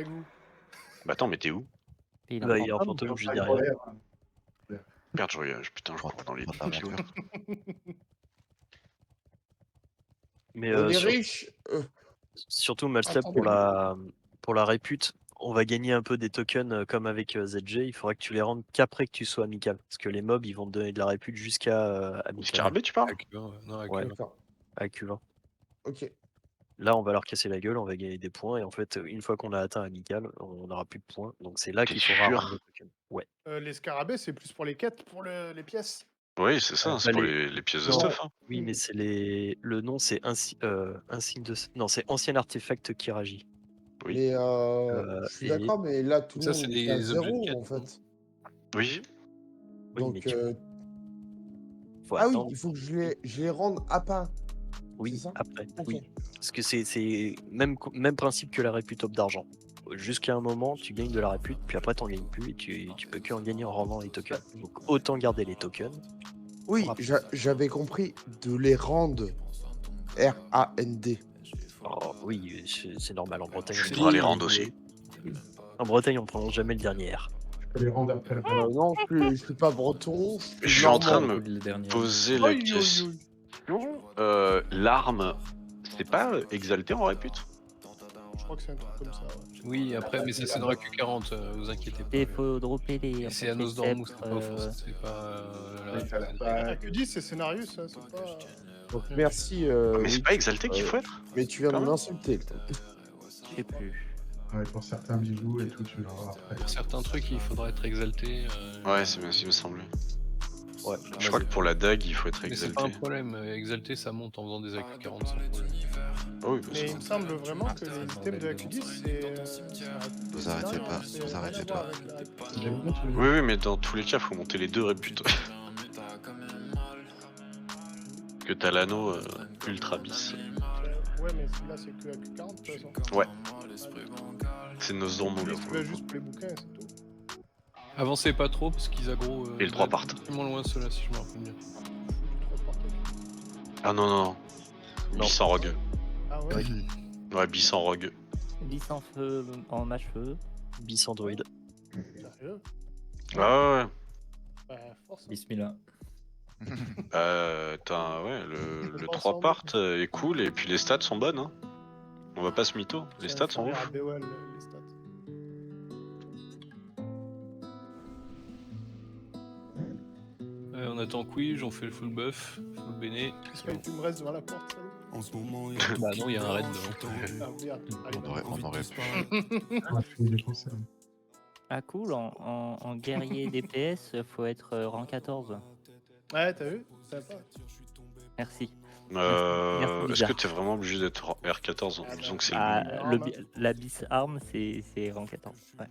avec vous. Bah attends, mais t'es où? Et il a Bah, un il y a un fantôme. fantôme juste Pas derrière. colère, hein. Merde, putain, je cours dans les Prends ta tuyaux. monture. Mais Les riches, surtout Malstep attendez. pour la répute, on va gagner un peu des tokens comme avec ZG. Il faudra que tu les rendes qu'après que tu sois amical. Parce que les mobs, ils vont te donner de la répute jusqu'à amical. Scarabée, tu parles? Avec non, avec Ouais. D'accord. À Q20. Ok. Là, on va leur casser la gueule, on va gagner des points. Et en fait, une fois qu'on a atteint amical, on n'aura plus de points. Donc c'est là T'es qu'il faudra sûr? rendre les tokens. Ouais. Les scarabées, c'est plus pour les quêtes, pour les pièces. Oui, c'est ça, c'est Bah, pour les pièces de non, stuff. Hein. Oui, mais c'est le nom, c'est insigne de. Non, c'est ancien artefact Kiraji. Oui. Mais je suis et- d'accord, mais là, tout le Ça, monde c'est est à des objets de 0 quête, en fait. Oui. Oui, Donc, mais faut ah oui, attendre. il faut que je les rende à part. Oui, c'est ça après. Ok. Oui. Parce que c'est même principe que la répute top d'argent. Jusqu'à un moment, tu gagnes de la répute, puis après, t'en gagnes plus et tu peux que en gagner en rendant les tokens. Donc autant garder les tokens. Oui, Après. j'avais compris de les rendre R-A-N-D. Oh, oui, c'est normal en Bretagne. Tu on devras dit- les rendre aussi. En Bretagne, on prononce jamais le dernier R. Je peux les rendre après la fin. Non, je suis pas breton. Je suis en train de Ou me le dernier. poser la Aïe, aïe, question. L'arme, c'est pas exalté en répute? Je crois que c'est un truc comme ça. Ouais. Oui, après, mais ça c'est dans la Q40, vous inquiétez pas. Il faut dropper les. Et c'est Anos Dormou, c'est pas offense, c'est pas. Oui, ça l'a pas- Q10, c'est scénario, ça, c'est pas. Donc merci. Mais c'est oui, pas exalté qu'il faut être? mais tu viens Quand de même. m'insulter. Je sais plus. Ouais, pour certains bijoux et tout, tu verras après. Pour certains trucs, il faudra être exalté. Ouais, c'est bien ce qui me semblait. Ouais, Je crois que pour la dague, il faut être Mais c'est pas un exalté. problème, exalté ça monte en faisant des AQ40 sans problème. Ah oui, bah, Mais il me semble vraiment que les items de la Q10, c'est. Vous arrêtez pas, c'est vous arrêtez rien à pas. voir avec la répute. J'aime bien tous les- oui, oui, mais dans tous les cas, faut monter les deux réputes. Que t'as l'anneau ultra bis. Ouais, mais celui-là, c'est que AQ40, de toute façon. Ouais. C'est nos dormants là. C'est juste pour les bouquins, c'est tout. Avancez pas trop parce qu'ils aggro. Et le 3 partent. Tellement loin ceux-là si je me rappelle bien. Ah non, non, non. Non. Bis en rogue. Ah ouais. Ouais, bis en rogue. 10 en feu, en mâche-feu. bis Android. Sérieux? Ah ouais, Bah, force. Bismillah. ouais, le 3 part est cool et puis les stats sont bonnes. Hein. On va pas se mytho, les stats sont ouf. Ouais, les stats. On attend Quij, on fait le full buff, full béné. Qu'est-ce que tu me restes devant la porte, salaud? Bah non, il y a un raid devant. Ah, merde. Allez, On aurait pu. Ah, je vais les penser, hein. Ah cool, en guerrier DPS, faut être rang 14. Ouais, t'as vu? Sympa. Merci. Est-ce bizarre. que t'es vraiment obligé d'être en R14 disons que c'est Ah, le la bis arme, c'est rang 14. Ouais.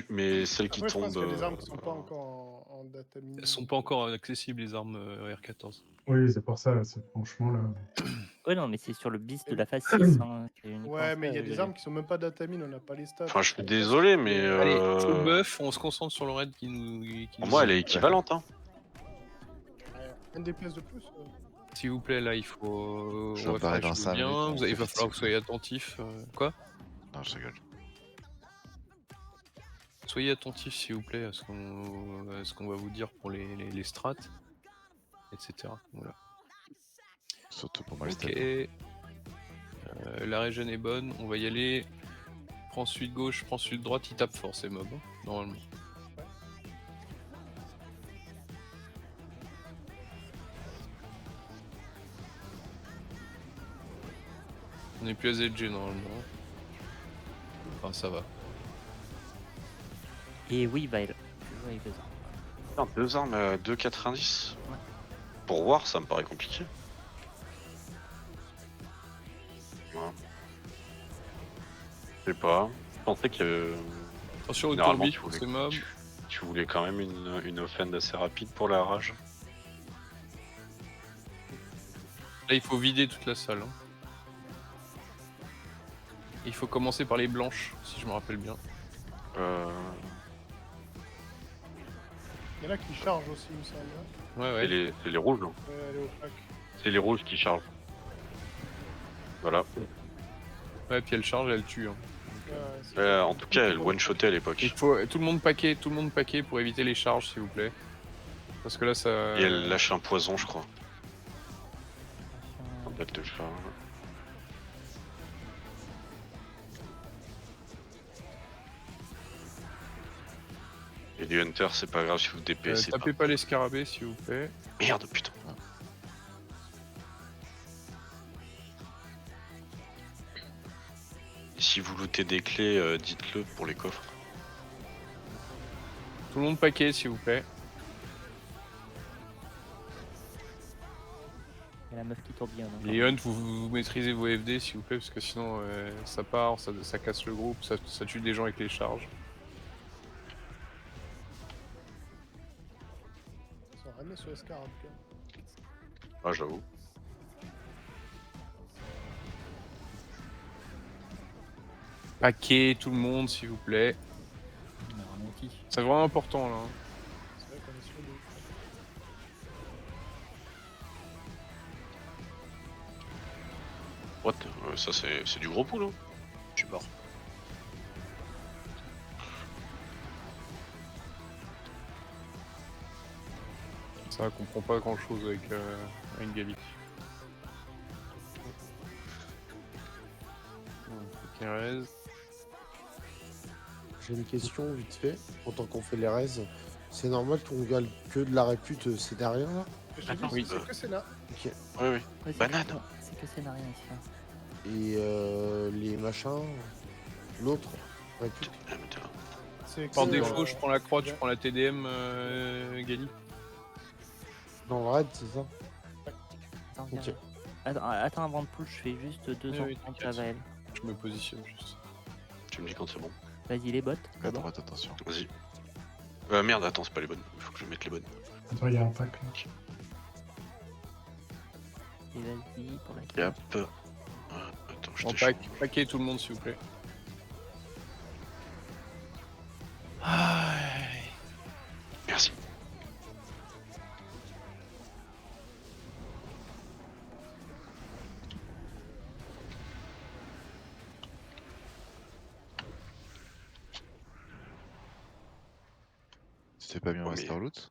mais celle qui Après, je pense tombe. qu'il y a des armes qui sont pas encore en data mine. Elles sont pas encore accessibles les armes R14. Oui, c'est pour ça, c'est franchement là. Ouais, non, mais c'est sur le bis de la phase 6. Hein, Ouais, mais il y a des armes qui sont même pas data mine, on n'a pas les stats. Enfin, je suis désolé, mais. Allez, full buff, on se concentre sur le raid qui nous. Pour moi, elle est équivalente. Hein. Un DPS de plus. S'il vous plaît, là, il faut. Je on va parais faire dans les choses 5 bien. minutes, on Il va fait falloir que vous soyez attentifs. Quoi? Non, je rigole. Soyez attentifs, s'il vous plaît, à ce qu'on va vous dire pour les strats, etc. Voilà. Surtout pour moi, Ok. La région est bonne, on va y aller. Prends sud gauche, prends sud droite, il tape fort ces mobs, hein, normalement. On est plus à ZG normalement. Enfin ça va. Et oui, Vile. Ouais, Putain, 2 armes à 2,90. Ouais. Pour voir, ça me paraît compliqué. Ouais. Je sais pas. Je pensais que. Attention au Généralement, tourbi tu pour voulais- ces mobs. Tu voulais quand même une offense assez rapide pour la rage. Là il faut vider toute la salle. Hein. Il faut commencer par les blanches, si je me rappelle bien. Il y en a qui chargent aussi, il me semble. Hein. Ouais ouais. C'est les rouges, là. Ouais, elle est au pack. C'est les rouges qui chargent. Voilà. Ouais puis elle charge, elle tue. Hein. Donc, En tout cas, elle one-shotait à l'époque. Il faut tout le monde paquet pour éviter les charges, s'il vous plaît. Parce que là, ça. Et elle lâche un poison, je crois. En date de charge. Et les hunters, c'est pas grave si vous DPS. Tapez pas les scarabées, s'il vous plaît. Merde, putain. Et si vous lootez des clés, dites-le pour les coffres. Tout le monde paquet, s'il vous plaît. Il y a la meuf qui tourbillonne. hein. Les hunts, vous maîtrisez vos FD, s'il vous plaît, parce que sinon ça part, ça casse le groupe, ça tue des gens avec les charges. Ils sont ramenés sur Escarab. Ah, j'avoue. Paquet, tout le monde, s'il vous plaît. On a ralenti. C'est vraiment important là. hein. C'est vrai qu'on est sur le. What? Ça, c'est du gros pool, hein. Je suis mort. Ça comprend pas grand chose avec une Gali. Kerez. J'ai une question vite fait. Pendant qu'on fait les raids, c'est normal qu'on gagne que de la répute ces derrière là? J'ai dit, oui. c'est que c'est là. Ok. Oui, oui. Ouais, c'est Banane. que- C'est que scénario ici. hein. Et les machins, l'autre répute. Ah, mais t'es là. C'est Par que, défaut, je prends la croix, tu prends la TDM, Gali. Dans le raid, c'est ça? Attends, Ok. regarde. Attends, avant de pull, je fais juste 2 Oui, ans oui, contre t'inquiète. Avael. Je me positionne juste. Tu me dis quand c'est bon. Vas-y, les bots. À d'abord. droite, attention. Vas-y. Merde, attends, c'est pas les bonnes. Il faut que je mette les bonnes. Attends, il y a un pack là. Et vas-y pour la Et carte. hop. Attends, je En t'échange. paquet, tout le monde, s'il vous plaît. Merci. C'était pas bien Oh, mais- Masterloot?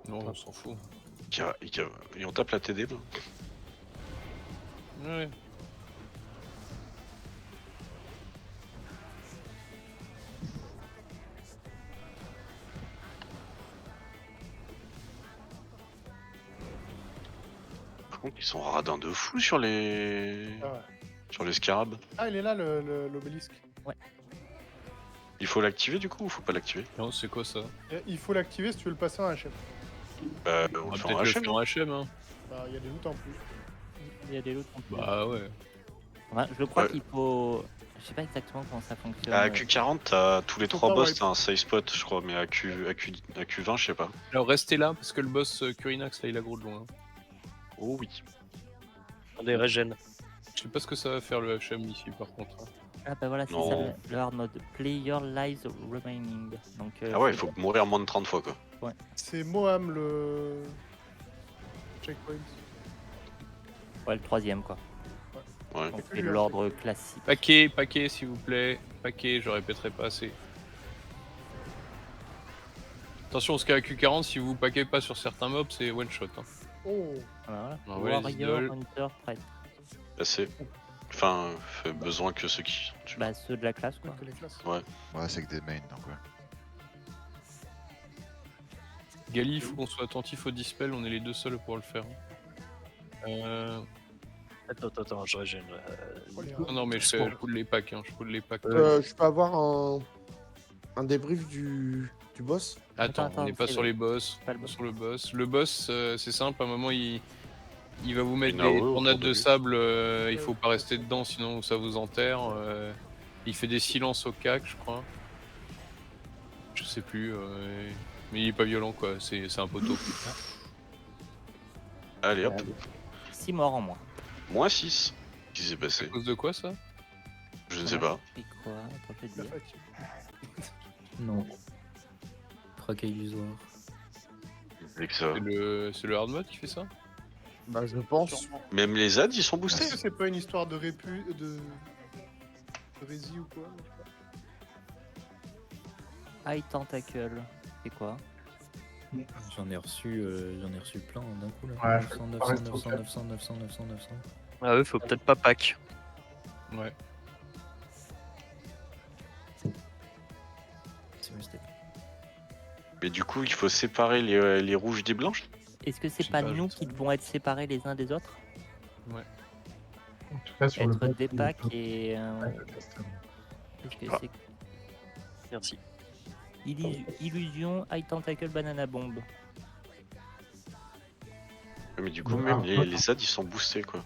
Non, on s'en fout. Et on tape la TD, là. Ouais. Par contre, ils sont radins de fou sur les. Ah, ouais. Sur les scarabs. Ah, il est là l'obélisque. Il faut l'activer du coup ou faut pas l'activer? Non, c'est quoi ça? Et il faut l'activer si tu veux le passer en HM. On On le va fait en peut-être le HM. faire en HM, hein. Bah, il y a des loots en plus. Il y a des lots en plus. Bah ouais. Ouais, je crois Ouais. qu'il faut. Je sais pas exactement comment ça fonctionne. À Q40, t'as tous les Faut 3 pas boss, wipe. t'as un safe spot, je crois, mais à Q20, je sais pas. Alors restez là, parce que le boss Curinax, là, il a gros de loin. Oh oui. Des régènes. Je sais pas ce que ça va faire le HM ici, par contre. hein. Ah bah voilà, c'est ça Non. le hard mode. Play your lives remaining. Donc, Ah ouais, il c'est- faut mourir moins de 30 fois quoi. C'est Moham le. Checkpoint. Ouais, le troisième quoi. Ouais. Donc que c'est lui, hein, l'ordre classique. Paquet, s'il vous plaît. Paquet, je répéterai pas assez. Attention, parce qu'à Q40, si vous paquez pas sur certains mobs, c'est one shot. Hein. Oh, Voilà. Ah ouais, les Warrior, idoles. Hunter, Prêtre. Assez. Enfin, fait besoin que ceux qui. Bah ceux de la classe quoi. que les classes. Ouais. Ouais, c'est que des mains, donc ouais. Gali, il faut qu'on soit attentif au dispel, on est les deux seuls pour le faire. Attends, je régène. Oh, les Non, mais je pull les packs, hein, je pull les packs. Je peux avoir un débrief du boss? Attends, Attends, on n'est pas c'est sur le- les boss, pas le pas boss. sur le boss. Le boss, c'est simple, à un moment, il va vous mettre Il y en a des un autour tornades de de lui. sable, il faut pas rester dedans, sinon ça vous enterre. Il fait des silences au cac, je crois. Je sais plus, mais il est pas violent, quoi, c'est un poteau. Allez hop. 6 morts en moins. Moins 6. Qu'est-ce qui s'est À passé? cause de quoi, ça? Je ne sais pas. Et quoi? Attends, je vais te La dire. fatigue. Non. Traque illusoire. Et que ça. C'est le hard mode qui fait ça? Bah, je pense. Même les ZAD, ils sont Est-ce boostés. que c'est pas une histoire de répu. de. Rési ou quoi. mais je sais pas. High Tentacle, c'est quoi? J'en ai reçu plein d'un coup là. Ouais, 900, faut 900, pas 900, rester 900, 900, 900, 900. Ah ouais, faut peut-être pas pack. Ouais. C'est mystère. Mais du coup, il faut séparer les rouges des blanches. Est-ce que Je c'est sais pas pas, je nous sais qui devons être séparés les uns des autres? En tout cas, sur le Être bot, des il packs faut- et... Ouais, le custom. Qu'est-ce que Ah. c'est? Merci. Illusion, High Tentacle, Banana Bomb. Mais du coup, Ouais, même ah, les SAD ils sont boostés quoi.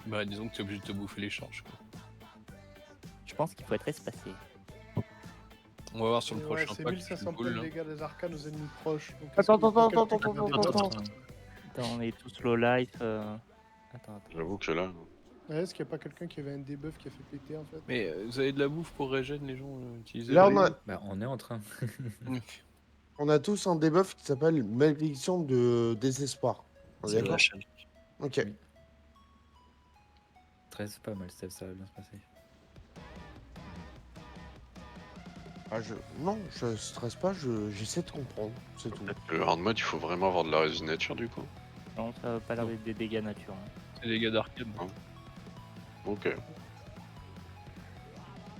Bah disons que t'es obligé de te bouffer les charges. Quoi. Je pense qu'il faut être espacé. On va voir sur le Et prochain ouais, c'est pack. 1500 cool, points de là. dégâts des arcanes aux ennemis proches. Donc, Attends, est-ce qu'il faut attends, quelqu'un attends, qui attends, va attends, bien- attends. Attends, on est tous low life. Attends. J'avoue que là. Ouais, est-ce qu'il n'y a pas quelqu'un qui avait un debuff qui a fait péter en fait? Mais vous avez de la bouffe pour régène les gens utiliser Là, Bah, on est en train. on a tous un debuff qui s'appelle Malédiction de Désespoir. On est C'est d'accord la chaîne. Ok. Oui. 13, pas mal, Steph, ça va bien se passer. Non, je stresse pas, j'essaie de comprendre, c'est tout. Le hard mode, il faut vraiment avoir de la résine nature du coup. Non, ça va pas l'air d'être des dégâts nature. hein. C'est des gars d'arcade. Ok.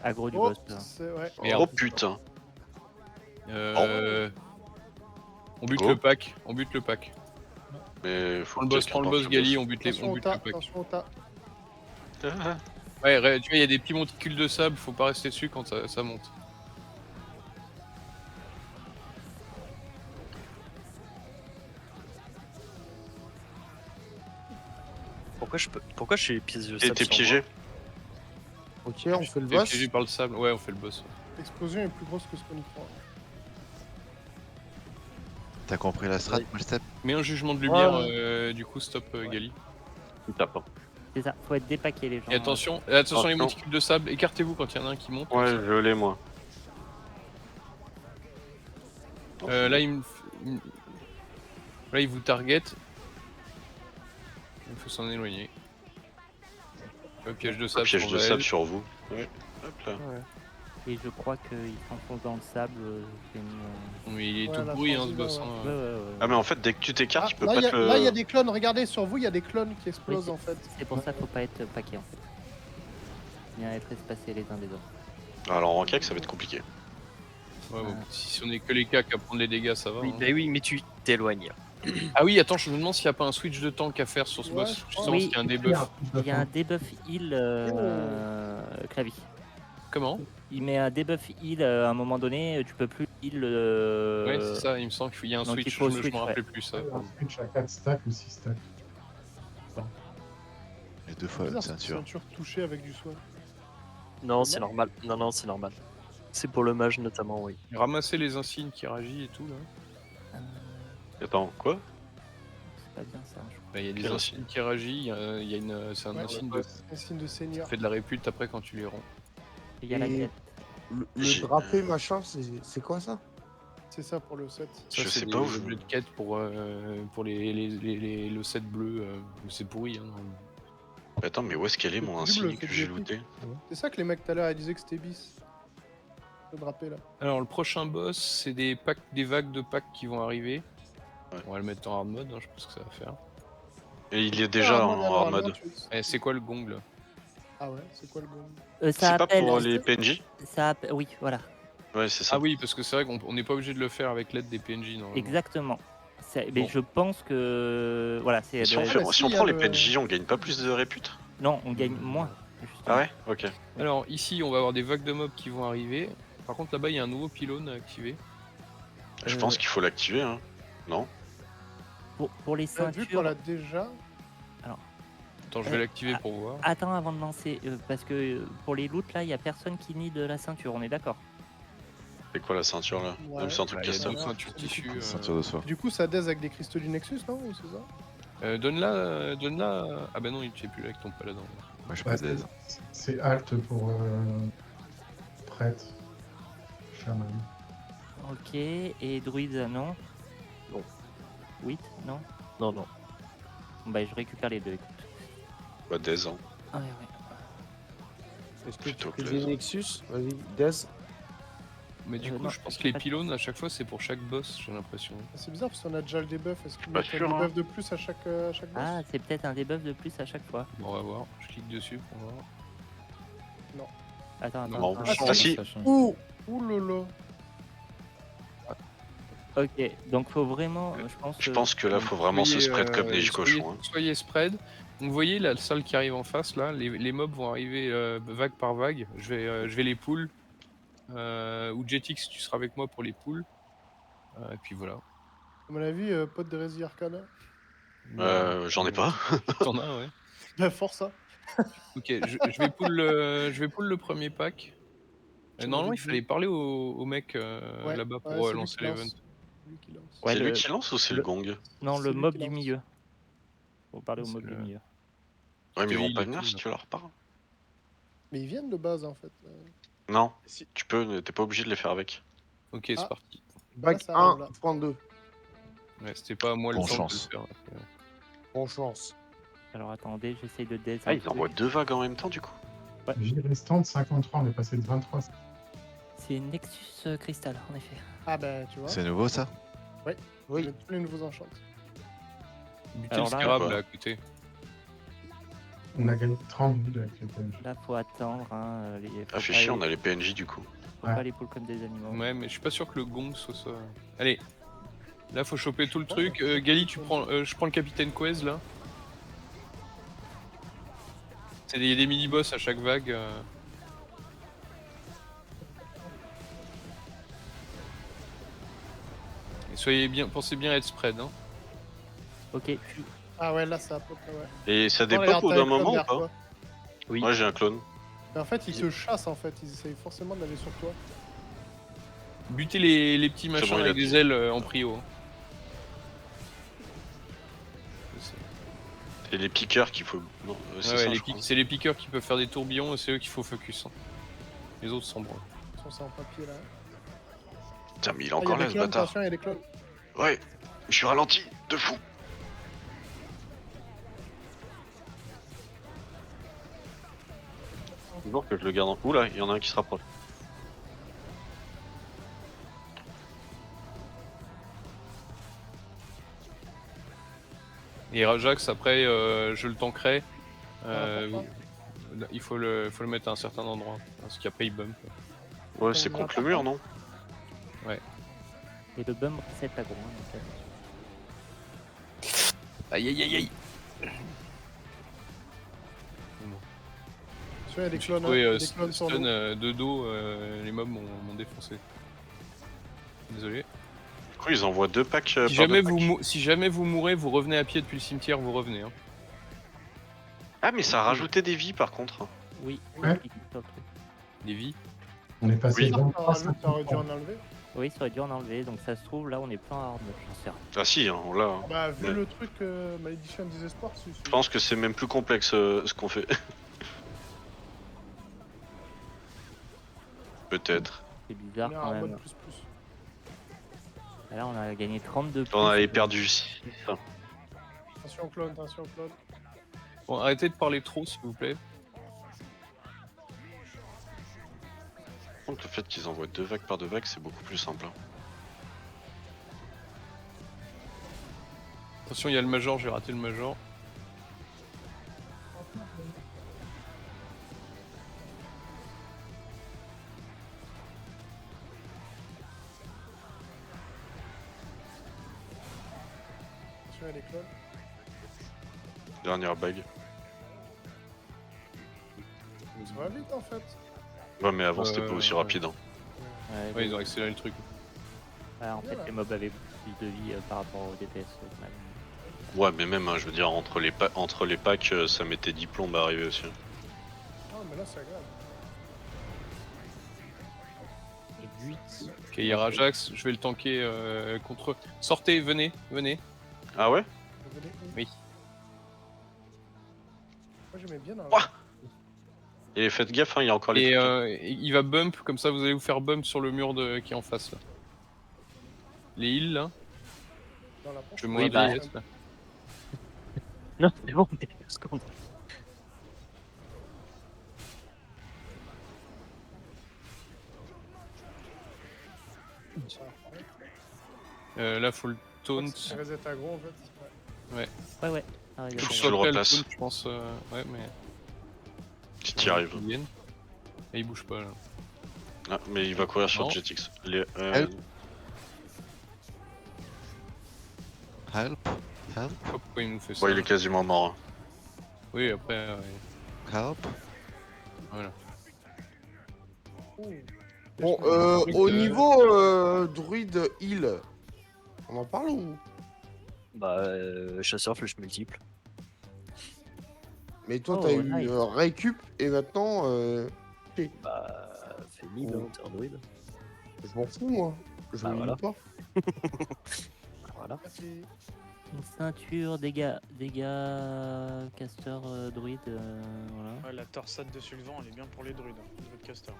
Aggro du Oh, boss. là. c'est ouais. Merde. Oh putain. On bute Go. le pack. On bute le pack. Mais faut Prends le que boss, quelqu'un prends le parte boss Gali, on bute Attention on au bute tas, le pack. attention au tas. Ah, Ouais, tu vois, il y a des petits monticules de sable, faut pas rester dessus quand ça monte. Pourquoi je suis les pièces de Et sable t'es sur piégé. Ok, on fait le T'es boss. piégé par le sable. Ouais, on fait le boss. L'explosion est plus grosse que ce qu'on y croit. T'as compris la strat, Malstep? Mets un jugement de lumière, Ouais. du coup, stop Gali. Il tape. C'est ça, faut être dépaqué les gens. Et attention, attention les Attention. monticules de sable, écartez-vous quand il y en a un qui monte. Ouais, je l'ai moi. Là, là, il vous target. Il faut s'en éloigner. Piège de Un sable. piège sur de Vael. sable sur vous. Ouais. Hop là. Et je crois qu'il s'enfonce dans le sable. C'est une... Mais il est Ouais, tout la pourri, hein, France, ce là, boss. ouais. hein. Ouais, ouais, ouais. Ah mais en fait dès que tu t'écartes, tu peux là, pas il y a- te là, il y a le... des clones, regardez sur vous, il y a des clones qui explosent Oui, en fait. C'est pour ça qu'il faut pas être paqué en fait. Bien être espacés les uns des autres. Alors en cac ça va être compliqué. Ouais, bon, si on est que les cacs à prendre les dégâts, ça va. Oui, hein. bah oui, mais tu t'éloignes. Ah oui, attends, je me demande s'il n'y a pas un switch de tank à faire sur ce Ouais, boss. je Je crois. sens Oui. qu'il y a un debuff. Il y a un debuff heal clavier. Comment Il met un debuff heal à un moment donné, tu peux plus heal. Ouais, c'est ça, il me semble qu'il y a un donc switch, il faut je me switch, rappelais plus ça. Un switch à 4 stacks ou 6 stacks. Et 2 fois Bizarre, une cette ceinture. ceinture touchée avec du soin. Non, c'est normal. Non, c'est normal. C'est pour le mage notamment, oui. Ramasser les insignes qui réagissent et tout là. Attends, quoi? C'est pas bien ça, je crois. Bah, il y a des Quel insignes qui réagissent, il y a une, c'est un Ouais, insigne ouais, de. Un signe de Ça seigneur. fait de la répute après quand tu les rends. Il y a la Et- quête. Le J'ai- drapé machin, c'est quoi ça? C'est ça pour le set. Ça, Je c'est sais des pas où je- objets de quête pour le set bleu. C'est pourri. Hein. Attends mais où est-ce qu'elle est mon Double, insigne c'est que du j'ai épique. looté? C'est ça que les mecs tout à l'heure ils disaient que c'était bis. Le drapé là. Alors le prochain boss, c'est des packs, des vagues de packs qui vont arriver. Ouais. On va le mettre en hard mode, hein, je pense que ça va faire. Et il est déjà Ah, en alors, hard mode. C'est quoi le gong là? Ah ouais, c'est quoi le gong? Ça C'est pas appelle. pour les PNJ? Oui, voilà. Ouais c'est ça. Ah oui, parce que c'est vrai qu'on n'est pas obligé de le faire avec l'aide des PNJ normalement. Exactement. Mais Bon. je pense que. Voilà, c'est. Et si on, Ah, fait- bah, si si, on il y a prend les le- PNJ, on gagne pas plus de répute? Non, on gagne moins. justement. Ah ouais? Ok. Alors ici, on va avoir des vagues de mobs qui vont arriver. Par contre, là-bas, il y a un nouveau pylône à activer. Je pense qu'il faut l'activer hein. Non? Pour les Vu qu'on ceintures. l'a déjà. Attends, je vais l'activer pour voir. Attends avant de lancer, parce que pour les loots là, il y a personne qui nie de la ceinture, on est d'accord. C'est quoi la ceinture là? Ouais. Même c'est un truc Bah, il y a custom. deux ceintures tissu. Ceinture de soie. Du coup ça daise avec des cristaux du Nexus non? Ou c'est ça? Donne-la. Ah bah non, tu es plus là avec ton paladin. Moi je Ouais, peux d'aise. c'est alt pour prêtre. Chaman. Ok, et druide non? Non. 8 non? Non. Bon, bah je récupère les deux, écoute. Bah Daze hein. Ouais, ouais. Est-ce que Plutôt tu fais plaisant. des Nexus? Vas-y, Dez. Mais du coup, non, je pense j'ai que les pas de- pylônes, à chaque fois, c'est pour chaque boss, j'ai l'impression. C'est bizarre parce qu'on a déjà le debuff. Est-ce qu'il Pas met un sûr, hein. debuff de plus à chaque boss? Ah, c'est peut-être un debuff de plus à chaque fois. Bon, on va voir. Je clique dessus pour voir. Attends, Non, attends. Ah, attends. ah, si. Ça change. Ouh! Ouh là là! Ok, donc faut vraiment, Je pense que là, faut vraiment se spread comme des soyez, cochons. Hein. soyez spread. Donc, vous voyez la salle qui arrive en face, là, les mobs vont arriver vague par vague. Je vais les pull. Ou Jetix, tu seras avec moi pour les pulls. Et puis voilà. À mon avis, pote de Resi Arcana. J'en ai pas. T'en as, ouais. Bah, force ça. Ok, je vais pull le premier pack. J'en Normalement, avais il fallait deux. parler au mec Ouais, là-bas ouais, pour c'est lui lancer qui l'event. lance. Lui qui lance. Ouais, c'est lui le- qui lance ou c'est le gong? Non, C'est le lui mob qui du lance. milieu. Faut parler au C'est mob du le- milieu. Ouais, mais ils vont il pas et venir tout, si là. tu leur parles. Mais ils viennent de base en fait. Non, Si. tu peux, t'es pas obligé de les faire avec. Ok, c'est Ah. parti. Bac ça arrive, là. 1.2. Ouais, c'était pas à moi le Bonne temps chance. de le faire. Bonne chance. Alors attendez, j'essaye de dead. Ah, ils envoient 2 vagues en même temps du coup. Vie restante 53, on est passé de 23. C'est Nexus Crystal, en effet. Ah bah tu vois. C'est nouveau ça? Oui. Tous les nouveaux enchantes. Buter Alors le là, scarab ouais. là à côté. On a gagné 30 villes avec les PNJ. Là, faut attendre. Hein, Ah, fait chier, on a les PNJ du coup. Faut pas les pull comme des animaux. Ouais, mais je suis pas sûr que le gong soit ça. Allez. Là, faut choper tout le truc. Gali, je prends le capitaine Quez là. Il y a des mini-boss à chaque vague. Et soyez bien, pensez bien à être spread. Hein. Ok, Ah ouais, là ça pop, ouais. Et ça Oh, dépop regarde, au t'as d'un un clone moment ou derrière pas? toi. oui. Moi j'ai un clone. Mais en fait, ils te chassent en fait. Ils essayent forcément d'aller sur toi. Butez les petits machins bon, il a avec des tué. ailes en prio. Hein. C'est les piqueurs qu'il faut. Non, c'est Ouais, ça, ouais, je crois. c'est les piqueurs qui peuvent faire des tourbillons et c'est eux qu'il faut focus. Hein. Les autres sont bons. Ils sont ça en papier là. Putain, mais il est Ah, encore y a là des ce clones, bâtard. attention, il y a des clones. Ouais, je suis ralenti, de fou. Bon que je le garde en. Oula, il y en a un qui se rapproche. Et Rajax, après, je le tankerai. pourquoi Il faut le mettre à un certain endroit. Parce qu'après, il bump. Ouais, c'est contre le mur, non? Et le bum reset pas gros. Hein, donc, Aïe aïe aïe aïe. Attention, il y a des clones. Oui, hein. Des clones sur stun nous. de dos, les mobs m'ont défoncé. Désolé. Du coup, ils envoient 2 packs. Si jamais vous mourrez, vous revenez à pied depuis le cimetière, vous revenez. Hein. Ah, mais ça a rajouté des vies par contre. Oui, Ouais. oui, sur le truc. Des vies. On est passé Oui. de 23 T'aurais dû en enlever. Oui, ça aurait dû en enlever. Donc ça se trouve, là, on est plein à horde 9, j'en sais rien. Ah si, hein, là. Bah, vu Ouais. le truc Malédiction Désespoir, Je pense que c'est même plus complexe ce qu'on fait. Peut-être. C'est bizarre on est quand en même. mode plus. Là, on a gagné 32 On points. avait perdu 6. Attention clone, attention clone. Bon, arrêtez de parler trop, s'il vous plaît. Donc le fait qu'ils envoient 2 vagues par 2 vagues, c'est beaucoup plus simple. Hein. Attention, il y a le major, j'ai raté le major. Attention, il y a des clones. Dernière bague. Ça va vite en fait. Ouais, mais avant c'était pas aussi rapide. Hein. Ouais, ils ont accéléré le truc. En fait, les mobs avaient plus de vie par rapport au DPS. Même. Ouais, mais même, hein, je veux dire, entre les packs, ça mettait 10 plombes à arriver aussi. Ah, mais là c'est agréable. Et 8. Ok, il y a Rajax, je vais le tanker contre eux. Sortez, venez. Ah ouais? Oui. Moi j'aimais bien dans Ouah. Et faites gaffe, hein, il y a encore les Et trucs. il va bump, comme ça vous allez vous faire bump sur le mur qui est en face là. Les heals là, dans la pompe. je vais mourir bah. de vieillesse, là. Non, c'est bon, mais 2 secondes. Là, faut le taunt. C'est reset aggro en fait. Ouais. Ouais. Ah, Il faut que Je tu le rappelle replaces. taunt, je pense. Ouais, mais. Si t'y arrives. Ils viennent. Et il bouge pas là. Ah, mais il va courir sur Non. Jetix. Help. Help. Je sais pas pourquoi il nous fait ça. Bon, il est quasiment mort. Hein. Oui, après. Help. Voilà. Bon, au niveau druide heal, on en parle ou? Bah, chasseur, flèche multiple. Mais toi, Oh, t'as eu nice. récup et maintenant. Bah, fais mid, Oh. hein, t'es un druide. Je m'en fous, moi. Je Bah, le voilà. lis pas. Voilà. Merci. Une ceinture, dégâts, caster, druide, voilà. Ouais, la torsade de Sylvan, elle est bien pour les druides, druide caster.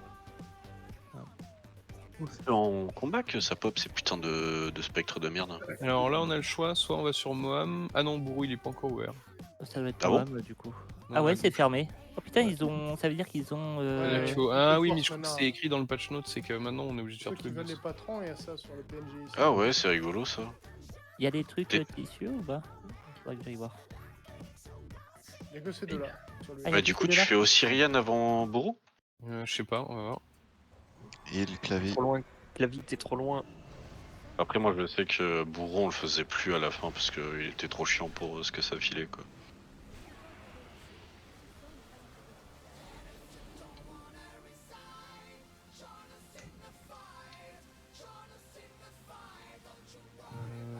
C'est en combat que ça pop ces putains de spectres de merde. Alors là, on a le choix. Soit on va sur Moam. Ah non, Bourou, il est pas encore ouvert. Ça doit être Ah bon probable du coup. Ah ouais, c'est fermé. Oh putain, ça veut dire qu'ils ont. Là, Ouais. il faut- Ah oui, mais force je crois que mana. c'est écrit dans le patch note, c'est que maintenant on est obligé de Ceux faire qui tous les veulent les boss. patrons, il y a ça sur le PNG ici. Ah ouais, c'est rigolo ça. Il y a des trucs Et- tissus ou pas? Faudrait que j'aille voir. Il n'y a que ces deux-là. Sur le... Ah, Bah, du coup, tu fais Osirian avant Bourreau. Je sais pas, on va voir. Et le clavier. Trop loin. Clavier, t'es trop loin. Après, moi je sais que Bourreau on le faisait plus à la fin parce qu'il était trop chiant pour ce que ça filait quoi.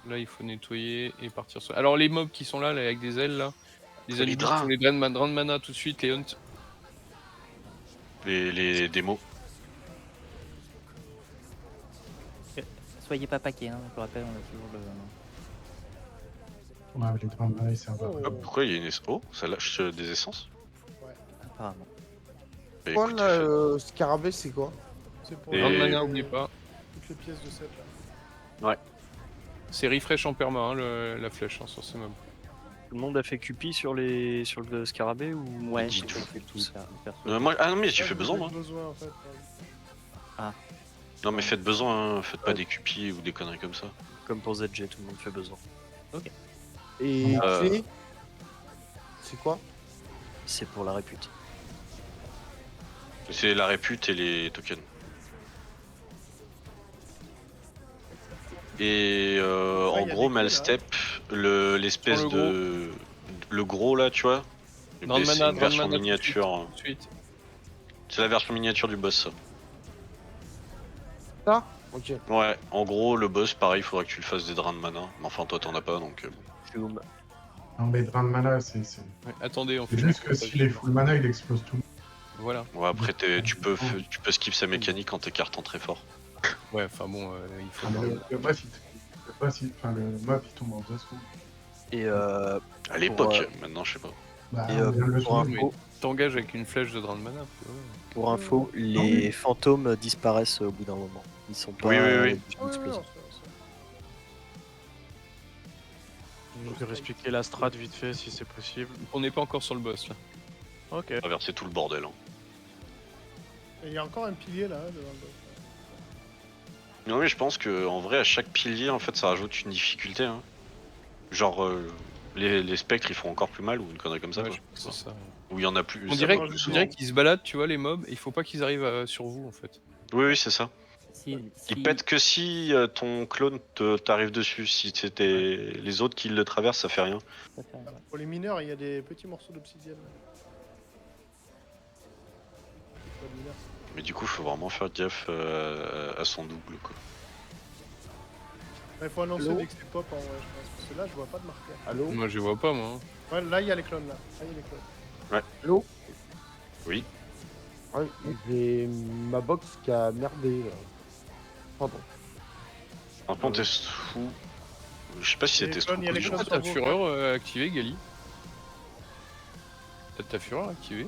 Là, il faut nettoyer et partir sur. Alors, les mobs qui sont là, avec des ailes là. Les animaux, drains. sont les drains de mana tout de suite, les hunt. Les démos. Soyez pas paquets, hein. Je vous rappelle, on a toujours le. On avait les drames là, ils servent à rien. Hop, pourquoi il y a une Oh, ça lâche des essences. Apparemment. Bah, Quoi, écoute, là, scarabée, c'est quoi? C'est pour Et- Drain de les- mana, oubliez pas. toutes les pièces de set là. C'est refresh en perma, hein, la flèche hein, sur ces mobs. Tout le monde a fait Cupi sur le scarabée ou Ouais, Dis c'est tout. ça, c'est tout ça. Perso. Ah non, mais j'ai Ouais, fait vous besoin avez moi. besoin, en fait. Non, mais faites besoin, hein. Faites pas Ouais. des cupis ou des conneries comme ça. Comme pour ZG, tout le monde fait besoin. Et Euh. clé, c'est quoi? C'est pour la répute. C'est la répute et les tokens. Et Ouais, en y a gros, des Malstep, l'espèce Prends le de. Le gros là, tu vois. Drain de C'est mana, une drain de version mana miniature. tout de suite. C'est la version miniature du boss, ça. Ça? Ok. Ouais, en gros, le boss, pareil, il faudra que tu le fasses des drains de mana. Mais enfin, toi, t'en as pas donc. Flume. Non, mais drain de mana, c'est Ouais, attendez, on fait c'est juste que s'il est full mana, il explose tout. Voilà. Ouais, après, tu peux skip sa mécanique en t'écartant très fort. Ouais, enfin bon, il faut. Enfin, le boss, le mob, il tombe en 2 secondes. Et À l'époque, Ouais. maintenant, je sais pas. Bah, Et, on vient de le pour sauver. info, T'engages avec une flèche de drain de mana. Puis, ouais. pour info, les fantômes disparaissent au bout d'un moment. Ils sont pas. Oui, oui, oui. obligés Ah, ouais, d'exploser. non, Je vais expliquer la strat vite fait si c'est possible. On n'est pas encore sur le boss là. Ok. Traverser tout le bordel. Hein. Et il y a encore un pilier là. devant le- Non, mais je pense que en vrai, à chaque pilier, en fait, ça rajoute une difficulté. Hein. Genre, les spectres, ils font encore plus mal ou une connerie comme ça. Ouais, quoi. je pense que c'est ça. Ou il y en a plus. On ça dirait, va va plus on souvent. dirait qu'ils se baladent, tu vois, les mobs, et il faut pas qu'ils arrivent sur vous en fait. Oui, oui, c'est ça. Si, Il pète que si ton clone t'arrive dessus. Si c'était les autres qui le traversent, ça fait rien. ça fait rien. Pour les mineurs, il y a des petits morceaux d'obsidienne. Pas de mineurs. Mais du coup, faut vraiment faire gaffe à son double. Quoi. Il faut annoncer Allô dès que c'est pop en vrai, je pense. Parce que là, je vois pas de marqueur. Allô? Moi je les vois pas moi. Hein. Ouais, là, il y a les clones là. Là, il y a les clones. Allô? Oui. Ouais, j'ai ma box qui a merdé là. Pardon. Par contre, est-ce fou. Je sais pas si Et c'était clones, il y a les Scrooge. clones. Ah, ta sur vos fureur activée, Gali. T'as ta fureur activée.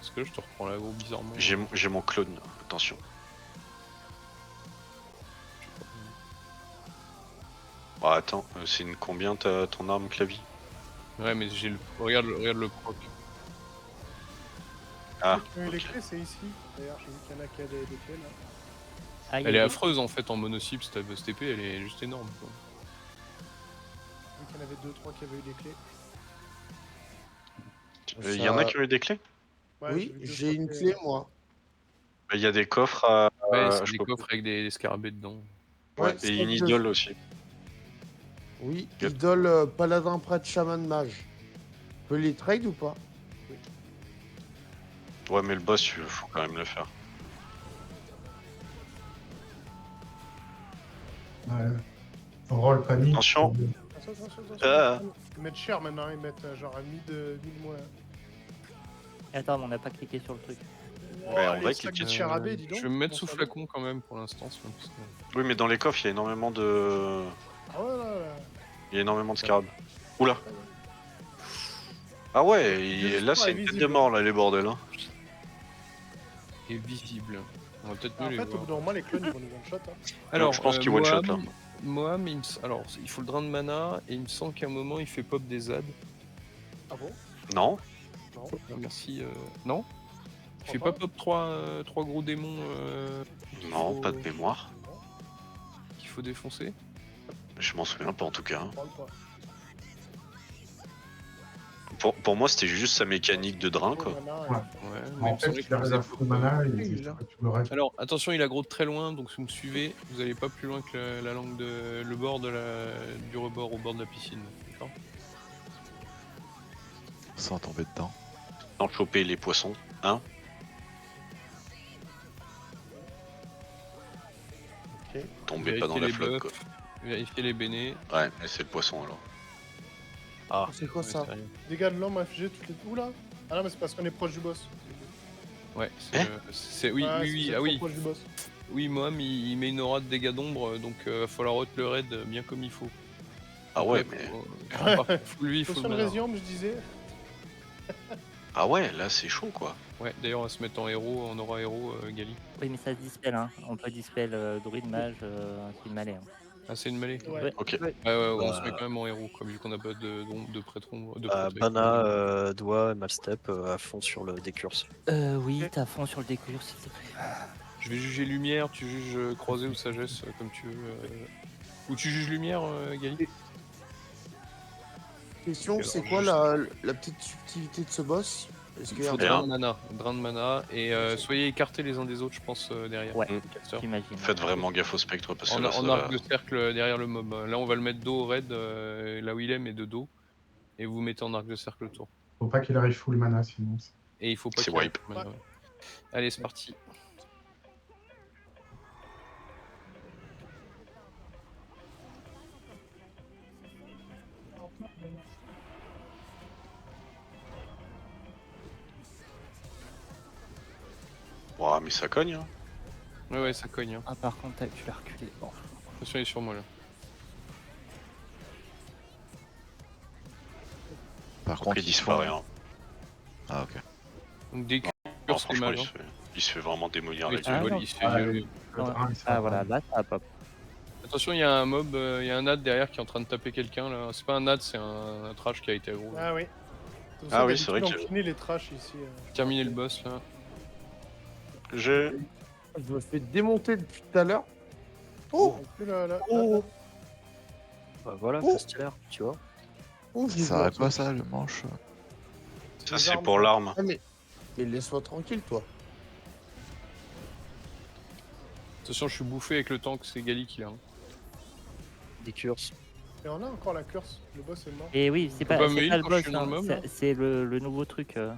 Parce que là, je te reprends là-haut bizarrement. J'ai mon clone, attention. Bon, attends, c'est une combien ton arme clavier? Ouais, mais j'ai le. Regarde le proc. Ah, Les ok. clés, c'est ici. D'ailleurs, j'ai vu qu'il y en a qui a des clés là. Ah, il y Elle est a des- affreuse en fait en mono-cible, cette épée, elle est juste énorme. Quoi. Vu qu'il y en avait 2-3 qui avaient eu des clés. Il y en a qui ont eu des clés? Ouais, Oui, vu deux, j'ai trois une clés, clé, moi. Il y a des coffres à. Ouais, c'est je des peux- coffres avec des scarabées dedans. Ouais, et c'est une de- idole aussi. Oui, Yep. idole paladin prêtre chaman mage. On peut les trade ou pas? Ouais, mais le boss, il faut quand même le faire. Ouais. Roll panique. Attention. Attention. Ah. Ils mettent cher maintenant, ils mettent genre à 1000 moins. Attends, mais on n'a pas cliqué sur le truc. Ouais, on les va sacs cliquer de sur- charabé, dis donc. Je vais me mettre Comment sous ça va? flacon quand même pour l'instant. parce que- Oui, mais dans les coffres, il y a énormément de. Ah ouais, là. Il y a énormément de scarabs. Oula. Ah ouais, là c'est une tête de mort là, les bordels. Hein. Et visible. On va peut-être En mieux les fait, au voir. bout d'un moment, les clones ils vont nous one-shot. Hein. Alors, je pense qu'il one-shot, là. Moam, alors, il faut le drain de mana, et il me semble qu'à un moment, il fait pop des ZAD. Ah bon? Non. Non. Ah, merci. Non Il fait Crois pas pop 3 gros démons Non, pas de mémoire. qu'il faut défoncer. Je m'en souviens pas en tout cas. Hein. Je parle pas. Pour moi, c'était juste sa mécanique de drain quoi. Mana, Ouais. Ouais, mais il En me fait, semblait il qu'il a faisait réservé pop, full mana et oui, il là. tout le reste. Alors, attention, il a gros de très loin, donc si vous me suivez, vous allez pas plus loin que la langue de. Le bord de du rebord au bord de la piscine. D'accord. Sans tomber dedans. Sans choper les poissons. Hein. Ok. Tombez pas dans la les flotte quoi. buffs, vérifier les bénés. Ouais, mais c'est le poisson alors. Ah, C'est quoi Ouais, ça? c'est rien. Dégâts de l'homme infligé toutes les. Oula! Ah non, mais c'est parce qu'on est proche du boss. Ouais, c'est. Oui, Ouais, oui, c'est oui. trop Ah oui, proche du boss. oui, Moam, il met une aura de dégâts d'ombre, donc va falloir haute le raid bien comme il faut. Ah ouais, Après, mais. faut lui, il faut Potion le de mana. résium, je disais. Ah ouais, là c'est chaud quoi. Ouais, d'ailleurs, on va se mettre en héros, en aura héros, Gali. Oui, mais ça se dispel, hein. On peut dispel druide, mage, c'est une mêlée. Hein. Ah, c'est une mêlée. Ouais. Ok. Ouais, on se met quand même en héros, comme vu qu'on n'a pas de prêtre ombre. De prêtre avec Bana, ombre. doigt, Malstep à fond sur le décurse. Oui, t'as fond sur le découvert, s'il te plaît. Je vais juger lumière, tu juges croisé ou sagesse, comme tu veux. Ou tu juges lumière, Gali. Question, Alors, c'est quoi la petite subtilité de ce boss? Est-ce qu'il y a un Faut Rien. drain de mana, et soyez écartés les uns des autres, je pense, derrière. Ouais. les casters. J'imagine. Faites vraiment gaffe au spectre parce que En, là, ça en va- arc de cercle derrière le mob. Là, on va le mettre dos au raid, là où il est, mais de dos. Et vous mettez en arc de cercle autour. Faut pas qu'il arrive full mana sinon. Et il faut pas C'est qu'il wipe. arrive. Ouais. Allez, c'est parti. Ouah, mais ça cogne. Hein. Ouais, ça cogne. Hein. Ah, par contre, tu l'as reculé. Bon. Attention, il est sur moi là. Par Après, contre, il disparaît. Hein. Ah, ok. Donc, dès que Non, c'est franchement, mal. il se fait vraiment démolir Oui, avec tu Ah, vois, non. il se fait Ah, violer. Le drain, il Ah, sera voilà, pas- là, ça pop. Attention, il y a un mob, il y a un ad derrière qui est en train de taper quelqu'un là. C'est pas un ad, c'est un trash qui a été aggro. Ah oui. pour Ah ça, oui, c'est vrai d'habitude, que- on finit les trash ici. Terminer le boss là. J'ai. Je me fais démonter depuis tout à l'heure. Oh! Là. Oh! Bah voilà, Oh. Castellaire, tu vois. Oh, je Ça vois. arrête pas ça, le manche. Ça, c'est pour l'arme. Ah, mais laisse-moi tranquille, toi. Attention, je suis bouffé avec le tank, c'est Gali qui l'a. Hein. Décurse. Et on a encore la curse. Le boss est mort. Et oui, c'est Faut pas, pas me c'est heal pas le quand je boss, suis dans le hein, mob, là c'est le nouveau truc. Oh,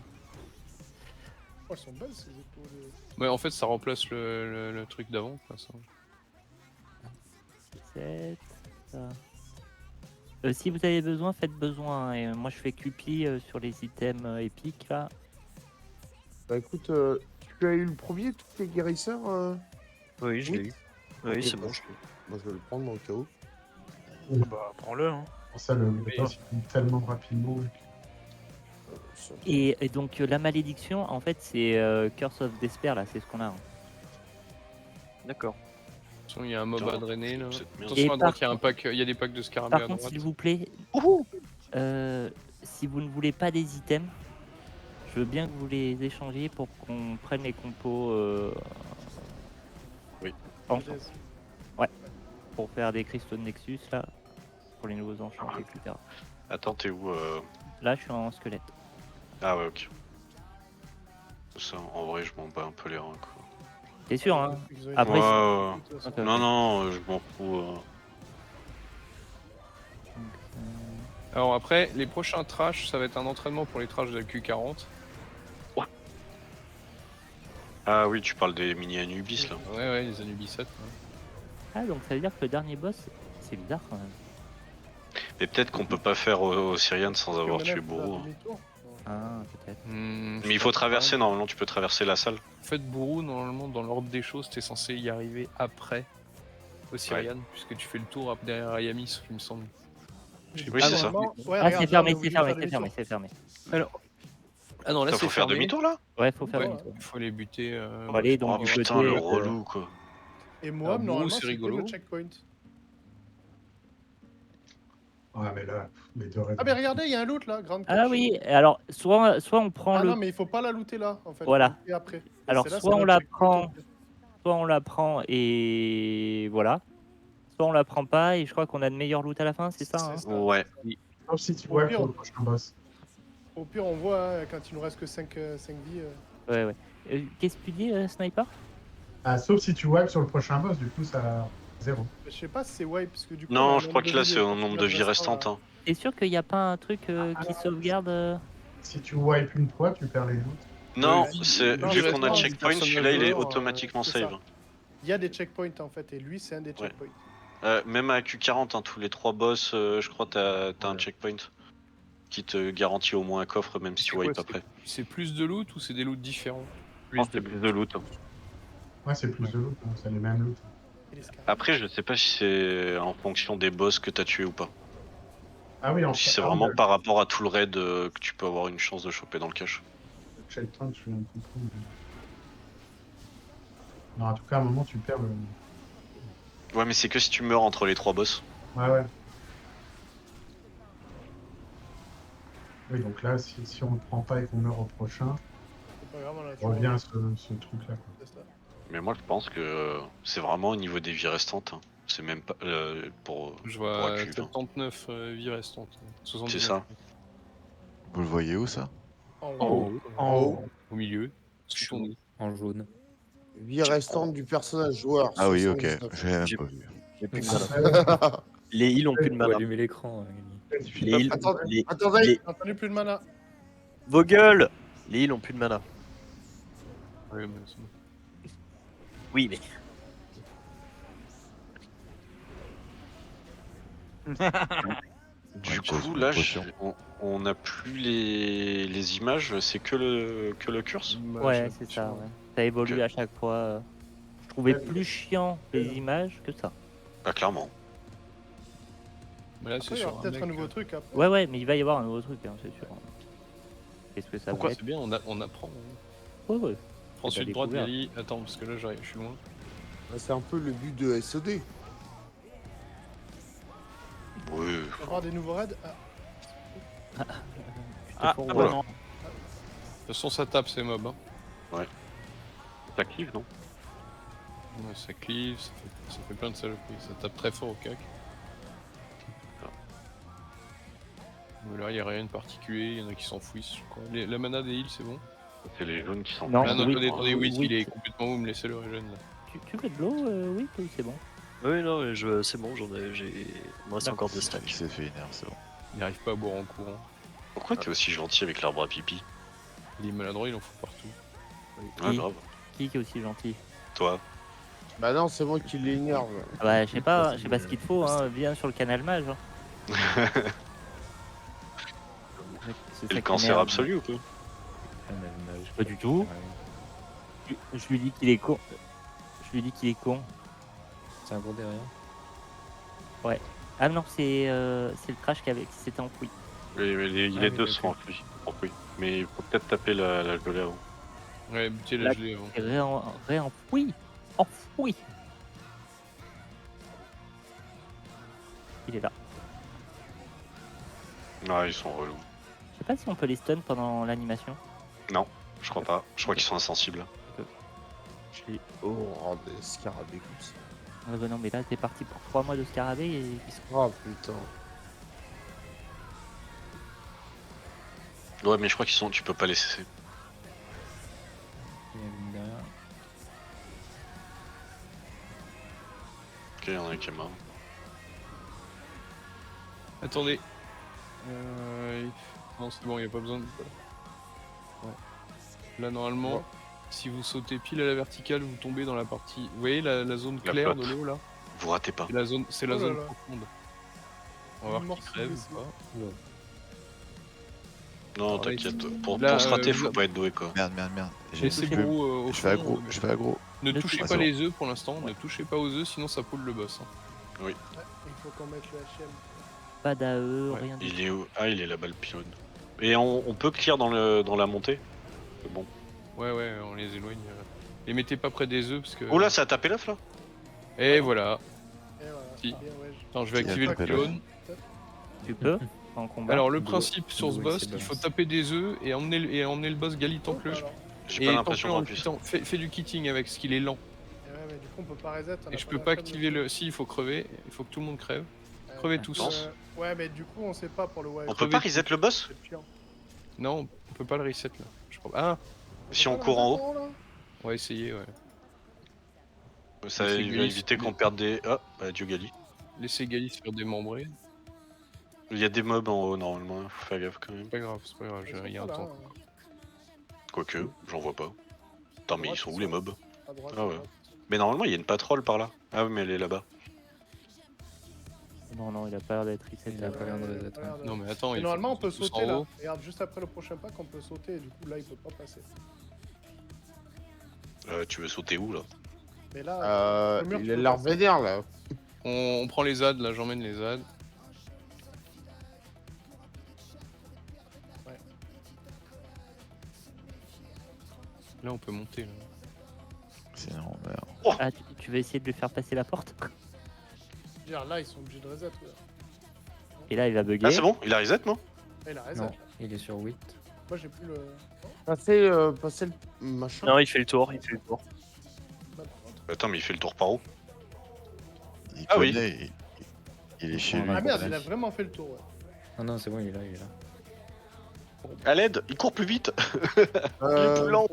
elles sont belles ces épaules. Ouais, en fait, ça remplace le truc d'avant. quoi, ça. 7, ça. Si vous avez besoin, faites besoin. Et moi, je fais QP sur les items épiques là. Bah écoute, tu as eu le premier, tous les guérisseurs Oui, je l'ai eu. Oui, Ok, c'est bah, bon. Moi, je vais le prendre dans le cas où. Bah, prends-le. Hein. Pour ça, le boss il tombe tellement rapidement. Ça- Et donc, la malédiction, en fait, c'est Curse of Despair là, c'est ce qu'on a. Hein. D'accord. Attention, il y a un mob Putain, à drainer là. cette merde. Et Attention à droite, par il y a un pack, il y a des packs de scarabées Par à contre, droite. s'il vous plaît, si vous ne voulez pas des items, je veux bien que vous les échangiez pour qu'on prenne les compos. Enchant. Yes. Pour faire des cristaux de Nexus, là, pour les nouveaux enchants, etc. Attends, t'es où Là, je suis en squelette. Ah ouais, ok. Ça, en vrai, je m'en bats un peu les reins, quoi. T'es sûr, hein? Ils ont une- Après, Ouais, c'est- ouais. de toute façon. Ok. Non, non, je m'en fous. Alors après, les prochains trash, ça va être un entraînement pour les trash de la Q40. Ah oui, tu parles des mini Anubis là. Ouais, les Anubis 7. Ah, donc ça veut dire que le dernier boss, c'est bizarre quand même. Mais peut-être qu'on peut pas faire Osirian sans Puis on avoir est tué là, faut faire Bourreau. hein. demi-tour. Ah, peut-être. Mais il faut traverser, normalement, tu peux traverser la salle. En fait, Bourou, normalement, dans l'ordre des choses, t'es censé y arriver après Osirian, puisque tu fais le tour derrière Ayamis, il me semble. Oui, c'est ça. Normalement, ouais, Ah, regarde, c'est là, fermé, on est c'est obligé de fermé, faire c'est fermé, demi-tour. c'est fermé. Ah non, là, Ça, c'est faut faire fermé. demi-tour là Ouais, faut faire Ouais. demi-tour. Il faut aller buter. Faut aller donc Oh du putain, côté. le relou quoi. Et Alors, moi, Bourou, normalement, c'est c'est que rigolo. le checkpoint. Ouais, mais là, les deux raids. Ah, mais regardez, il y a un loot là, grande Ah cache. oui, alors soit on prend Ah le. non, mais il faut pas la looter là, en fait. Voilà. faut la looter après. Et Alors, celle-là, soit c'est on notre la checkpoint prend. au pire. Soit on la prend et voilà. Soit on la prend pas et je crois qu'on a de meilleurs loot à la fin, c'est ça, hein? C'est ça. Ouais. Sauf si tu Au vois pire, pour le prochain boss. Au pire, on voit hein, quand il nous reste que 5 vies. Ouais, ouais. Qu'est-ce que tu dis, Sniper? Ah, sauf si tu wipes sur le prochain boss, du coup, ça 0. Je sais pas si c'est wipe, parce que du coup. on a Non, un je crois nombre que de là vies c'est au nombre de vies restant, restantes. là. hein. T'es sûr qu'il n'y a pas un truc qui sauvegarde Si tu wipes une fois, tu perds les loots. Non, vie- c'est non, vu mais qu'on a non, checkpoint, personne celui-là il est joueur, automatiquement c'est ça. save. Il y a des checkpoints en fait, et lui, c'est un des checkpoints. Même à Q40, hein, tous les 3 boss, je crois t'as un Ouais. checkpoint qui te garantit au moins un coffre même si C'est tu quoi, wipes après. C'est plus de loot ou c'est des loots différents? Oh, c'est plus de loot. Ouais, c'est plus de loot, hein, c'est les mêmes loots. Et les scarabs. Après, je sais pas si c'est en fonction des boss que t'as tué ou pas. Ah oui, en Si c'est fait, vraiment par rapport à tout le raid que tu peux avoir une chance de choper dans le cache. le checkpoint, je suis un peu fou. Non, en tout cas, à un moment, tu perds le. Ouais, mais c'est que si tu meurs entre les 3 boss. Ouais, ouais. Oui, donc là, si on ne prend pas et qu'on meurt au prochain, C'est pas grave, on a on toujours- revient à ce truc-là. quoi. C'est ça. Mais moi je pense que c'est vraiment au niveau des vies restantes. hein. C'est même pas pour. Je pour vois accu, hein. 79 vies restantes. 79. C'est ça. Vous le voyez où ça? En En haut. haut. En haut, Au milieu. Sous ton nez. En jaune. vie restante du personnage joueur. Ah oui, ok, 79. j'ai même J'ai- pas vu. J'ai plus de mana. Les heals ont plus de Faut mana. allumer l'écran. Les heals, Attendez, les- attendez. les- J'ai entendu plus de mana. Vos gueules! Les heals ont plus de mana. Ouais, mais c'est bon. Oui, mais. Du Ouais, coup, une là, potion. on a plus les images, c'est que le curse. Ouais, c'est ça, ouais. Ça évolue Ok. à chaque fois. Je trouvais plus chiant les images que ça. Ah, clairement. Mais là, Après, c'est il y sur aura un peut-être mec. un nouveau truc après. Ouais, ouais, mais il va y avoir un nouveau truc, hein, c'est sûr. Qu'est-ce que ça Pourquoi va c'est être? bien, on apprend. hein. Ouais, ouais. Prends C'est celui de la droite, découverte. Gali. Attends, parce que là, je suis loin. C'est un peu le but de SOD. Oui. On va avoir des nouveaux raids. Ah, Ah, bah voilà. non. De toute façon, ça tape ces mobs. Hein. Ça clive, non? Ouais, ça clive, ça fait plein de saloperies. Ça tape très fort au cac. Mais là, il n'y a rien de particulier. Il y en a qui s'enfouissent, je crois. La mana des heals, c'est bon. C'est les jaunes qui sont. Non. Ah non, oui, attendez, oui, oui. il est complètement boum, laissez-le régène là. Tu veux de l'eau, oui, c'est bon. Oui, non, mais c'est bon, j'en ai. Il me reste encore 2 Il stacks. s'est fait énerve, c'est bon. Il n'arrive pas à boire en courant. Pourquoi t'es aussi gentil avec l'arbre à pipi? Il est maladroit, il en fout partout. Ah, Qui grave. Qui est aussi gentil? Toi. Bah non, c'est moi qui l'énerve. Ah bah, je sais pas ce qu'il te faut, hein. Viens sur le canal mage. Hein. C'est Et ça le qui cancer m'énerve. absolu ou quoi? Pas du tout. Je lui dis qu'il est con. Je lui dis qu'il est con. C'est un gros derrière. Ah non, c'est le crash qui s'était enfoui. Il Ah est oui, 200 ok. enfouis. Mais il faut peut-être taper la gelée avant. Ouais, butez la Là, gelée avant. C'est réenfoui. Enfoui. Il est là. Ah, ils sont relous. Je sais pas si on peut les stun pendant l'animation. Je crois pas. Je crois qu'ils sont insensibles. Oh, des scarabées comme ça. Ah bah non, mais là, t'es parti pour 3 mois de scarabée et ils sont... Oh putain. Ouais, mais je crois qu'ils sont. Tu peux pas les cesser. Il y a une derrière. Ok, y'en a un qui est mort. Attendez. Non, c'est bon, il a pas besoin de. Ouais. Là, normalement, Bon. si vous sautez pile à la verticale, vous tombez dans la partie. Vous voyez la zone La claire de flotte. l'eau là? Vous ratez pas. C'est la Oh là zone là. profonde. On va Une voir qui morceau crève ici. ou pas. Non, Alors, t'inquiète. Pour là, se rater, vous faut a- pas être doué quoi. Merde, merde, merde. Laissez je, Bourreau au je fais fond, aggro, je fais aggro. Ne Ne touchez touchez pas pas. les œufs pour l'instant, ne touchez pas aux œufs, sinon ça poule le boss. hein. Ouais, il faut qu'on mette le HM. Pas d'AE, Ouais. rien du tout. Il est où? Ah, il est là-bas le pylône. Et on peut clear dans la montée. C'est bon. Ouais, on les éloigne. Les mettez pas près des œufs parce que. Oh là, ça a tapé l'œuf là? Et voilà. Et voilà. Si. Bien, ouais, Attends, je vais Il a activer le tapé pylône. Tu peux en combat. Alors le Bourreau- principe sur ce Bourreau, boss, c'est il faut balance. taper des œufs et emmener le boss galitant-le. alors. J'ai pas l'impression qu'on puisse. Fais du kitting avec ce qu'il est lent. Et ouais, mais du coup, on peut pas reset. on a Et je pas peux la pas chaîne activer dessus. le. Si, il faut crever, il faut que tout le monde crève. Ouais, Crevez du tous. coup, ouais, mais du coup, on sait pas pour le wild. On peut pas reset le boss? C'est chiant. Non, on peut pas le reset là. Je crois. Ah, Si peut on pas court le en reset là on va essayer, ouais. Ça va C'est glisse. éviter qu'on perde des. Ah, adieu Gali. Laissez Gali se faire démembrer. Il y a des mobs en haut normalement, faut faire gaffe quand même. C'est pas grave, c'est pas grave, Ils sont il y a un pas là, temps. hein. Quoique, j'en vois pas. Attends, mais ils droite, sont ils où les sont- mobs? À droite, Ah à ouais. droite. Mais normalement, il y a une patrole par là. Ah oui, mais elle est là-bas. Non, il a pas l'air d'être reset. Il a pas l'air de- Ouais, d'être- pas l'air de- Non mais attends, Et il normalement, on faut peut tous en sauter là. haut. Regarde, juste après le prochain pack, on peut sauter. Et du coup, là, il peut pas passer. Tu veux sauter où là? Mais là, le mur, Il tu a peux l'air passer. vénère là. On prend les ZAD là, j'emmène les ZAD. Ouais. Là on peut monter là. Sinon, merde. Ah, tu veux essayer de lui faire passer la porte? Je veux dire, là, ils sont obligés de reset. Ouais. Et là, il va bugger. Ah, c'est bon? Il a reset, non? Ah, il a reset. Non, là. il est sur 8. Moi, j'ai plus le. Passer le machin. Non, il fait le tour, il fait le tour. Bah, par contre. Attends, mais il fait le tour par où? Il Ah oui. connaît, il est chez lui. Ah merde, bon, il a vraiment fait le tour. Ouais. Non, non, c'est bon, il est là, il est là. À l'aide, il court plus vite. Il est plus lent.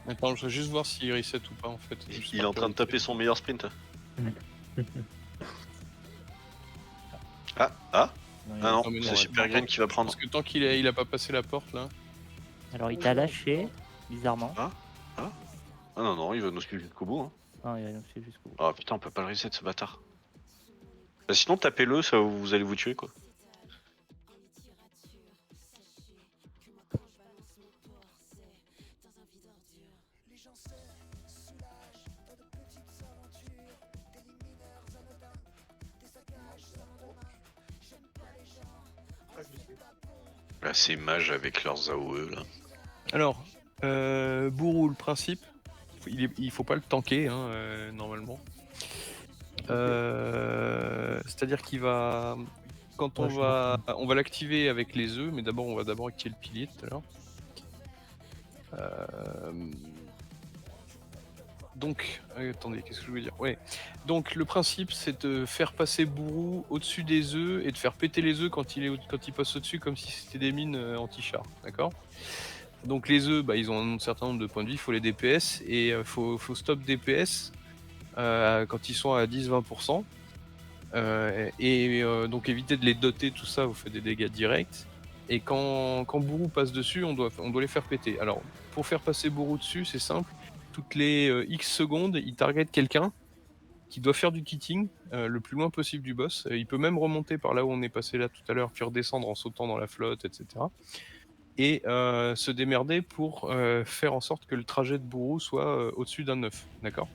Attends, je vais juste voir s'il reset ou pas en fait. Il est en train de taper son meilleur sprint. Ah, ah, Non, ah non, Ah, mais non, c'est ouais, Super non, Green qui va prendre. Parce que tant qu'il a pas passé la porte là. Alors, il t'a lâché, bizarrement. Ah non, non, il va nous suivre jusqu'au bout. Hein. Non, il va nous suivre jusqu'au bout. Ah putain, on peut pas le reset ce bâtard. Bah, sinon, tapez-le, ça vous allez vous tuer quoi. Là, c'est mages avec leurs AOE là. Alors, Bourreau, le principe, il faut pas le tanker hein, normalement. C'est-à-dire qu'il va, quand on va l'activer avec les œufs, mais d'abord on va d'abord activer le pilier tout à l'heure. Donc, attendez, qu'est-ce que je voulais dire? Ouais. Donc le principe, c'est de faire passer Bourreau au-dessus des œufs et de faire péter les œufs quand il passe au-dessus, comme si c'était des mines anti-char, d'accord? Donc les œufs, bah, ils ont un certain nombre de points de vie, il faut les DPS et faut stop DPS quand ils sont à 10-20%. Donc éviter de les doter, tout ça, vous faites des dégâts directs. Et quand Bourreau passe dessus, on doit les faire péter. Alors pour faire passer Bourreau dessus, c'est simple. Toutes les X secondes, il target quelqu'un qui doit faire du kitting le plus loin possible du boss. Il peut même remonter par là où on est passé là tout à l'heure, puis redescendre en sautant dans la flotte, etc. Et se démerder pour faire en sorte que le trajet de Bourreau soit au-dessus d'un 9, d'accord?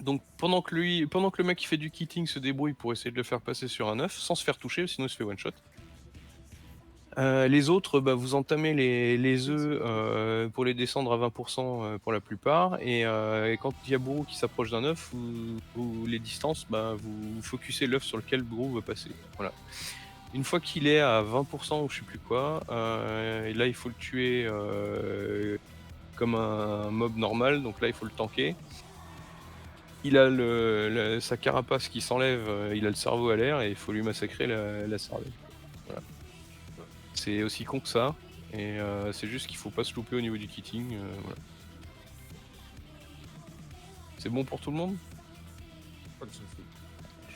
Donc pendant que le mec qui fait du kitting se débrouille pour essayer de le faire passer sur un 9, sans se faire toucher, sinon il se fait one shot. Les autres, bah, vous entamez les œufs pour les descendre à 20% pour la plupart, et quand il y a Bourreau qui s'approche d'un œuf, ou les distances, bah, vous focussez l'œuf sur lequel Bourreau va passer. Voilà. Une fois qu'il est à 20% ou je sais plus quoi, et là il faut le tuer comme un mob normal, donc là il faut le tanker. Il a sa carapace qui s'enlève, il a le cerveau à l'air et il faut lui massacrer la cervelle. Voilà. C'est aussi con que ça, et c'est juste qu'il faut pas se louper au niveau du kitting. Voilà. C'est bon pour tout le monde? Pas de soucis.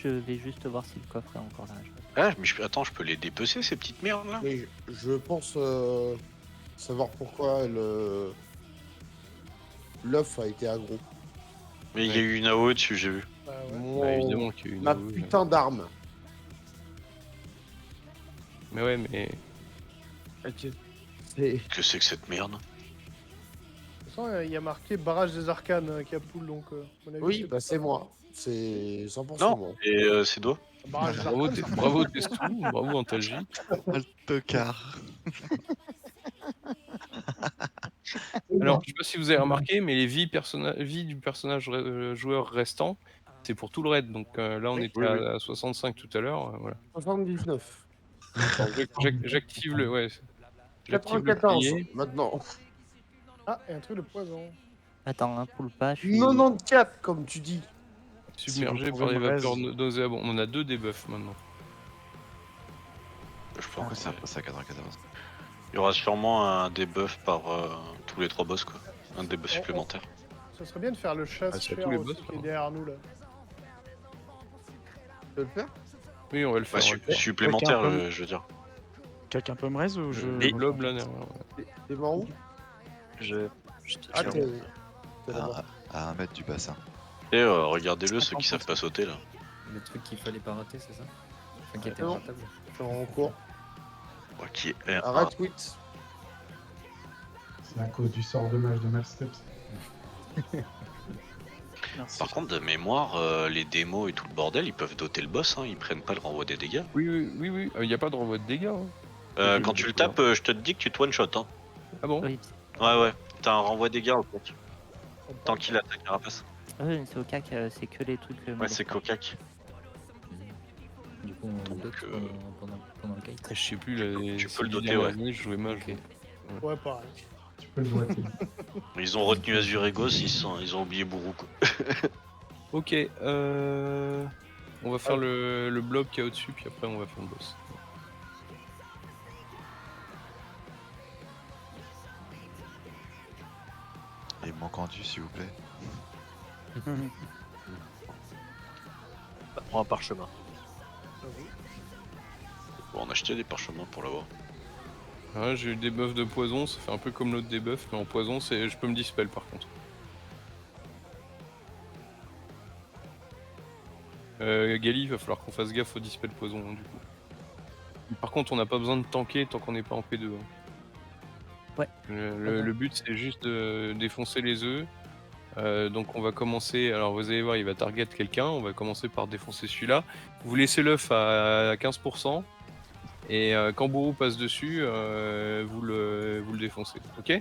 Je vais juste voir si le coffre est encore là. Ah, mais attends, je peux les dépecer ces petites merdes là? Mais je pense savoir pourquoi l'œuf a été aggro. Mais il y a eu une AOE dessus, j'ai vu. Bah ouais. Mon- Évidemment qu'il y a eu une Ma AOE, putain d'arme. Mais ouais, mais C'est- Que c'est que cette merde? De toute façon, il y a marqué barrage des arcanes qui a poule, donc. à mon avis, Oui, bah c'est moi. C'est 100% Non. moi. Et c'est toi? Barrage des bravo, arcanes. bravo Testou, bravo Antalgie. Le tocard. Alors, je sais pas si vous avez remarqué, mais les vies du personnage joueur restant, c'est pour tout le raid. Donc là, on Oui. était Oui, oui. à 65 tout à l'heure. Voilà. 79. Alors, j'active le, ouais, j'active le 94 crier. maintenant. Ah, et un truc de poison. Attends, hein, pour le pas, je suis... 94 comme tu dis. Submergé Si vous par les pouvez me vapeurs nauséabondes. On a 2 debuffs maintenant. Je pense Pourquoi que ça c'est. passe à 94? Il y aura sûrement un debuff par tous les 3 boss quoi. Un debuff Oh, oh. supplémentaire. Ça serait bien de faire le chasse Ah, c'est à cher tous les aussi boss, qui est pardon. derrière nous là. Tu veux le faire? Oui, on va le Bah, faire. on va le faire. supplémentaire, Quelqu'un peut- je veux dire. Quelqu'un peut me raise ou je. Le blob là derrière. T'es mort où? Je te Ah, tiens. t'es là-bas. À 1 mètre du bassin. Et regardez-le, ceux qui savent pas sauter là. Le truc qu'il fallait pas rater, c'est ça? Enfin, qui était Non. ratable. Je suis en cours. Ouais, qui est Arrête, quit. C'est à cause du sort de mage de Malsteps. Merci. Par contre, de mémoire, les démos et tout le bordel, ils peuvent doter le boss, hein, ils prennent pas le renvoi des dégâts. Oui. Il n'y a pas de renvoi de dégâts. Hein. Quand tu le tapes, je te dis que tu te one-shot. Hein. Ah bon? Oui, Ouais, t'as un renvoi des dégâts en fait. Tant qu'il a ta carapace. c'est au cac, c'est que les trucs... Ouais, c'est cocac. Du coup, on Donc, dote pendant le kite. Je sais plus, Tu ces peux le 10 doter, dernières ouais. années, je jouais mage. Ok. Ouais, pareil. Tu peux le doigter. Ils ont retenu Azuregos, ils ont oublié Bourou quoi. Ok, on va faire le blob qu'il y a au-dessus, puis après on va faire le boss. Et manquant du, s'il vous plaît. Bah, prends un parchemin. Bon, on a acheté des parchemins pour l'avoir. Ouais, j'ai eu des buffs de poison, ça fait un peu comme l'autre debuff, mais en poison, je peux me dispel par contre. Gali, il va falloir qu'on fasse gaffe au dispel poison hein, du coup. Par contre, on n'a pas besoin de tanker tant qu'on n'est pas en P2. Hein. Ouais. Le but, c'est juste de défoncer les œufs. Donc on va commencer, alors vous allez voir, il va target quelqu'un, on va commencer par défoncer celui-là. Vous laissez l'œuf à 15%, et quand Bourou passe dessus, vous le défoncez, ok?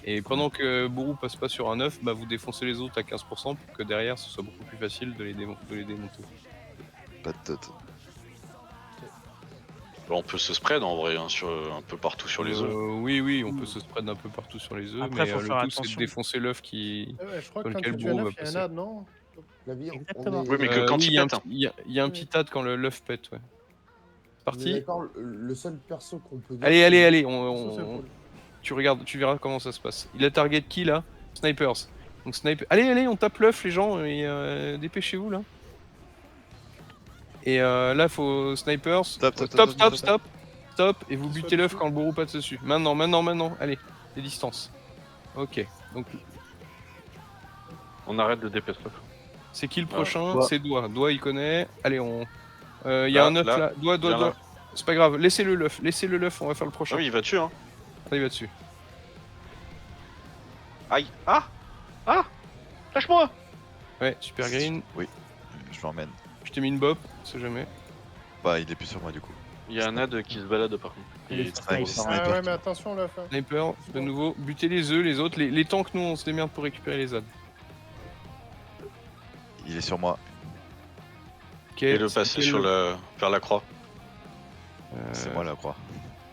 Et pendant que Bourou passe pas sur un œuf, bah, vous défoncez les autres à 15% pour que derrière ce soit beaucoup plus facile de les démonter. Pas de tot. Bon, on peut se spread en vrai, hein, un peu partout sur les œufs. Oui, on peut se spread un peu partout sur les œufs, Après, mais faut le faire tout c'est de attention. défoncer l'œuf qui... Ouais, je crois Sur que quand lequel tu tues un Bourreau œuf, va il y a un passer. ad, non? Exactement. Oui, mais que quand oui, il y a un pète, hein. petit- il y a un petit tad quand l'œuf pète, ouais. On est Parti. d'accord, le seul perso qu'on peut... Allez, Ça, c'est on... cool. Tu regardes, tu verras comment ça se passe. Il a target qui là? Snipers. Donc sniper. Allez, on tape l'œuf les gens et dépêchez-vous là. Et là faut snipers. Stop et vous butez l'œuf quand le bourreau passe dessus. Maintenant. Allez, les distances. Ok. Donc On arrête de dépêcher l'œuf. c'est qui le Ah, prochain? Doigt. C'est Doigt. Doigt il connaît. Allez on. Il y a Là, un œuf là. là. Doigt. Viens là. C'est pas grave. Laissez-le l'œuf. On va faire le Ah prochain. oui, il va dessus, hein. Allez, il va dessus. Aïe. Ah. Lâche-moi. Ouais, super green. Oui, je l'emmène. Je t'ai mis une bop, on sait jamais. Bah, il est plus sur moi du coup. Il y a un ad qui se balade par contre. Les Il est snipers. sniper. Ah ouais, mais attention là. Sniper, de nouveau, buter les œufs, les autres, les tanks, nous on se démerde pour récupérer les ZAD. Il est sur moi. Ok, Et le c'est passer quel- sur vers la croix. C'est moi la croix.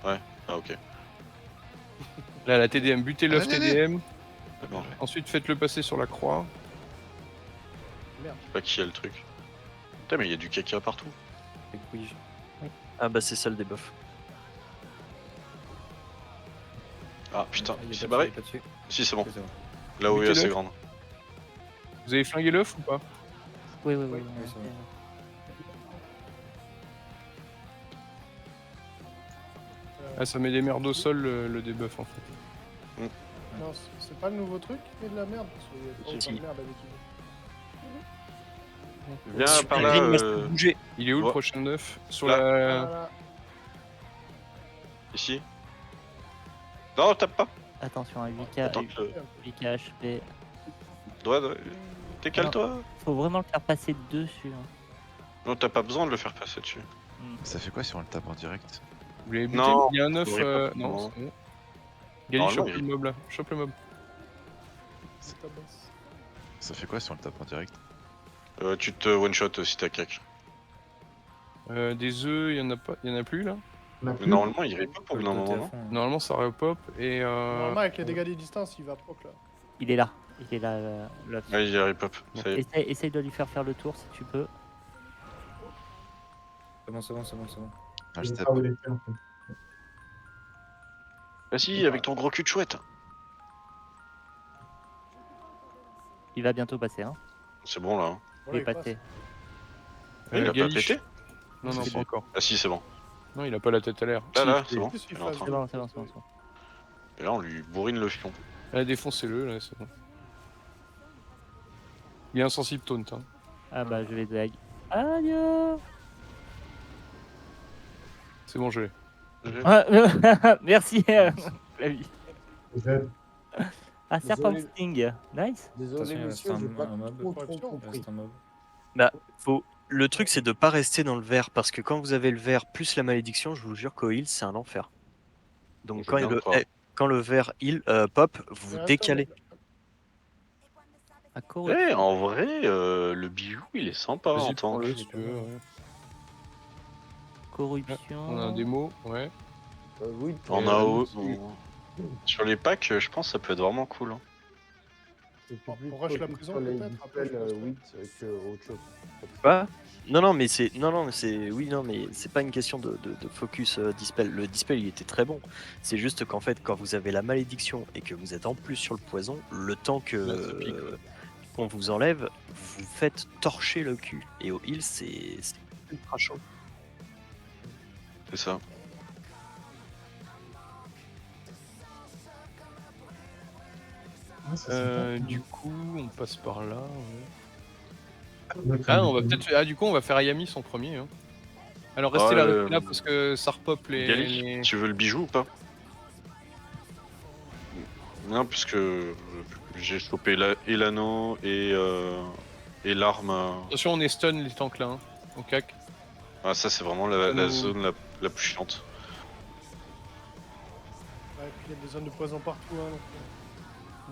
Ah ok. Là, la TDM, butez l'œuf Allez, allez. TDM. Bon, Ensuite, faites-le passer sur la croix. je sais pas qui a le truc. Putain, mais il y a du caca partout. Et puis, Ah bah c'est ça le debuff. Ah putain, il est c'est pas barré. dessus, il est pas dessus. Si, c'est bon. C'est bon. Là où il est Mettez-le. assez grande. Vous avez flingué l'œuf ou pas? Oui, oui, Oui, oui. oui, ça va. Ah, ça met des merdes au sol le debuff en fait. Non, c'est pas le nouveau truc qui met de la merde, parce qu'il y a pas Si. autant de merde d'habitude. Viens Super par là. Green, laisse-le bouger. Il est où le Ouais. prochain œuf? Sur Là. la. Voilà. Ici. Non, tape pas. Attention à 8K, Attends que 8K HP. Décale-toi. Faut vraiment le faire passer dessus. Hein. Non, t'as pas besoin de le faire passer dessus. Ça fait quoi si on le tape en direct? Vous l'avez buté? Non, Il y a un œuf. vous l'aurez pas, Non, non. c'est bon. Gali, Normalement, chope il- le mob là. Chope le mob. C'est ta bosse. Ça fait quoi si on le tape en direct? Tu te one-shot si t'as cac. Des œufs, il y en a pas, il y en a plus là. On a Mais plus. normalement, il répond Faut pour le le moment, doter à non fond, hein. Normalement, ça repop et. Normalement, avec les dégâts des distances, il va proc là. Il est là. Il est là. Là. Ouais, il repop. Ça y est. Essaye de lui faire le tour si tu peux. C'est bon, c'est bon, c'est bon, c'est bon. Ah, Je je sais tape. pas où il était en fait. Vas-y, avec ton gros cul de chouette. Il va bientôt passer. Hein. C'est bon là. hein. Il est Voilà, passé. Il a pas Gali. pété. Non, non, C'est pas bon. encore. Ah si, c'est bon. Non, il a pas la tête à l'air. Là, Si, là, si. c'est bon. Qu'est-ce qu'il Il est en fait train. C'est bon, c'est bon, c'est bon. c'est bon. Et là, on lui bourrine le fion. Ah, défoncez-le là, c'est bon. Il est insensible taunt. Hein. Ah bah je vais dag. Adieu. C'est bon, je l'ai. Ah, merci Flavie. Z. Ah, Serpent Désolé. Sting. Nice. Désolé, Attention, il reste messieurs, un- j'ai pas un mob. trop Corruption. Il compris. reste un mob. Le truc c'est de pas rester dans le vert parce que quand vous avez le vert plus la malédiction, je vous jure qu'au heal c'est un enfer. Donc Je quand, viens de le, croire. quand le vert heal pop, vous Reste décalez. À Eh, corruption. en vrai, le bijou, il est sympa Vas-y, en tant prends-le que. si tu veux. Ouais. Corruption. On a un démo, ouais. Oui, En Et, AO. si. Sur les packs, je pense que ça peut être vraiment cool. hein. C'est On plus rush la focus prison, sur les peut-être, après, dispels, je pense. 8 que autre chose. Quoi Non mais c'est mais c'est pas une question de focus dispel. Le dispel il était très bon. C'est juste qu'en fait quand vous avez la malédiction et que vous êtes en plus sur le poison, le temps que Là, ça pique, ouais. qu'on vous enlève, vous faites torcher le cul. Et au heal c'est ultra chaud. C'est ça. Ah, c'est sympa. Du coup, on passe par là. Ouais. Notre Ah, on va ami. peut-être. Ah, du coup, on va faire Ayamis en premier. Hein. Alors restez là, Ouais, restez là parce que ça repop les. Gali, tu veux le bijou ou pas? Non, puisque j'ai chopé et l'anneau et l'arme. Attention, on est stun les tanks là. Hein. On cac. Ah, ça, c'est vraiment la Nous- zone la plus chiante. Ouais, et puis il y a des zones de poison partout. Hein, donc,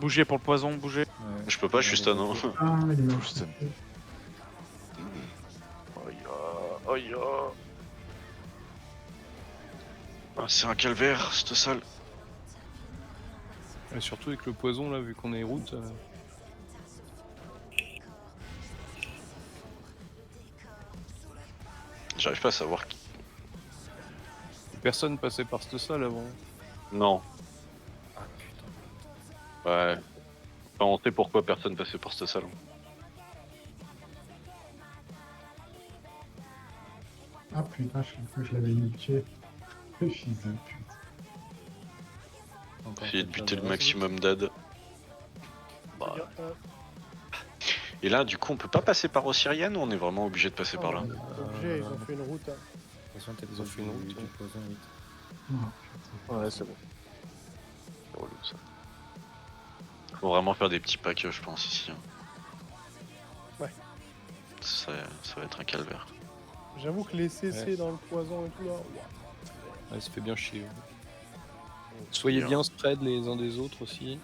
Bougez pour le poison, bougez. Ouais. Je peux pas, je suis stun. hein. Ah, il est mort. Stun. Aïe, Ah, c'est un calvaire, cette salle. Et surtout avec le poison là, vu qu'on est route. J'arrive pas à savoir qui. Personne passait par cette salle avant. Non. Ah putain. Ouais. Enfin, on sait pourquoi personne passait par ce salon. Ah putain, je crois que je l'avais niqué. Le fils de pute. Encore Essayer de quelqu'un buter le là, maximum d'ad. Bah, Et là, du coup, on peut pas passer par Osirian ou on est vraiment obligé de passer par là? obligé, ils ont fait une route. Hein. De toute façon, t'as Ils ont fait une route, du ouais. poison vite. Ouais c'est bon. C'est relou, ça. Faut vraiment faire des petits packs, je pense, ici. hein. Ouais. Ça va être un calvaire. J'avoue que les CC Ouais. dans le poison et tout là. ouah. Ouais, ça fait bien chier. Soyez bien spread les uns des autres aussi.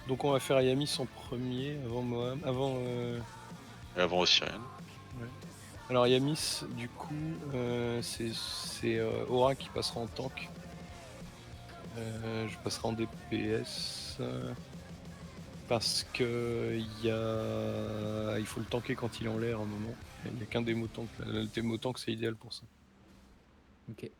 Donc on va faire Ayamis en premier avant Mohamed, avant Et avant Osirian. Alors Yamis, du coup, c'est Aura qui passera en tank. Je passerai en DPS parce que il faut le tanker quand il est en l'air à un moment. Il n'y a qu'un démo tank. Le démo tank c'est idéal pour ça. Ok.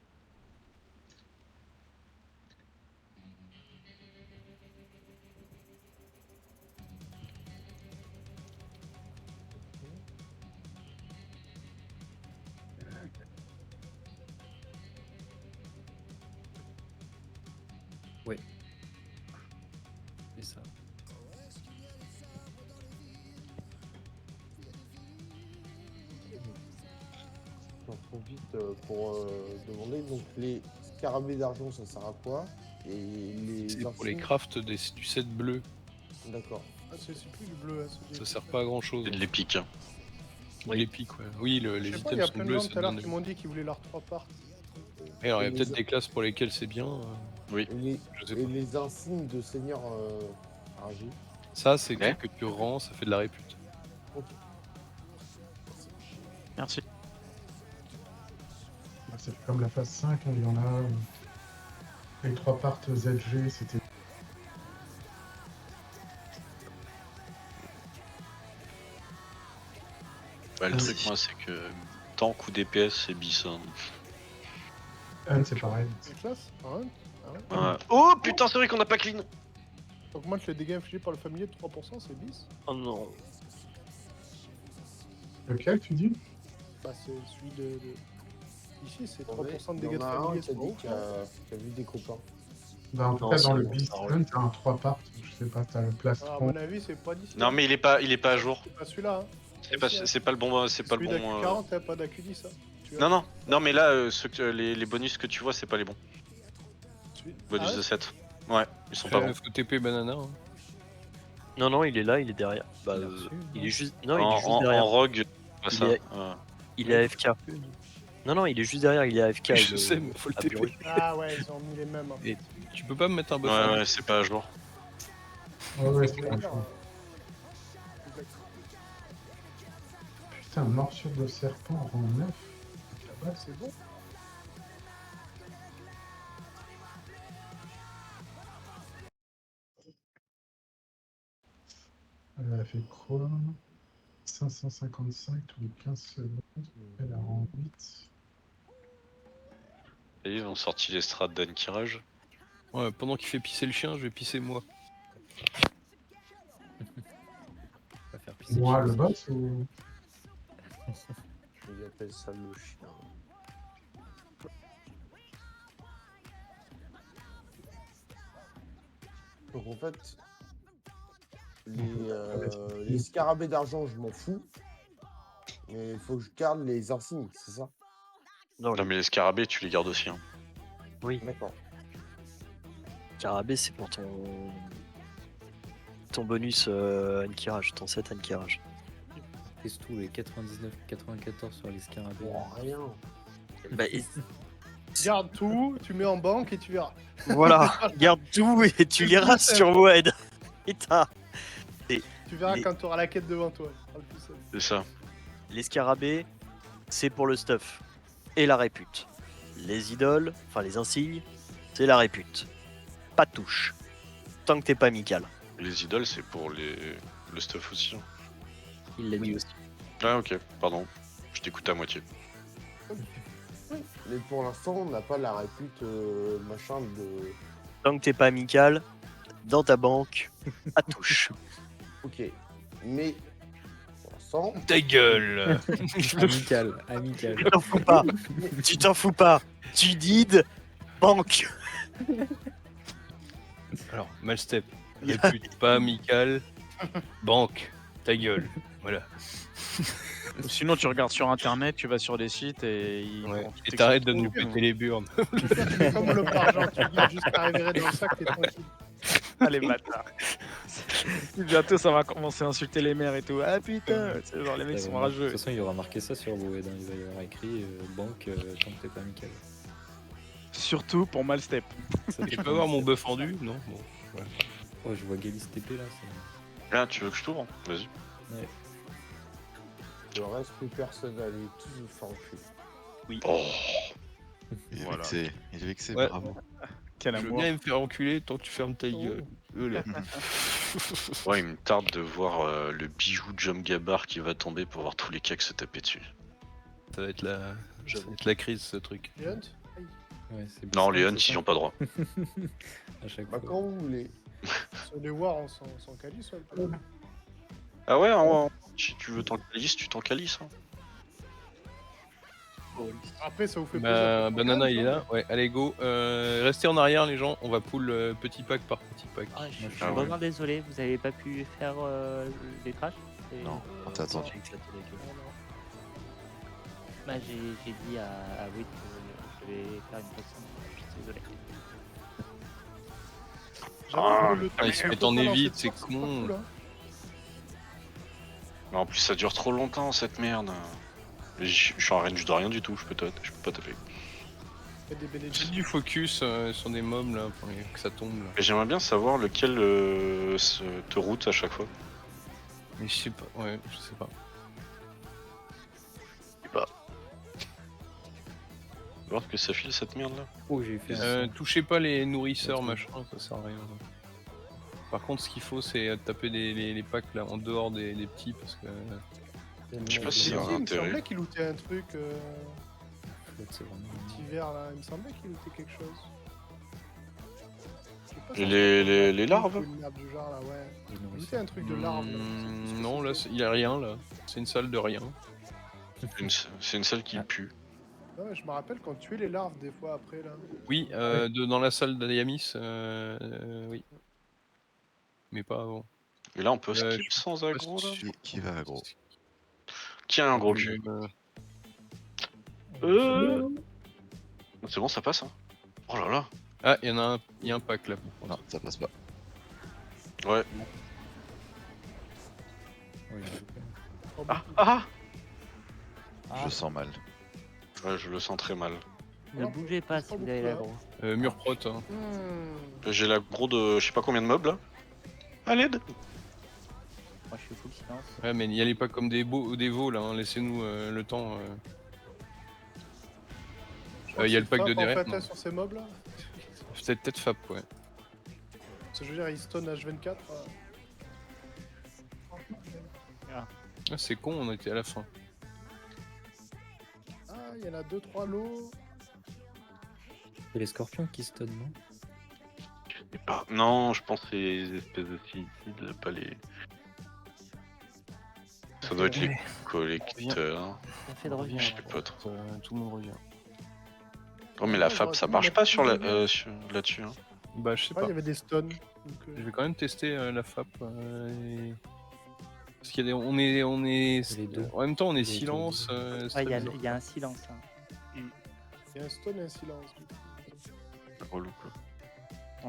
Ouais. C'est ça. J'en profite pour demander, donc les scarabées d'argent ça sert à quoi? Et les C'est pour les insignes. crafts du set bleu. D'accord. Ah, c'est plus du bleu, hein, c'est Ça du- sert pas à grand chose. C'est de l'épique. Hein. Les pics, ouais. Oui, Je les sais pas, il y a items sont plein de bleus, gens ça tout à l'heure donne. qui m'ont dit qu'ils voulaient leurs 3 parts. Et alors, il y a Et peut-être les- des classes pour lesquelles c'est bien. Oui. Et les, Je sais et pas. les insignes de seigneur Argy. Ça, c'est Ouais. que tu rends, ça fait de la répute. Ok. Merci. Bah, c'est comme la phase 5, hein, il y en a. Les 3 parts ZG, c'était. Bah, le Ah, truc, si. moi, c'est que tank ou DPS, c'est bis. Hein. Anne, c'est pareil. Les classes ah ouais. Ouais. Oh putain, c'est vrai qu'on a pas clean. Augmente les dégâts infligés par le familier de 3%, c'est bis. Oh non. Lequel, tu dis? Bah, c'est celui de. Ici, c'est En vrai, 3% de il y dégâts de en a un familier, qui a c'est pas dit ouf, qu'il a vu des copains. Bah, en tout Non, cas, c'est dans le bon, Beast ça Hunt, t'as un 3 parts. Je sais pas, t'as le Ah, à plastron. mon avis, c'est pas d'ici. Non, mais il est pas à jour. C'est pas celui-là, hein. C'est pas le bon. C'est pas le Celui bon. d'AQ40, t'as pas d'AQ10, ça. Tu Non, non, mais là, les bonus que tu vois, c'est pas les bons. Bonus Ah ouais de 7. Ouais, ils sont pas bons. Faut TP banana. Hein. Non, non, il est là, il est derrière. Bah, Il a reçu, il non est juste. Non, il est juste En derrière. rogue, pas Il ça. est- Il est AFK. Non, non, il est juste derrière, il est AFK. Je il- sais, mais faut le à TP. Bureau. Ah ouais, ils ont mis les mêmes. Hein. Et tu peux pas me mettre un buff Ouais, en ouais, c'est pas à jour. Ouais, c'est pas chaud. Putain, morsure de serpent rang 9. Ouais, c'est bon. Elle a fait quoi? 555 tous les 15 secondes. Elle a rang 8. Et ils ont sorti les strats d'Ankirage. Ouais, pendant qu'il fait pisser le chien, je vais pisser moi. On va faire pisser Moi, le le chien. boss ou. Ils appellent ça le chien. Donc en fait, les scarabées d'argent, je m'en fous. Mais il faut que je garde les insignes, c'est ça? Non, Non, mais les scarabées, tu les gardes aussi. Hein. oui. D'accord. Scarabée, c'est pour ton bonus Ankirage, ton set Ankirage. Qu'est-ce tout les 99, 94 sur les scarabées. Bon, rien. Bah, Garde tout, tu mets en banque et tu verras. voilà, garde tout et tu liras sur Wed. Putain. Tu verras Les- quand tu auras la quête devant toi. Ce sera le plus simple. C'est ça. Les scarabées, c'est pour le stuff et la répute. Les idoles, enfin les insignes, c'est la répute. Pas de touche. Tant que t'es pas amical. Les idoles, c'est pour le stuff aussi. Hein. Il l'a Oui dit. aussi. Ah, ok, pardon. Je t'écoute à moitié. Mais pour l'instant, on n'a pas la répute machin de. Tant que t'es pas amical, dans ta banque, pas de touche. Ok. Mais pour l'instant, Ta gueule. Amical, amical. Tu t'en fous pas. Tu t'en fous pas. Tu dides banque. Alors, Malstep, répute pas amical, banque, ta gueule. Voilà. Ou sinon, tu regardes sur internet, tu vas sur des sites et ils Ouais. vont tout Et t'arrêtes de expliquer. nous péter les burnes. C'est comme le argent, tu guides jusqu'à arriver dans le sac, t'es tranquille. Allez, bâtard. Bientôt, ça va commencer à insulter les mères et tout. Ah putain, c'est genre les mecs sont De rageux. toute façon, il y aura marqué ça sur vos aides. Il va y avoir écrit banque tant que t'es pas amical. Surtout pour Malstep. Ça Je dépend. peux avoir mon bœuf fendu? Non. Bon. Oh, je vois Galis TP là. Là, tu veux que je t'ouvre? Vas-y. Ouais. Le reste, plus personne, allez, tous vous faire enculer. Oh. Il est Voilà. vexé, il est vexé, Ouais. bravo. Quel Je veux amour. bien me faire enculer tant que tu fermes ta gueule. Là. Ouais, il me tarde de voir le bijou de Jom Gabar qui va tomber pour voir tous les caks se taper dessus. Ça va être la crise ce truc. Les Hunt Aïe. Ouais, c'est Non, ça, les Huns, c'est ils ça. ont pas droit. À chaque Bah, fois. quand vous voulez. Sur les Wars, on s'en calisse un peu. Ah ouais, si tu veux t'en calice, tu t'en calices. Hein. Après, ça vous fait Bah, plaisir. Banana il est là. Ouais, allez go. Restez en arrière les gens, on va pull petit pack par petit pack. Ah, je suis Ah ouais. vraiment désolé, vous avez pas pu faire les crashs et- Non, on t'a attendu. J'ai éclaté la gueule. Bah, j'ai dit à Will que je vais faire une pause. Je suis désolé. ils se mettent en évite, c'est con. Mais en plus, ça dure trop longtemps cette merde. Je suis en range de rien du tout, je peux pas taper. J'ai du focus sur des mobs là pour que ça tombe là. Et j'aimerais bien savoir lequel te route à chaque fois. Mais je sais pas, ouais, je sais pas. Voir ce que ça file cette merde là. Oh, j'ai fait un son. Touchez pas les nourrisseurs machin, ça sert à rien. Par contre, ce qu'il faut, c'est taper les packs là en dehors des petits parce que. Je sais pas si c'est un Il me intérêt. semblait qu'il lootait un truc Flotte, c'est vraiment. petit vert là. Il me semblait qu'il lootait quelque chose. Je sais pas si Les c'est larves une merde du genre là, ouais. Les Il nourrisseurs. lootait un truc de larve là. Non, là, il y a rien là. C'est une salle de rien. C'est une salle qui pue. Ouais, je me rappelle quand tu tuais les larves des fois après là. Oui, dans la salle d'Ayamis, oui. Mais pas avant. Et là on peut je skip sans aggro là. Qui va aggro? Qui a un gros cul? C'est bon, ça passe hein. Oh là là. Ah, il y a un pack là. Non, ça passe pas. Ouais. Oui, j'ai loupé. Ah Je sens mal. Ouais, je le sens très mal. Ne bougez pas si vous avez l'agro. Mur prot. Hein. J'ai l'aggro de je sais pas combien de mobs là. À l'aide. Moi je suis full silence. Ouais, mais n'y allez pas comme des veaux là, hein. Laissez-nous le temps. Il y a le pack de derrière. En fait, sur ces mobs là. Peut-être Fap, ouais. Parce que je veux dire, il stone H24. Ah, c'est con, on était à la fin. Ah, il y en a 2-3 lots. C'est les scorpions qui se donnent, non? Non, je pense que c'est les espèces de suicides, pas les. Ça doit être les collecteurs. Ça fait de revenir. Je sais pas trop. Tout le monde revient. Oh mais la FAP ça marche pas sur là-dessus. Hein. Bah je sais Ouais, pas. il y avait des stuns. Je vais quand même tester la FAP. Parce qu'il y a des... on est en même temps on est silence. Ouais, il y a un silence là. Il y a un stun et un silence. Relou quoi.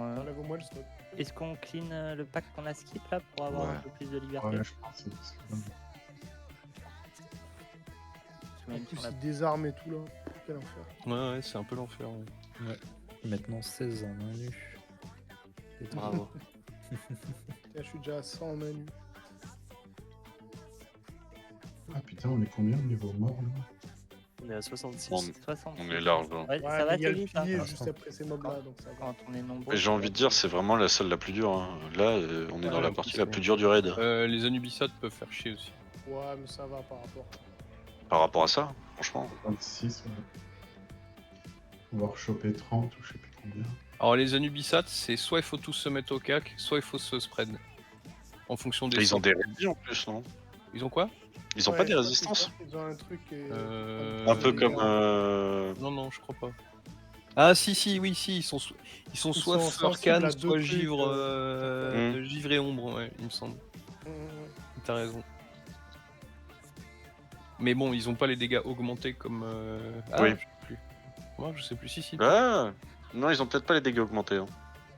Enlève au moins le stun. Est-ce qu'on clean le pack qu'on a skip là pour avoir un peu plus de liberté? Ouais, je pense que c'est bon. En plus, il désarme et tout là. Quel enfer. Ouais, c'est un peu l'enfer. Ouais. Ouais. Maintenant 16 en main nue. Bravo. Tiens, je suis déjà à 100 en main nue. Ah putain, on est combien au niveau mort là? On est à 66. On 60. est large. Hein. Ouais, Ouais, ça va mais il y a assez le vite. Hein. pilier juste après ces mobs là, donc ça va. Quand on est nombreux. Mais j'ai envie de dire c'est vraiment la salle la plus dure. Hein. Là on est dans la partie la plus dure du raid. Les Anubisat peuvent faire chier aussi. Ouais, mais ça va par rapport. Par rapport à ça, franchement. 26, ouais. On va rechoper 30 ou je sais plus combien. Alors les Anubisat, c'est soit il faut tous se mettre au cac, soit il faut se spread. En fonction des. Et ils ont sorts. des résistants en plus, non? Ils ont quoi? Ils ont pas des résistances? Ils ont un truc. Un peu comme. Non, je crois pas. Ah si, oui, si, ils sont soit sont feu sensibles à arcane, deux soit trucs, givre et ombre, ouais, il me semble. T'as raison. Mais bon, ils ont pas les dégâts augmentés comme. Oui. Je sais plus. Moi, je sais plus si. Ah non, ils ont peut-être pas les dégâts augmentés. Hein.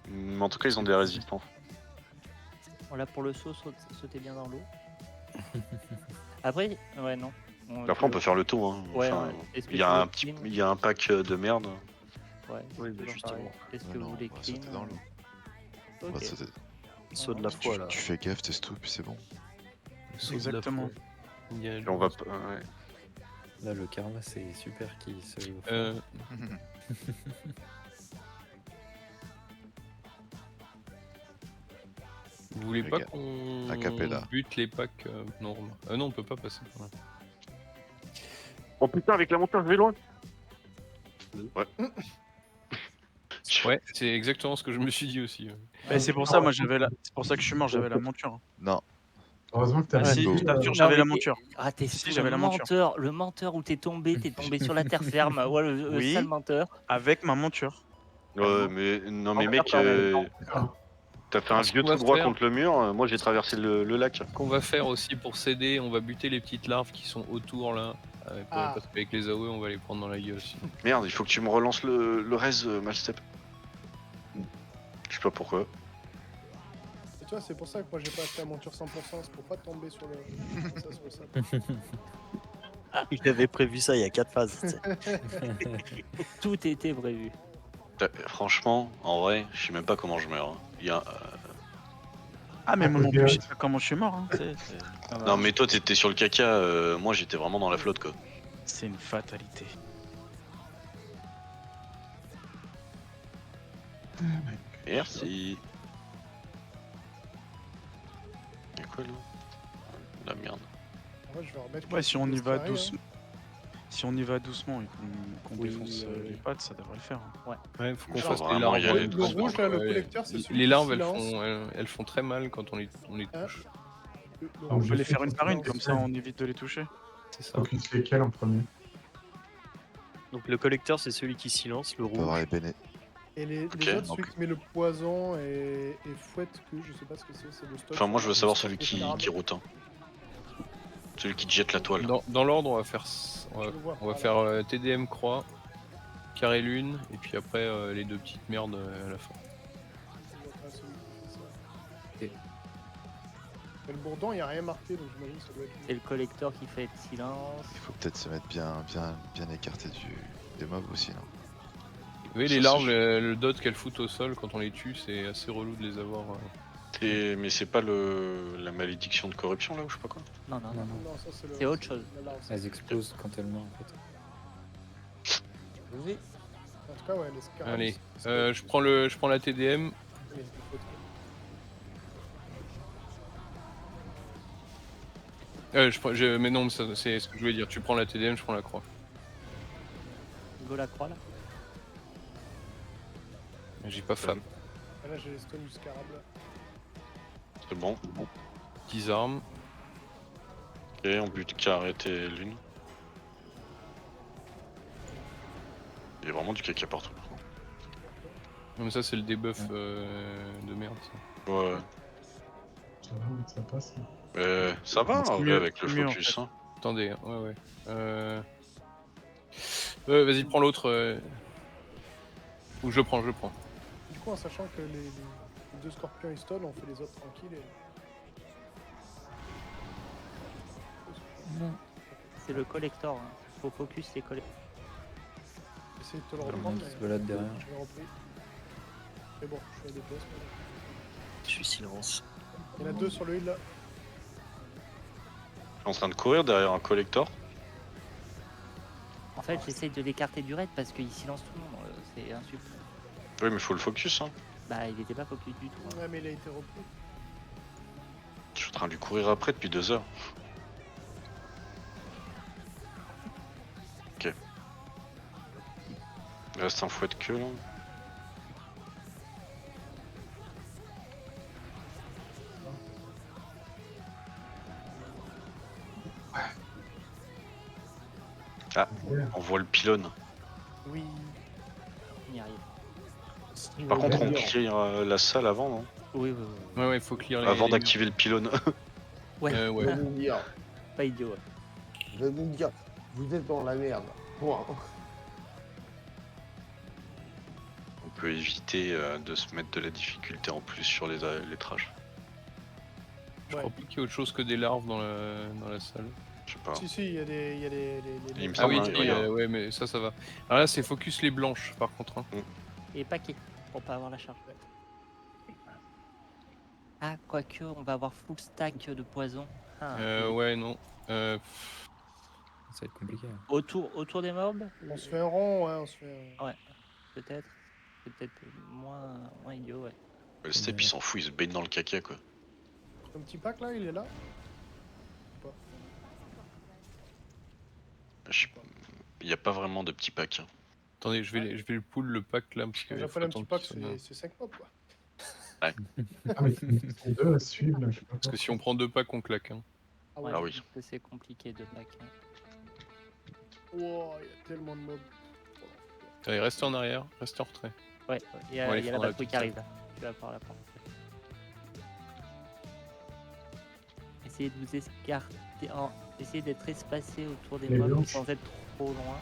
Mais en tout cas, ils ont des résistances. Voilà, pour le saut, sautez bien dans l'eau. Après, ouais, non. Après, on peut faire le tour. Hein. Ouais, Enfin, ouais. Est-ce que il y a tu veux un petit, clean? il y a un pack de merde. Ouais, Oui, c'est mais toujours justement. pareil. Est-ce que Non, vous non, voulez on va clean sauter dans l'eau. On va Ok. sauter. Saut de la Tu, foi là. tu fais gaffe, t'es tout, puis c'est bon. Saut de la Exactement. foi. Il y a- Puis on va pas. Ouais. Là, le karma, c'est super qui se. Vous voulez pas Regarde. qu'on Acapella. bute les packs non, non, on peut pas passer par là. Oh putain, avec la monture, je vais loin. Ouais. Ouais, c'est exactement ce que je me suis dit aussi. Bah, c'est pour ça, moi j'avais la... c'est pour ça que je suis mort, j'avais la monture. Hein. Non. Heureusement que t'as Ah, si, Bingo. je t'assure, Non, j'avais la mais monture. Ah, t'es Si, fou, j'avais la monture. le menteur où t'es tombé sur la terre ferme. Ouais, le Oui. sale menteur. Avec ma monture. Ouais, mais non, mais mec, Ah, t'as fait un Ce vieux qu'on va tout droit faire- contre le mur. Moi, j'ai traversé le lac. Qu'on va faire aussi pour s'aider, on va buter les petites larves qui sont autour là. Ah. Parce qu'avec les AOE, on va les prendre dans la gueule aussi. Merde, il faut que tu me relances le res, Malstep. Je sais pas pourquoi. Et tu vois, c'est pour ça que moi j'ai pas acheté la monture 100%, c'est pour pas tomber sur le. Ça, sur le sable. Il avait prévu ça il y a 4 phases. tu sais. Tout était prévu. Franchement, en vrai, je sais même pas comment je meurs. Hein. Il y a, Ah, mais moi non Ok. plus, je sais pas comment je suis mort. Hein. Non, mais toi, t'étais sur le caca. Moi, j'étais vraiment dans la flotte, quoi. C'est une fatalité. Merci. Y'a quoi là? La merde. En vrai, je vais remettre. Ouais, si on y quelques va carrés, hein. doucement. Si on y va doucement et qu'on Oui, défonce les pattes, ça devrait le faire. Hein. Ouais, faut qu'on Il faut fasse les vraiment y larves. aller Le rouge là, le Ouais, collecteur, c'est celui les qui larves, silence. elles font très mal quand on les Hein touche. On rouge, peut les c'est faire une qui par une, silence. comme ça on évite de les toucher. C'est ça. Focus lesquels en premier? Donc le collecteur, c'est celui qui silence, le On peut avoir rouge. les béné. Et les Ok, autres, donc- celui qui met le poison et fouette que je sais pas ce que c'est le stock. Enfin, moi, je veux savoir Le celui stock qui scarab. route. Hein. Celui qui te jette la toile. Dans l'ordre, on va faire, Je le vois, on va voilà. faire TDM croix, carré lune, et puis après les deux petites merdes à la fin. Je vois pas celui qui fait ça. Ok. Mais le bourdon, il n'y a rien marqué, donc j'imagine que ça doit être C'est lui. le collecteur qui fait le silence. Il faut peut-être se mettre bien écarté des mobs aussi. Là. Oui, Ça, les c'est larves, sûr. le dot qu'elles foutent au sol quand on les tue, c'est assez relou de les avoir. Mais c'est pas la malédiction de corruption là ou je sais pas quoi? Non, non, non. Non, ça c'est le. C'est autre chose. la larve, ça. Elles explosent quand elles meurent en fait. Vas-y. En tout cas, ouais, les scarabs. Allez, c'est- je prends la TDM. Oui, il faut être- Mais non, c'est ce que je voulais dire. Tu prends la TDM, je prends la croix. Go la croix là. J'ai pas femme. Ah, là, j'ai les stones du scarab là. C'est bon. 10 armes. Ok, on bute carré et lune. Il y a vraiment du caca partout. Comme ça, c'est le debuff de merde. Ça. Ouais. Ça va, oui, ça passe. Hein. Ça va C'est en vrai mieux, avec le c'est mieux, en focus. fait. Hein. Attendez, ouais. Vas-y, prends l'autre. Ou je prends. Du coup, en sachant que les deux scorpions ils stun, on fait les autres tranquilles. Et... C'est le collector. Hein. Faut focus les collecteurs. Essaye de te le Il y en a reprendre. qui se mais- baladent derrière. Je l'ai repris. Mais bon, je suis à DPS. Je suis silence. Il y en a deux sur le heal là. Je suis en train de courir derrière un collector. En fait, j'essaye de l'écarter du raid parce qu'il silence tout le monde. C'est insupportable. Oui, mais faut le focus. Hein. Bah, il était pas focus du tout. Hein. Ouais, mais il a été repris. Je suis en train de lui courir après depuis 2 heures. Ok. Il reste un fouet de queue là. Ah, Ouais. on voit le pylône. Oui. On y arrive. Par contre, on Bien. clear la salle avant, non? Oui. Ouais, il faut clear les. Avant les d'activer le pylône. Ouais. murs. Je Ouais. vais vous dire. Pas idiot. Ouais. Je vais vous dire. Vous êtes dans la merde. Point. On peut éviter de se mettre de la difficulté en plus sur les trash. Je Ouais. crois pas qu'il y ait autre chose que des larves dans la salle. Je sais pas. Si, il y a des. Il y a Il me Ah oui, semble, hein, ouais, mais ça va. Alors là, c'est focus les blanches par contre. Hein. Et paquet. Pour pas avoir la charge. Ah, quoique, on va avoir full stack de poison. Ah, Ouais, non. Ça va être compliqué. Hein. autour des mobs On se fait un rond, ouais, on se fait. Ouais, peut-être. C'est peut-être moins idiot, ouais. Le step il s'en fout, il se baigne dans le caca quoi. Un petit pack là, il est là. Il n'y a pas vraiment de petit pack. Hein. Attendez, je vais le pull le pack là parce que. Quand faut j'appelle un attendre petit pack, qu'il sonne. c'est 5 mobs quoi. Ah, mais ils sont deux à suivre, là, je sais pas Parce que pourquoi. si on prend 2 packs, on claque. Hein. Ah Ouais, ouais. Ah oui. je pense que c'est compliqué de pack. Hein. Wow, il y a tellement de mobs. Allez, restez en arrière, restez en retrait. Ouais, il y On va a, aller il y a faire la la patrouille petite qui arrive là. Tu vas par la porte. Essayez de vous escarter, essayez d'être espacé autour des Les mobs blanches. sans être trop loin.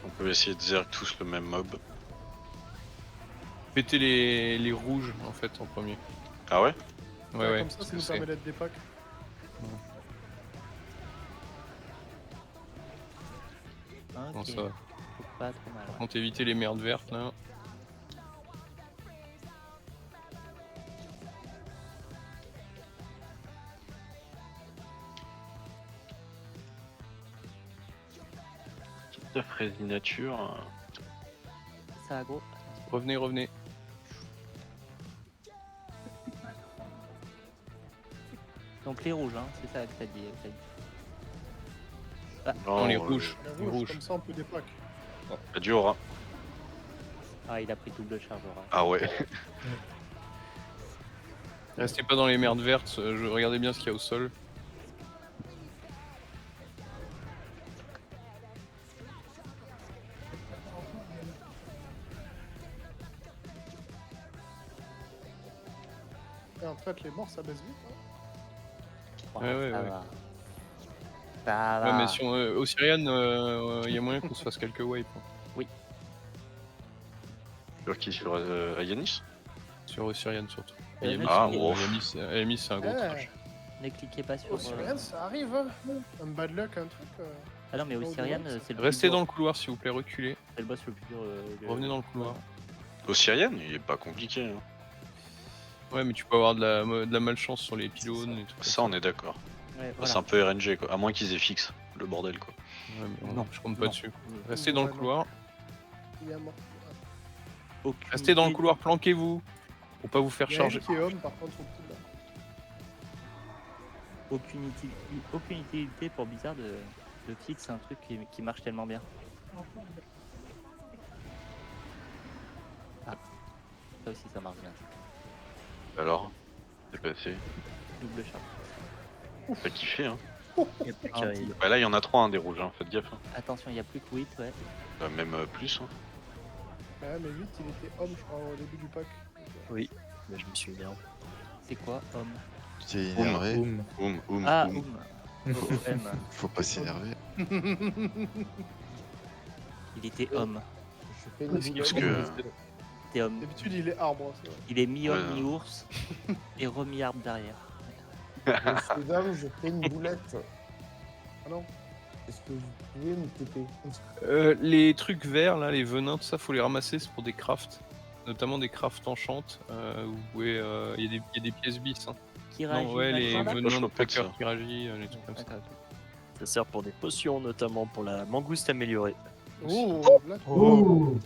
On peut essayer de zerg tous le même mob. Pétez les rouges en fait en premier. Ah ouais? Ouais, Comme ça, parce ça que nous c'est- permet d'être des packs. Bon, Ok, ça va. c'est pas trop mal. Par Ouais. contre, évitez les merdes vertes là. Petite fraise nature. Ça gros. Revenez, revenez. Donc les rouges, hein, c'est ça que t'as dit. Non, les euh, rouges. Les Les rouges, rouges. comme ça on peut des packs. Adieu aura. Ah, il a pris double charge. Ah ouais. Restez pas dans les merdes vertes, regardez bien ce qu'il y a au sol. Et en fait, les morts ça baisse vite. Hein. Ouais, ouais, ça ouais. va. Ça Ouais, va. mais si on, Osirian, il y a moyen qu'on se fasse quelques wipes. Hein. Sur qui? Sur Yanis? Sur Osirian surtout. Euh, Yamis, Ah, mais- wow. Yamis, c'est un gros trash. Ne cliquez pas sur. Oh, Syrian, ça arrive. Hein. Un bad luck, un truc. Ah non, mais Oh, Osirian, ouais, c'est le Restez plus dans dur- le couloir s'il vous plaît, reculez. C'est le boss le plus dur. Revenez dans le couloir. Osirian, il est pas compliqué. Hein. Ouais, mais tu peux avoir de la malchance sur les pylônes et tout. Ça, on est d'accord. Ouais, C'est voilà. un peu RNG quoi. À moins qu'ils aient fixe le bordel quoi. Ouais, mais Non, je compte pas non. dessus. Restez dans le Ouais, non. couloir. Il y a mort. Aucune Restez dans le idée- couloir, planquez-vous. Pour pas vous faire Il y a charger. elle qui est homme, par contre, au coup là. Aucune utilité pour Blizzard de fixe un truc qui marche tellement bien. Ah, ça aussi ça marche bien. Alors, c'est passé. Double charge. T'as kiffé hein. Il y a plus qu'un petit- Bah là, il y en a 3 hein, des rouges, hein. Faites gaffe. Hein. Attention, il n'y a plus que 8, ouais. Même plus. Hein. Ouais, mais 8, il était homme, je crois, au début du pack. Oui, mais je me suis énervé. C'est quoi, homme? Tu t'es énervé. Ah, Oum. M. Faut pas s'énerver. Il était homme. Je fais une Parce boulette. que C'était homme. D'habitude, il est arbre. C'est vrai. Il est mi-homme, Ouais. mi-ours et remi-arbre derrière. Messieurs, dames, je fais une boulette. Ah non. Est-ce que vous pouvez me TP? Les trucs verts là, les venins, tout ça, faut les ramasser, c'est pour des crafts. Notamment des crafts enchantes. Vous pouvez, il y a des pièces bis. Hein. Qui réagit Non, ouais, les machin, là venins de Moi, je Packer ça. qui réagit, les trucs comme ça. D'accord, ok. Ça sert pour des potions, notamment pour la mangouste améliorée. Oh, là, Oh,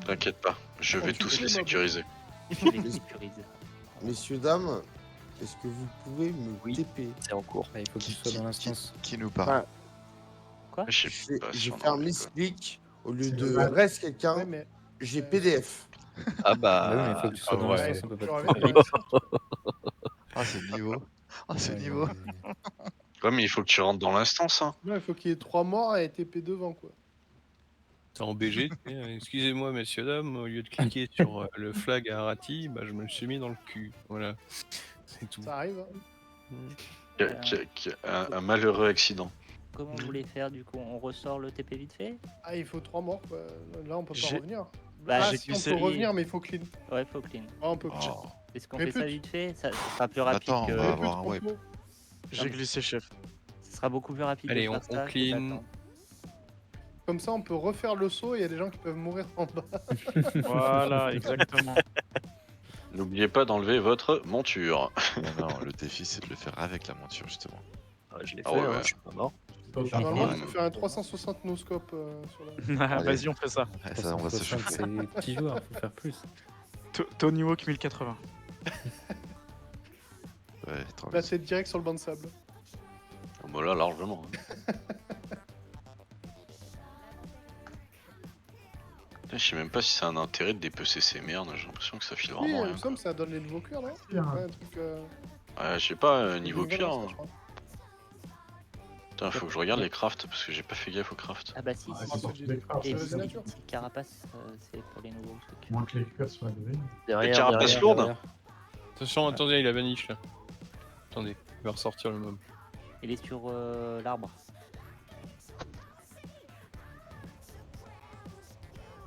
t'inquiète pas, je vais tu tous fais les les mobs. sécuriser. Je les sécurise. Messieurs, dames, est-ce que vous pouvez me TP? C'est en cours. Ah, il faut qu'il soit dans l'instance. Qui nous parle? Je sais pas si J'ai on fait un en a, misclick. Au lieu C'est de le mal. reste ouais, quelqu'un, mais j'ai PDF. Ah Ah oui, mais il faut bah. que tu sois dans ouais. l'instance, on peut genre pas avec te Ah, c'est le niveau. Ah, c'est le niveau. Ouais, mais il faut que tu rentres dans l'instance. Hein. non, il faut qu'il y ait 3 morts et TP devant, quoi. C'est en BG. Excusez-moi, messieurs, dames, au lieu de cliquer sur le flag à Arati, bah, je me le suis mis dans le cul. Voilà. C'est tout. Ça arrive. Hein. Un malheureux accident. Comment vous voulez faire du coup? On ressort le TP vite fait? Ah, il faut 3 morts, quoi. Là, on peut pas J'ai- revenir. Bah, ah, j'ai si, on glissé. peut revenir, mais il faut clean. Ouais, faut clean. Ah, on peut clean. Oh. Est-ce qu'on Mais fait ça plus- vite fait? Ça sera plus rapide Attends, que... on va avoir un Plus de web. compo. J'ai glissé, chef. Ce sera beaucoup plus rapide Allez, de on faire ça que clean. d'attendre. Comme ça, on peut refaire le saut et il y a des gens qui peuvent mourir en bas. Voilà, exactement. N'oubliez pas d'enlever votre monture. Non, le défi c'est de le faire avec la monture justement. Ouais, je l'ai Ah fait, ouais, hein, ouais. je suis pas mort. Normalement, Ouais, tu peux faire un 360 no-scope sur la... Allez. Vas-y, on fait ça. Ouais, ça, on va se 360, chauffer. c'est petit joueur, faut faire plus. Tony Hawk 1080. Ouais, trop Là, bien. c'est direct sur le banc de sable. Bon là, largement. hein. Putain, je sais même pas si c'est un intérêt de dépecer ces merdes, j'ai l'impression que ça file Oui, vraiment il rien. me semble que ça donne les nouveaux cuirs, là. Il y a un- Ouais, un truc... Ouais, je sais pas, niveau une nouvelle cuir. race, hein. je crois. Putain, faut que je regarde les crafts parce que j'ai pas fait gaffe aux crafts. Ah bah si, Ah, si, c'est si. sorti des crafts, Et c'est ça, la c'est- nature. si, carapace, c'est pour les nouveaux trucs. Moins que les cuirs soient levés. Derrière, carapace derrière. lourde. Attention, attendez, il a vanish là. Attendez, il va ressortir le mob. Il est sur l'arbre.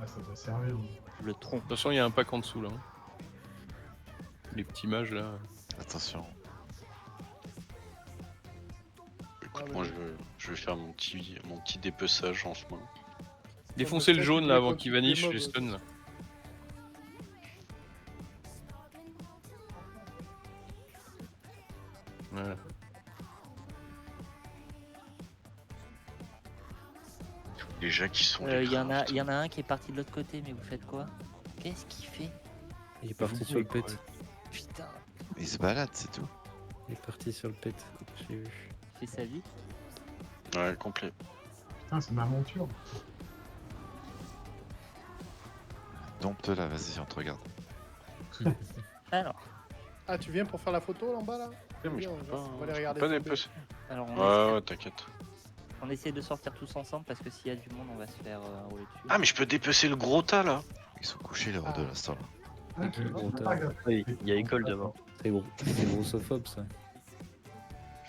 Ah, ça doit servir. Le tronc. Attention, il y a un pack en dessous là. hein. Les petits mages là. Attention. Écoute, Ah, moi mais- je vais faire mon petit dépeçage en ce moment. Défoncez le peut-être jaune qu'il là est avant comme qu'il tous les vanish, mobs, les stun là. Voilà. Les gens qui sont. Il y en a un qui est parti de l'autre côté, mais vous faites quoi? Qu'est-ce qu'il fait? Il est parti sur le pet. Putain, Il se balade, c'est tout. Il est parti sur le pet. J'ai vu. il fait sa vie. Ouais, complet. Putain, c'est ma monture. Dompte là, vas-y, on te regarde. Alors, Ah, tu viens pour faire la photo là en bas là? Mais je on peux va- pas, on va les je regarder peux pas tomber. dépecer. alors Ouais, ouais, t'inquiète. on essaie de sortir tous ensemble parce que s'il y a du monde, on va se faire rouler dessus. Ah, mais je peux dépecer le gros tas là. Ils sont couchés les deux l'instant là. Ah, Ok, je bon, m'ai t'as- pas regardé. Oui, il y a école devant. C'est gros. C'est grossophobe ça.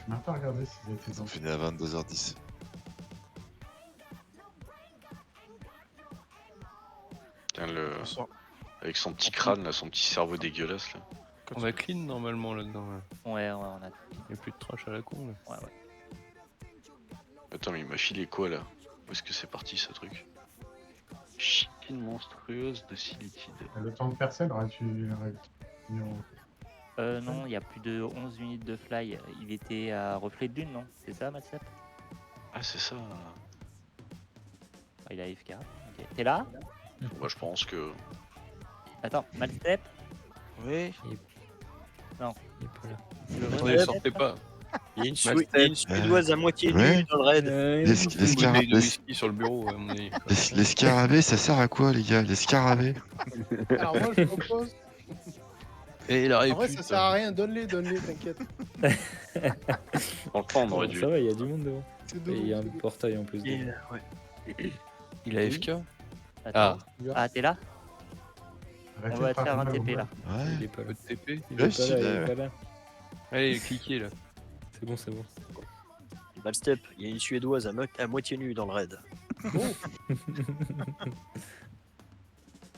Je m'ai pas regardé s'ils étaient Ils ont dans fini à 22h10. Putain, le... Bonsoir. Avec son petit crâne là, son petit cerveau dégueulasse là. On a clean normalement là-dedans. Là. Ouais, on a. Il y a plus de trash à la con là. Ouais, ouais. Attends, mais il m'a filé quoi là? Où est-ce que c'est parti ce truc? Chitine monstrueuse de silicide. le temps de percelle, aurais-tu mis en- Non, il y a plus de 11 minutes de fly. Il était à reflet de lune, non? C'est ça, Matsep? Ah, c'est ça. Ah, il a AFK. Ok. T'es là? Moi je pense que. Attends, Matsep? Oui. Il est pas là. C'est le vrai Attendez, Matsep, sortez là pas. Il y a une, Master. il y a une suédoise à moitié Ouais. nue dans le raid. Les Une bouteille de scarabées, whisky sur le bureau, à mon avis. les scarabées, ça sert à quoi les gars? Les scarabées? Alors moi, je propose... Et il En arrive vrai, plus. ça sert à rien. Donne-les, t'inquiète. Franchement, on aurait dû. Ça va, il y a du monde devant. C'est Et il y a un doux. portail en plus. Et, devant. ouais. Il a AFK. Attends. Ah, t'es là? Arrêtez On de va te faire faire un mal au TP mob. là. Ouais. Il est pas là. Votre TP. Il Ouais, est pas là, il est ouais. pas là. Allez, cliquez là. C'est bon, c'est bon. Malstep, il y a une suédoise à moitié nue dans le raid.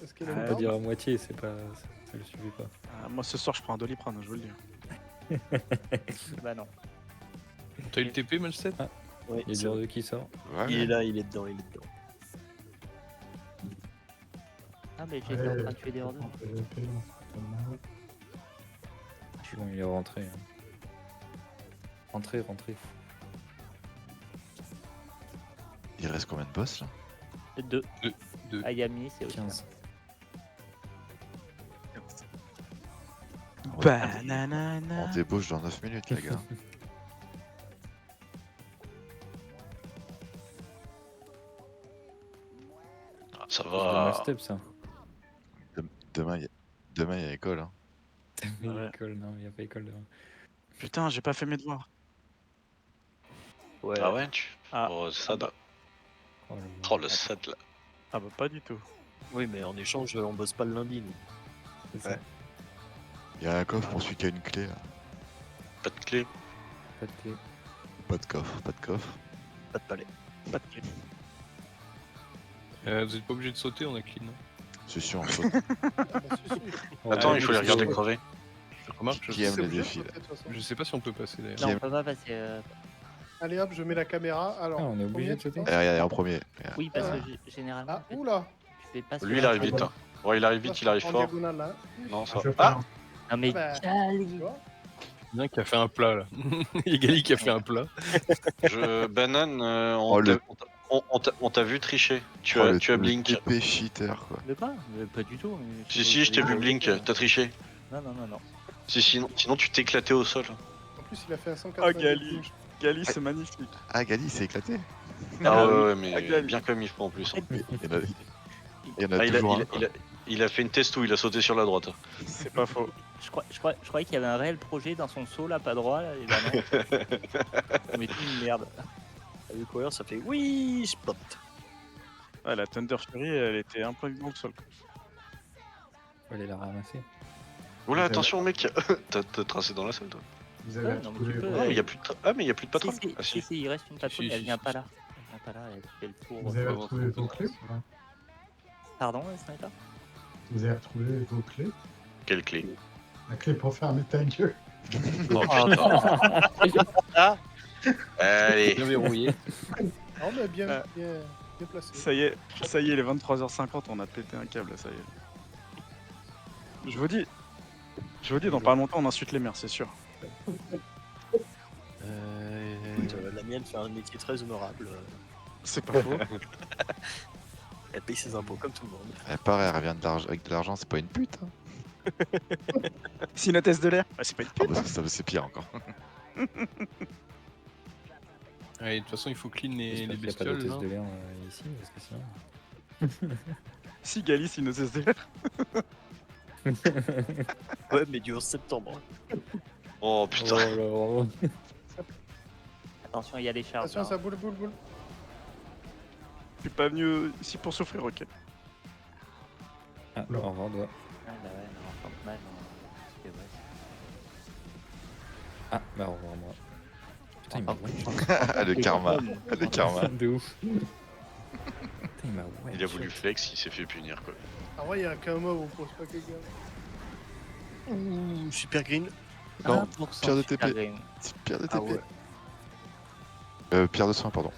Est-ce qu'il a On une va barbe dire à moitié, c'est pas. Ça le suffit pas. Moi ce soir je prends un Doliprane, je vous le dis. Bah non. T'as eu le TP, Malset? Ouais, Il y a du R2 qui sort. Ouais, il est là, il est dedans, il est dedans. Ah, mais j'étais en train de tuer des hors-d'œuvre. Bon, il est rentré. hein. Rentrez, rentrez. Il reste combien de boss là? 2. Deux. Ayami, c'est aussi. 15. Bananana. On débauche dans 9 minutes les gars. Ah, ça C'est va. un step ça. Demain, il y a école. Hein. Il y a Ouais. école, non, il n'y a pas école demain. Putain, j'ai pas fait mes devoirs. Ouais. Ah ouais, tu. Ah. Oh, ça bah. Oh, le... Oh, le sad là. Ah bah pas du tout. Oui, mais en échange, on bosse pas le lundi. nous. C'est ça. Ouais. Il y a un coffre pour celui qui a une clé là. Pas de clé. Pas de clé. Pas de coffre, pas de coffre. Pas de palais. Pas de clé. Vous êtes pas obligé de sauter, on a clean. hein. C'est sûr, on saute. Ah, bah, si, si. Oh, Attends, ouais, il faut les c'est regarder chaud. crever. Remarque, Qui je, aime C'est les obligé de défis là? sauter, de toute façon. je sais pas si on peut passer d'ailleurs. Non, Qui on peut pas passer. Allez hop, je mets la caméra. Alors, Ah, on est obligé combien de tu sauter penses Regardez, en premier. Oui, parce Ah. que généralement, Ah, en fait, oula. je fais pas sur Lui, il la arrive vite. Hein. Ouais, il arrive vite, il arrive En fort. diagonale, là. Non, ça. Je fais Ah Non, mais Ah bah, Gali. tu vois. Il y en a un qui a fait un plat là. Il y a Gali qui a fait un plat. Banane, Oh, le- on t'a vu tricher. Tu Oh, as, le, tu as le Blink. TP cheater, quoi. De quoi Pas du tout. Si, je t'ai vu Blink, t'as triché. Non. Si, sinon tu t'es éclaté au sol. En plus, il a fait un 180. Ah, Gali. Gali, c'est magnifique. Ah, Gali, il s'est éclaté. Ah oui. ouais, mais Gali. bien comme il faut en plus. Hein. Il y en a, il y en a Ah, toujours un, quoi. il a fait une test où il a sauté sur la droite. C'est pas faux. Je croyais qu'il y avait un réel projet dans son saut là, pas droit. Là, et ben non. Mais une merde. Le coureur, ça fait oui, spot. Ouais, la Thunder Fury, elle était imprégnée dans le sol. Faut aller la ramasser. Oula, Vous attention mec, t'as tracé dans la salle toi. Vous avez Ouais, non, mais retrouvé tu peux, Ah, mais il y a plus de mais il y a plus de patronne. Si, Ah, si, si, il reste une patrouille, Si, elle si, vient si, pas si. là. Elle vient pas là, elle fait le tour. Vous avez retrouvé vos clés ou pas Pardon, Sniper Vous avez retrouvé vos clés Quelle clé? La clé pour fermer ta gueule. Oh putain. Allez. Bien verrouillé. Non, mais bien placé. Ça y est, il est 23h50, on a pété un câble, ça y est. Je vous dis, dans pas longtemps, on insulte les mères, c'est sûr. Écoute, la mienne fait un métier très honorable. C'est pas faux. Elle paye ses impôts comme tout le monde. Elle part, elle revient avec de l'argent, c'est pas une pute. Hein. Si une hôtesse de l'air, bah, c'est pas une Ah pute. bah, c'est pire encore. Allez, de toute façon, il faut clean les J'espère qu'il y a pas bestioles. d'hôtesse hein. de l'air ici, parce que sinon. Si Gali, c'est une hôtesse de l'air. Ouais, mais du 11 septembre. Oh putain. Oh là là. Attention, il y a des charges. Attention, ça boule. Je suis pas venu ici pour souffrir, ok. Ah, au revoir, doigt. Ah, bah ouais, non, enfin, dommage, hein. C'est vrai. Ah, bah au revoir, moi. Putain, il m'a Le karma. Le karma. De ouf. Putain, il m'a Il a voulu flex, il s'est fait punir quoi. Ah ouais, il y a qu'un mob, on pose pas quelqu'un. Ouh, super green. Non, 1% pierre de super TP. green. C'est pierre de Ah TP. Pierre de soin, pardon.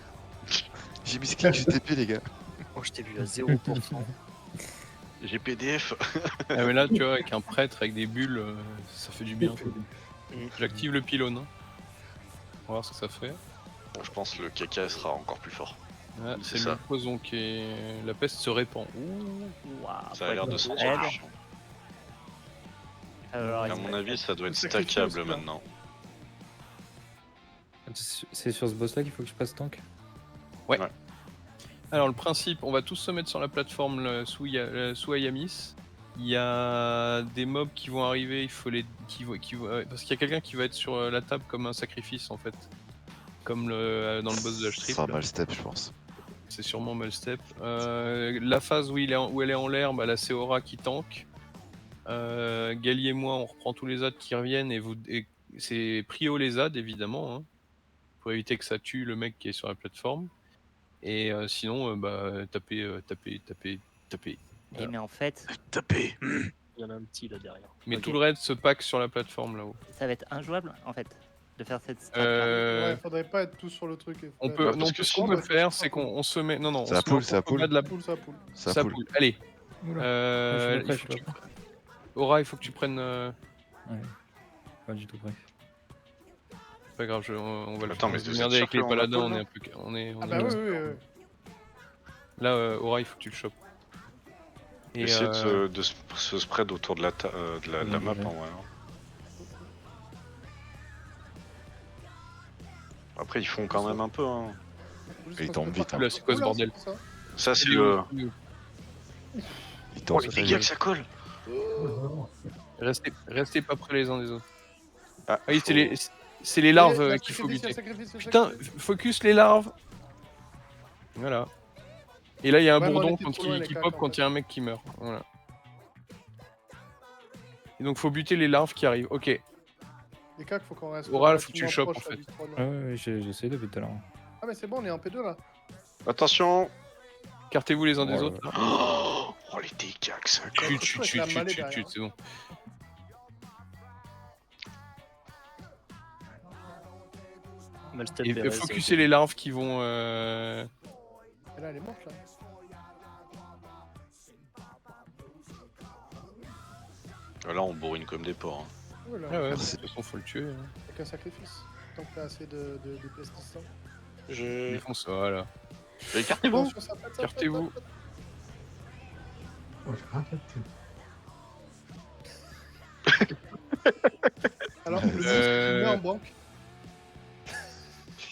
J'ai mis clic, j'ai TP, les gars. Oh, je t'ai vu à 0%. J'ai PDF. Ah, mais là, tu vois, avec un prêtre, avec des bulles, ça fait du bien. J'active le pylône. Hein. On va voir ce que ça fait. Bon, je pense que le caca sera encore plus fort. Ah, C'est c'est ça. le poison qui est. La peste se répand. Ouh. Waouh, Ça a l'air de ouais, sentir elle. le chiant. Alors, À il mon se- avis, ça doit être C'est quelque chose, stackable là. maintenant. C'est sur ce boss là qu'il faut que je passe tank. Alors, le principe, on va tous se mettre sur la plateforme là, sous Ayamis. Il y a des mobs qui vont arriver, il faut les. Parce qu'il y a quelqu'un qui va être sur la table comme un sacrifice en fait. Comme dans le boss de la Ça strip. sera là. mal step, je pense. C'est sûrement Malstep. La phase où, où elle est en l'air, bah, là c'est Aura qui tank. Gali et moi on reprend tous les adds qui reviennent et c'est prio les adds évidemment. Hein, pour éviter que ça tue le mec qui est sur la plateforme. Et sinon, taper. Eh, mais en fait, Tapé. Il y en a un petit là derrière. Mais Ok. tout le raid se pack sur la plateforme là-haut. ça va être injouable en fait de faire cette strat. Ouais, faudrait pas être tous sur le truc. On peut, Ouais, non, parce que ce qu'on peut faire, c'est qu'on se met. Non, Ça on se poule, met ça au poule. bas de la Ça poule. Ça ça poule. poule. Allez. Oula. Il je suis faut pas que prêt, tu- Aura, il faut que tu prennes. Ouais. Pas du tout prêt. Pas grave, on va le Attends, on mais va se vous êtes démerder sûr avec les qu'on a paladins, poule, on est là un peu. On est Ah bah oui. Là, Aura, il faut que tu le chopes. Et Essayez de se spread autour de la map. Ouais. Hein, ouais. Après, ils font quand même un peu. Hein. Il tombe vite, hein. Là, c'est quoi ce Oula, bordel c'est ça. Ça, c'est Il est le. où Il est où Il tombe Oh, les très dégâts que vite. ça colle! Restez pas près les uns des autres. Ah, Oui, faut- c'est les larves Il y a qu'il faut sacrifice, il y a buter. sacrifice, il y a Putain, sacrifice. focus les larves. Voilà. Et là, il y a un Ouais, mais on bourdon était trop loin, qui les cacs, pop en quand fait. il y a un mec qui meurt. Voilà. Et donc, faut buter les larves qui arrivent. Ok. Les cacs, faut qu'on reste. Oral, faut que tu le relativement chopes, proche en fait. du trône. Ah ouais, j'essaie depuis tout à l'heure. Ah, mais c'est bon, on est en P2 là. Attention! Écartez-vous les uns des Oh là autres. là. Oh, les dégâts que ça colle! Chut, avec la mêlée chut, derrière. c'est bon. Malstead Et Perez, focuser les larves qui vont. Et là, elle est morte là. Là, on bourrine comme des porcs. Hein. Oh là, Ah ouais, de Merci. toute façon, faut le tuer. Hein. avec un sacrifice. Tant que t'as assez de DPS distants. Je... Défonce, voilà. Écartez-vous. Attention, ça pète, ça pète, Écartez-vous. ça pète. Oh, j'ai rien capté. Alors, le monstre, tu le mets en banque.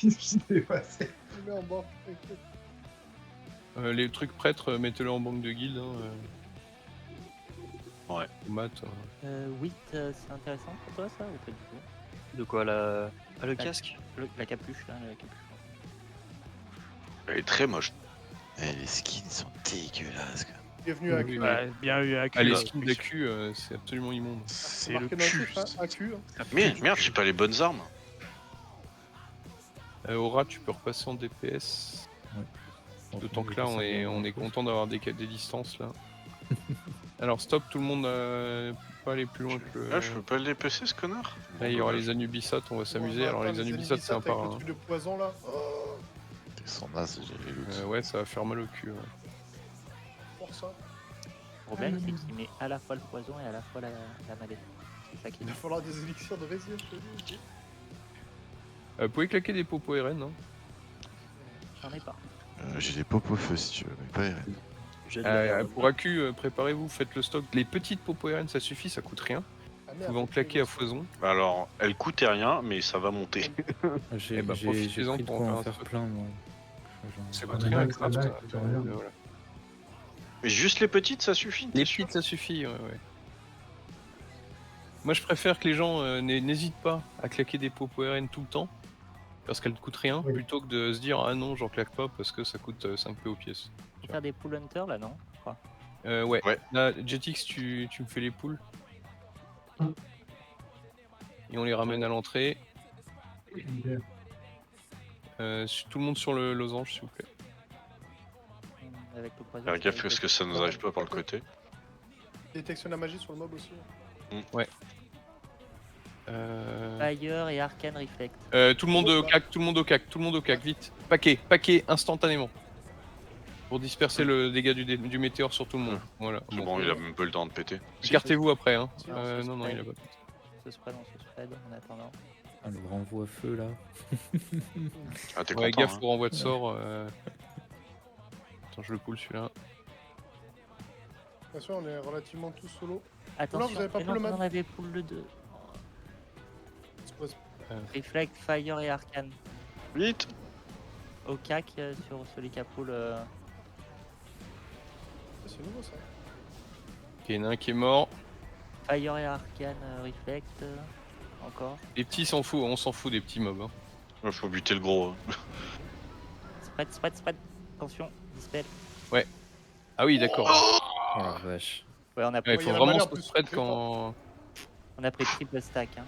Je suis dépassé. Tu le mets en banque. T'inquiète. Les trucs prêtres, mettez-le en banque de guilde. Hein, Ouais. Mat. 8, c'est intéressant pour toi ça ou pas du tout? De quoi le casque? La capuche là, la capuche. Elle est très moche. Eh, les skins sont dégueulasses. Quoi. Bienvenue à Q. Ouais, bien eu à Ah, les là. skins d'AQ, c'est absolument immonde. C'est le marqué dans le cul. titre, hein, AQ. Hein. Merde, j'ai pas les bonnes armes. Aura, tu peux repasser en DPS. D'autant que là, on est content d'avoir des distances là. Alors stop, tout le monde peut pas aller plus loin que le... Ah, je peux pas le DPC, ce connard. Là, il y aura les Anubisat, on va s'amuser. Bon, Alors attends, les Anubisat, c'est un avec par le un. truc de poison là. Oh, Ils sont nazes, j'ai les loots. Ouais, ça va faire mal au cul. Ouais. pour ça. Le problème c'est qu'il met à la fois le poison et à la fois la maladie. C'est ça qui Il est. va falloir des élixirs de résine, je te dis. Vous pouvez claquer des popos RN, hein. J'en ai pas. J'ai des popos feu si tu veux, mais pas RN. J'ai de la- Pour AQ, préparez-vous, faites le stock. Les petites popos RN, ça suffit, ça coûte rien. Ah, Vous merde, pouvez en faut claquer à que- foison. Alors, elle coûtait rien, mais ça va monter. J'ai Eh bah, j'ai profitez-en pris de pour quoi en en faire faire un peu. plein, moi. C'est Ah, pas mais très là, craft. celle-là, elle coûte rien. Voilà. Mais juste les petites, ça suffit. Les t'es sûr petites, ça suffit, ouais. Moi, je préfère que les gens n'hésitent pas à claquer des popos RN tout le temps, parce qu'elles ne coûtent rien, Oui. plutôt que de se dire ah non, j'en claque pas parce que ça coûte 5 PO pièce. On peut faire des pull hunters là, non? Je crois. Ouais. Ouais. Là, Jetix, tu me fais les poules. Hum. Et on les ramène à l'entrée. Bien. Tout le monde sur le losange, s'il vous plaît. Avec le poison. Faire gaffe parce que ça nous arrive pas par le côté. Détection de la magie sur le mob aussi. Fire et Arcane Reflect. Tout le monde au cac, tout le monde au cac, tout le monde au cac, vite. Paquet, instantanément. Pour disperser le dégât du météore sur tout le monde. Voilà. C'est bon, il a même pas le temps de péter. Écartez-vous après, hein. Si, Non, il a pas. Ce spread, on se spread en attendant. Ah, le renvoi feu là. Ah, t'es Ouais, content, gaffe hein. pour renvoi de sort. Attends, je le pull celui-là. Attention, on est relativement tous solo. Attention, vous avez pas mais pull le non, map on avait pull le 2. C'est pas- Reflect, Fire et Arcane. Vite. Au cac sur celui qui a pull. C'est nouveau ça. Ok, il y en a un qui est mort. Fire et Arcane Reflect. Encore. Les petits, on s'en fout des petits mobs. Hein. Ouais, faut buter le gros. hein. Spread. Attention, dispel. Ah oui, d'accord. Oh la vache. Ouais, on a Ouais, pris, il faut y a la vraiment manière se plus spread fréquente. quand... on a pris triple stack. Hein.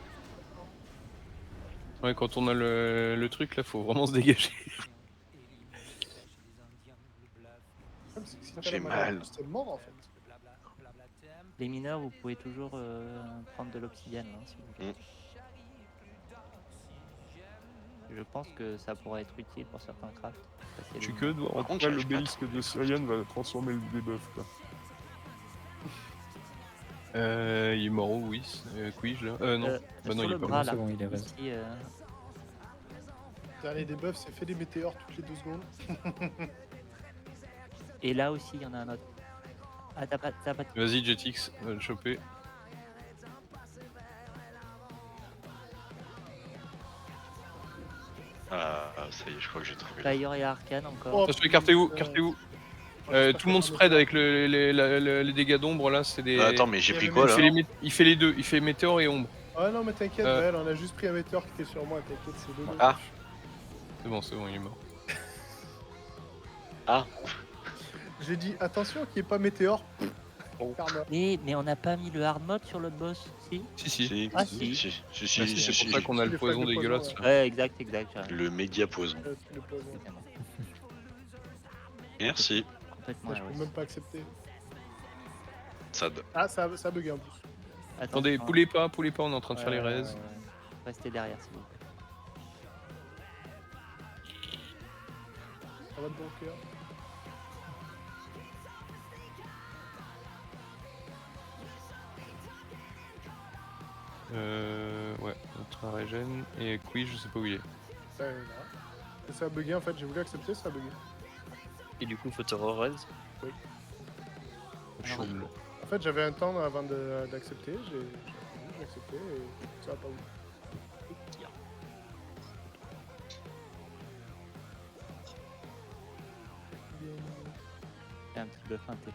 Ouais, quand on a le truc là, faut vraiment se dégager. Comme si t'as J'ai la magie en mal. plus, t'es mort en fait. Les mineurs, vous pouvez toujours prendre de l'obsidienne. Hein, si vous voulez. Je pense que ça pourrait être utile pour certains crafts. Passer les mineurs. de voir. Par contre, j'arrive pas à l'obélisque de Sirian va transformer le debuff quoi. Il est mort où, oui Quij là non. Bah non, sur il le est pas bras C'est là. bon, il est raide. Ici, Dernier debuff, c'est fait des météores toutes les 2 secondes. et là aussi, il y en a un autre. Ah, t'as pas. Vas-y, Jetix, va le choper. Ah, ça y est, je crois que j'ai trouvé. Fire et Arcane encore. Oh, Attention, écartez-vous, putain. écartez-vous. Ouais, Tout le monde spread avec les dégâts d'ombre là, c'est des... Attends, mais j'ai Il y pris avait quoi mes- là il fait les deux, il fait météore et ombre. Ah non, mais t'inquiète, Euh. Gaël, on a juste pris un météore qui était sur moi, t'inquiète, c'est deux. Ah. C'est bon, il est mort. J'ai dit attention qu'il n'y ait pas météore. Pardon. Mais on n'a pas mis le hard mode sur l'autre boss, si? Si. Ah, si. C'est pour ça qu'on a le Les poison flaques de dégueulasse poison, là. Ouais, exact. J'arrive. Le média poison. Le poison. Évidemment. Merci. Complètement Moi, je peux erreur. même pas accepter. Sad. Ah, ça a bugué en plus. Attendez, Attention. poulez pas, on est en train de faire les Ouais, raids. ouais. Restez derrière, s'il vous plaît. Ça va de bon cœur. Ouais, notre régène. Et Quiz, je sais pas où il est. Là. Et ça a bugué en fait, j'ai voulu accepter, ça a bugué. Et du coup, faut te re-raise. Choum. En fait, j'avais un temps avant d'accepter, j'ai accepté et ça a pas voulu. C'est un petit bœuf inté.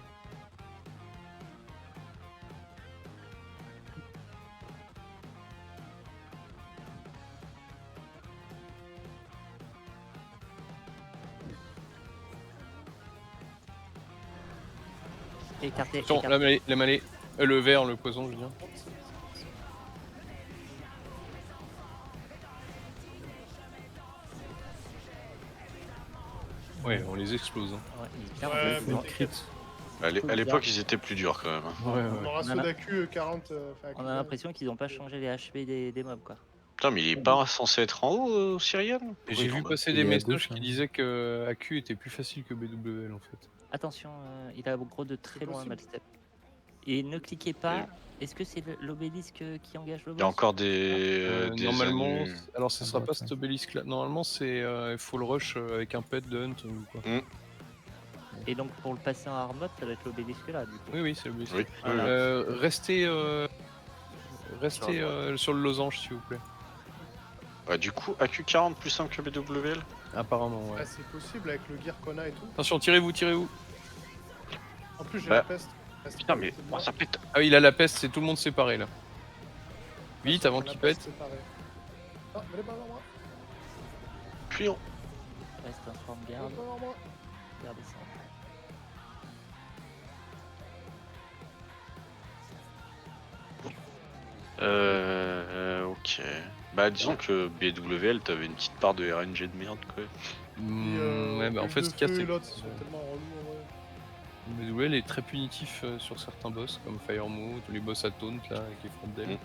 Écarté, Attends, écarté. la mêlée. Le vert, le poison, je veux dire. Ouais, on les explose. Hein. Ouais, il est Ouais, bien, mais Crit. À l'époque, ils étaient plus durs quand même. Hein. Ouais, Mon ouais. ratio On a- d'AQ 40. On a l'impression qu'ils n'ont pas changé les HP des mobs quoi. Putain, mais il est pas censé être en haut, Syrian? Et j'ai vu passer Il des est à messages gauche, qui hein. disaient que AQ était plus facile que BWL en fait. Attention, il a gros de très C'est loin possible. Malstep. Et ne cliquez pas. Est-ce que c'est l'obélisque qui engage le boss? Il y a encore des Normalement, anus. alors ce à sera droite, pas cet ouais. obélisque là. Normalement, c'est il faut le rush avec un pet de hunt ou quoi. Et donc pour le passer en hard mode, ça doit être l'obélisque là du coup. Oui, oui, c'est l'obélisque. Oui, Voilà. Restez sur le losange s'il vous plaît. Bah, du coup, AQ40 plus simple que BWL? Apparemment, ouais. Ah, c'est possible avec le gear qu'on a et tout. Attention, tirez-vous. En plus, j'ai Bah, la peste. Reste Putain, pas mais à côté de moi. ça pète. Ah oui, il a la peste, c'est tout le monde séparé là. Vite Attention, avant la qu'il peste, pète. c'est pareil. Ah, venez pas vers moi. Puis on... Reste un forme Venez garde. pas vers moi. Regardez ça. Ok. Bah, disons que BWL, t'avais une petite part de RNG de merde, quoi. Ouais, bah en fait, ce qu'il y a, feu et c'est l'autre, ils sont tellement relous en vrai. que BWL est très punitif sur certains boss, comme Firemo, tous les boss à taunt là, avec les fronts d'elle.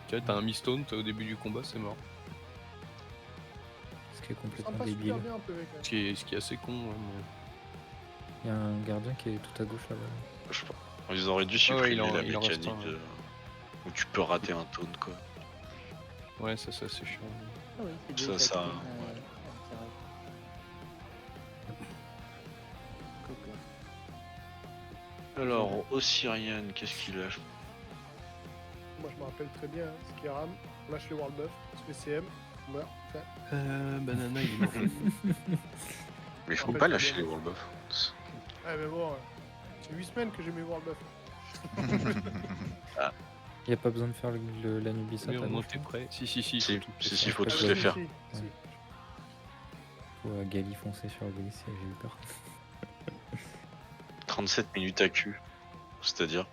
Tu vois, t'as un miss taunt au début du combat, c'est mort. Ce qui est Ça complètement me passe débile. super bien un peu avec. Ce qui est assez con. Ouais, Il y a un gardien qui est tout à gauche là-bas. Je sais pas. Ils auraient dû ouais, supprimer il en la reste mécanique un, ouais. où tu peux rater un taunt, quoi. Ouais, ça c'est assez chiant. Ah oui, c'est Ça, des ça, tatines, ouais. Alors, Osirian, qu'est-ce qu'il a? Moi, je me rappelle très bien, hein, ce qui rame, on lâche les World Buff, on se fait CM, on meurt. Enfin, Banana, il est mort. Mais il faut rappelle pas très lâcher bien. les World Buff. ouais, mais bon, c'est 8 semaines que j'ai mes World Buff. Il n'y a pas besoin de faire l'Anubis Oui, à on gauche. était prêt. Si, Si, si, faut Ah, tous oui, les si, faire. Si. Faut Gali foncer sur l'Obélisque, j'ai eu peur. 37 minutes à Q. C'est-à-dire?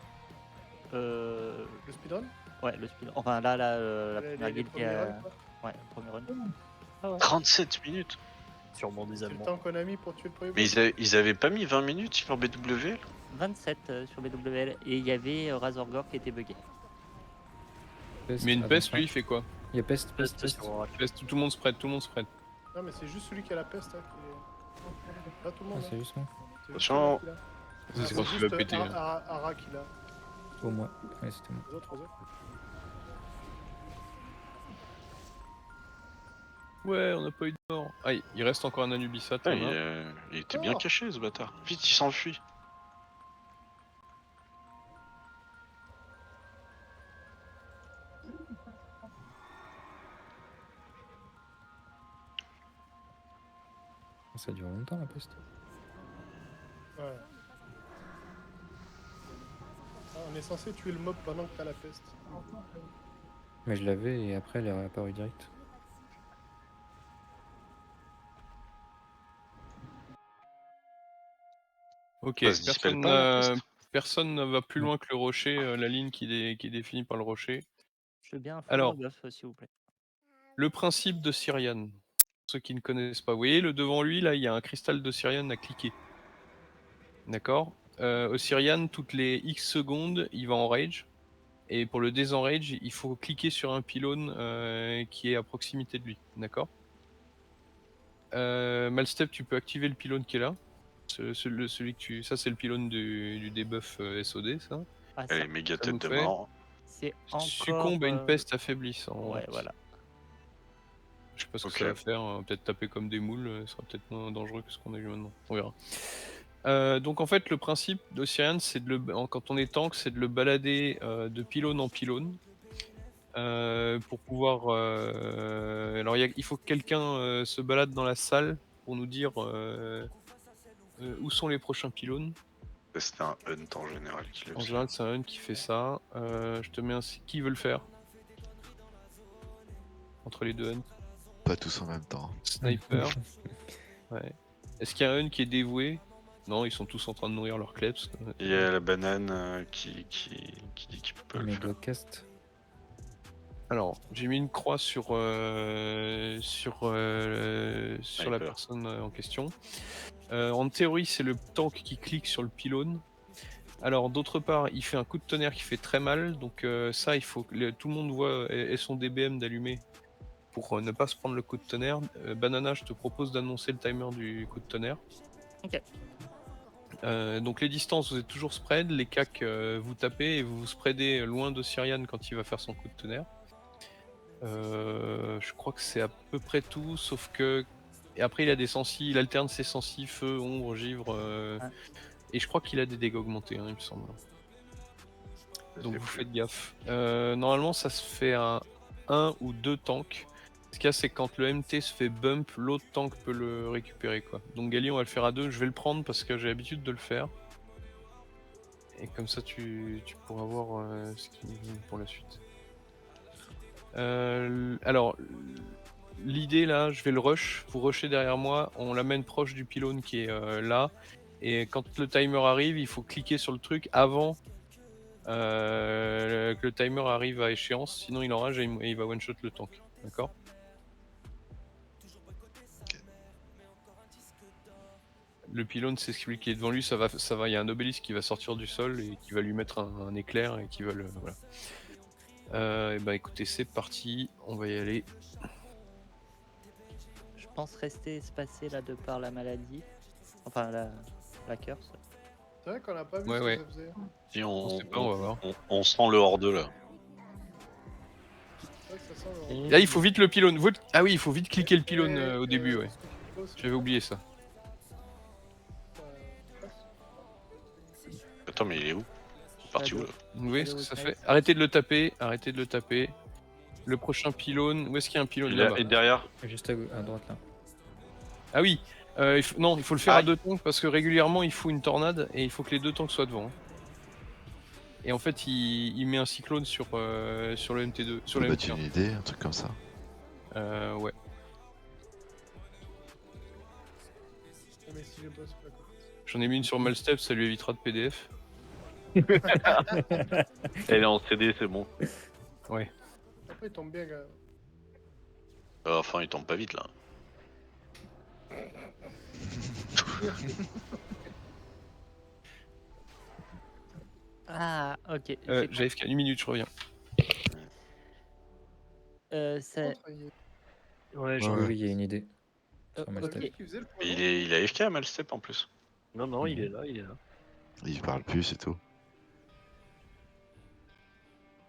Le speedrun? Ouais, le speedrun. Enfin là, la Les première guilde qui premiers a. runs, quoi. Ouais, le premier run. Ah ouais. 37 minutes? Sûrement des C'est le Allemands. temps qu'on a mis pour tuer le premier Mais boss. ils avaient pas mis 20 minutes sur BWL? 27 sur BWL et il y avait Razorgore qui était bugué. Mais une peste, attention. lui, il fait quoi? Il y a peste. Peste, tout le monde se prête, Non, mais c'est juste celui qui a la peste, hein, qui est... Pas tout le Ah, monde. c'est hein. juste moi. C'est juste Attention. celui-là qui l'a. C'est C'est quand tu juste vas péter. Là. Ara qui l'a. Au moins. Ouais, c'était moi. Les autres. Ouais, on n'a pas eu de mort. Ah, il reste encore un Anubisat. Putain, on a. il était bien caché, ce bâtard. Vite, il s'enfuit. Ça dure longtemps la peste. Ouais. Ah, on est censé tuer le mob pendant que t'as la peste. Mais je l'avais et après elle est réapparue direct. Ok, Ça se dispelle pas, la peste personne ne va plus loin que le rocher, la ligne qui est définie par le rocher. Je veux bien un Alors. buff s'il vous plaît. Le principe de Syrian. Ceux qui ne connaissent pas. Vous voyez, le devant lui, là, il y a un cristal de Syrian à cliquer. D'accord Osirian, toutes les X secondes, il va en rage. Et pour le désenrage, il faut cliquer sur un pylône qui est à proximité de lui. D'accord Malstep, tu peux activer le pylône qui est là. Celui que tu. Ça, c'est le pylône du debuff SOD, ça. Ah, Elle ça, est méga ça nous tête de fait- mort. c'est encore. Succombe à une peste affaiblissante. Ouais, voilà. Je sais pas ce Ok. que ça va faire. Peut-être taper comme des moules, ce sera peut-être moins dangereux que ce qu'on a eu maintenant. On verra. Donc en fait, le principe d'Osirian, c'est quand on est tank, c'est de le balader de pylône en pylône. Pour pouvoir. Alors il faut que quelqu'un se balade dans la salle pour nous dire où sont les prochains pylônes. C'était un hunt en général qui le En faisait. général, c'est un qui fait ça. Je te mets qui veut le faire entre les deux hunts. Pas tous en même temps. Sniper. Ouais. Est-ce qu'il y a un hunt qui est dévoué? Non, ils sont tous en train de nourrir leurs kleps. Il y a la banane qui dit qu'il peut le Mais faire. Dogcast. Alors, j'ai mis une croix sur la Sniper. personne en question. En théorie, c'est le tank qui clique sur le pylône. Alors, d'autre part, il fait un coup de tonnerre qui fait très mal. Donc ça, il faut que tout le monde voit et son DBM d'allumer pour ne pas se prendre le coup de tonnerre. Banana, je te propose d'annoncer le timer du coup de tonnerre. Ok. Donc les distances, vous êtes toujours spread. Les cacs, vous tapez et vous vous spreadez loin de Syrian quand il va faire son coup de tonnerre. Je crois que c'est à peu près tout, sauf que. Et après, il a des sensi, il alterne ses sensi, feu, ombre, givre. Et je crois qu'il a des dégâts augmentés, hein, il me semble. Donc vous faites gaffe. Normalement, ça se fait à 1 ou 2 tanks. Ce qu'il y a, c'est quand le MT se fait bump, l'autre tank peut le récupérer, quoi. Donc Gali, on va le faire à 2. Je vais le prendre parce que j'ai l'habitude de le faire. Et comme ça, tu pourras voir ce qu'il y a pour la suite. Alors, l'idée là, je vais le rush. Vous rushez derrière moi. On l'amène proche du pylône qui est là. Et quand le timer arrive, il faut cliquer sur le truc avant que le timer arrive à échéance. Sinon, il enrage et il va one-shot le tank. D'accord ? Le pylône, c'est celui qui est devant lui. Ça va. Il y a un obélisque qui va sortir du sol et qui va lui mettre un éclair et qui va le. Voilà. Et bah écoutez, c'est parti, on va y aller. Je pense rester espacé là de par la maladie. Enfin, la curse. C'est vrai qu'on a pas vu Ouais, ce ouais. que ça faisait. Si On sait pas, on va voir. on sent le hors 2 là. C'est vrai que ça sent le- Là, il faut vite le pylône. Ah oui, il faut vite cliquer le pylône Et, au début, ouais. ce que tu proposes, J'avais oublié ça. Attends, mais il est où? Il est parti où là? Vous voyez ce que ça fait? Arrêtez de le taper, arrêtez de le taper. Le prochain pylône, où est-ce qu'il y a un pylône là-bas? Et derrière? Juste à droite là. Ah oui, non, il faut le faire à Aïe. 2 tanks parce que régulièrement il faut une tornade et il faut que les 2 tanks soient devant. Et en fait, il met un cyclone sur le MT2. Sur le Battu MT1. une idée, un truc comme ça. Ouais. Ah, mais si je bosse pas, quoi. J'en ai mis une sur Malstep, ça lui évitera de PDF. Elle est en CD, c'est bon. Ouais. Après, il tombe bien, gars. Enfin, il tombe pas vite là. Ah, ok. J'avais fait 1 minute, je reviens. C'est. Ouais, Oui, il y a une idée. Sur ok. Malstep. Qui faisait le Mais poison il est AFK à Malstep en plus. Non, non, il est là, il est là. Il parle plus, c'est tout.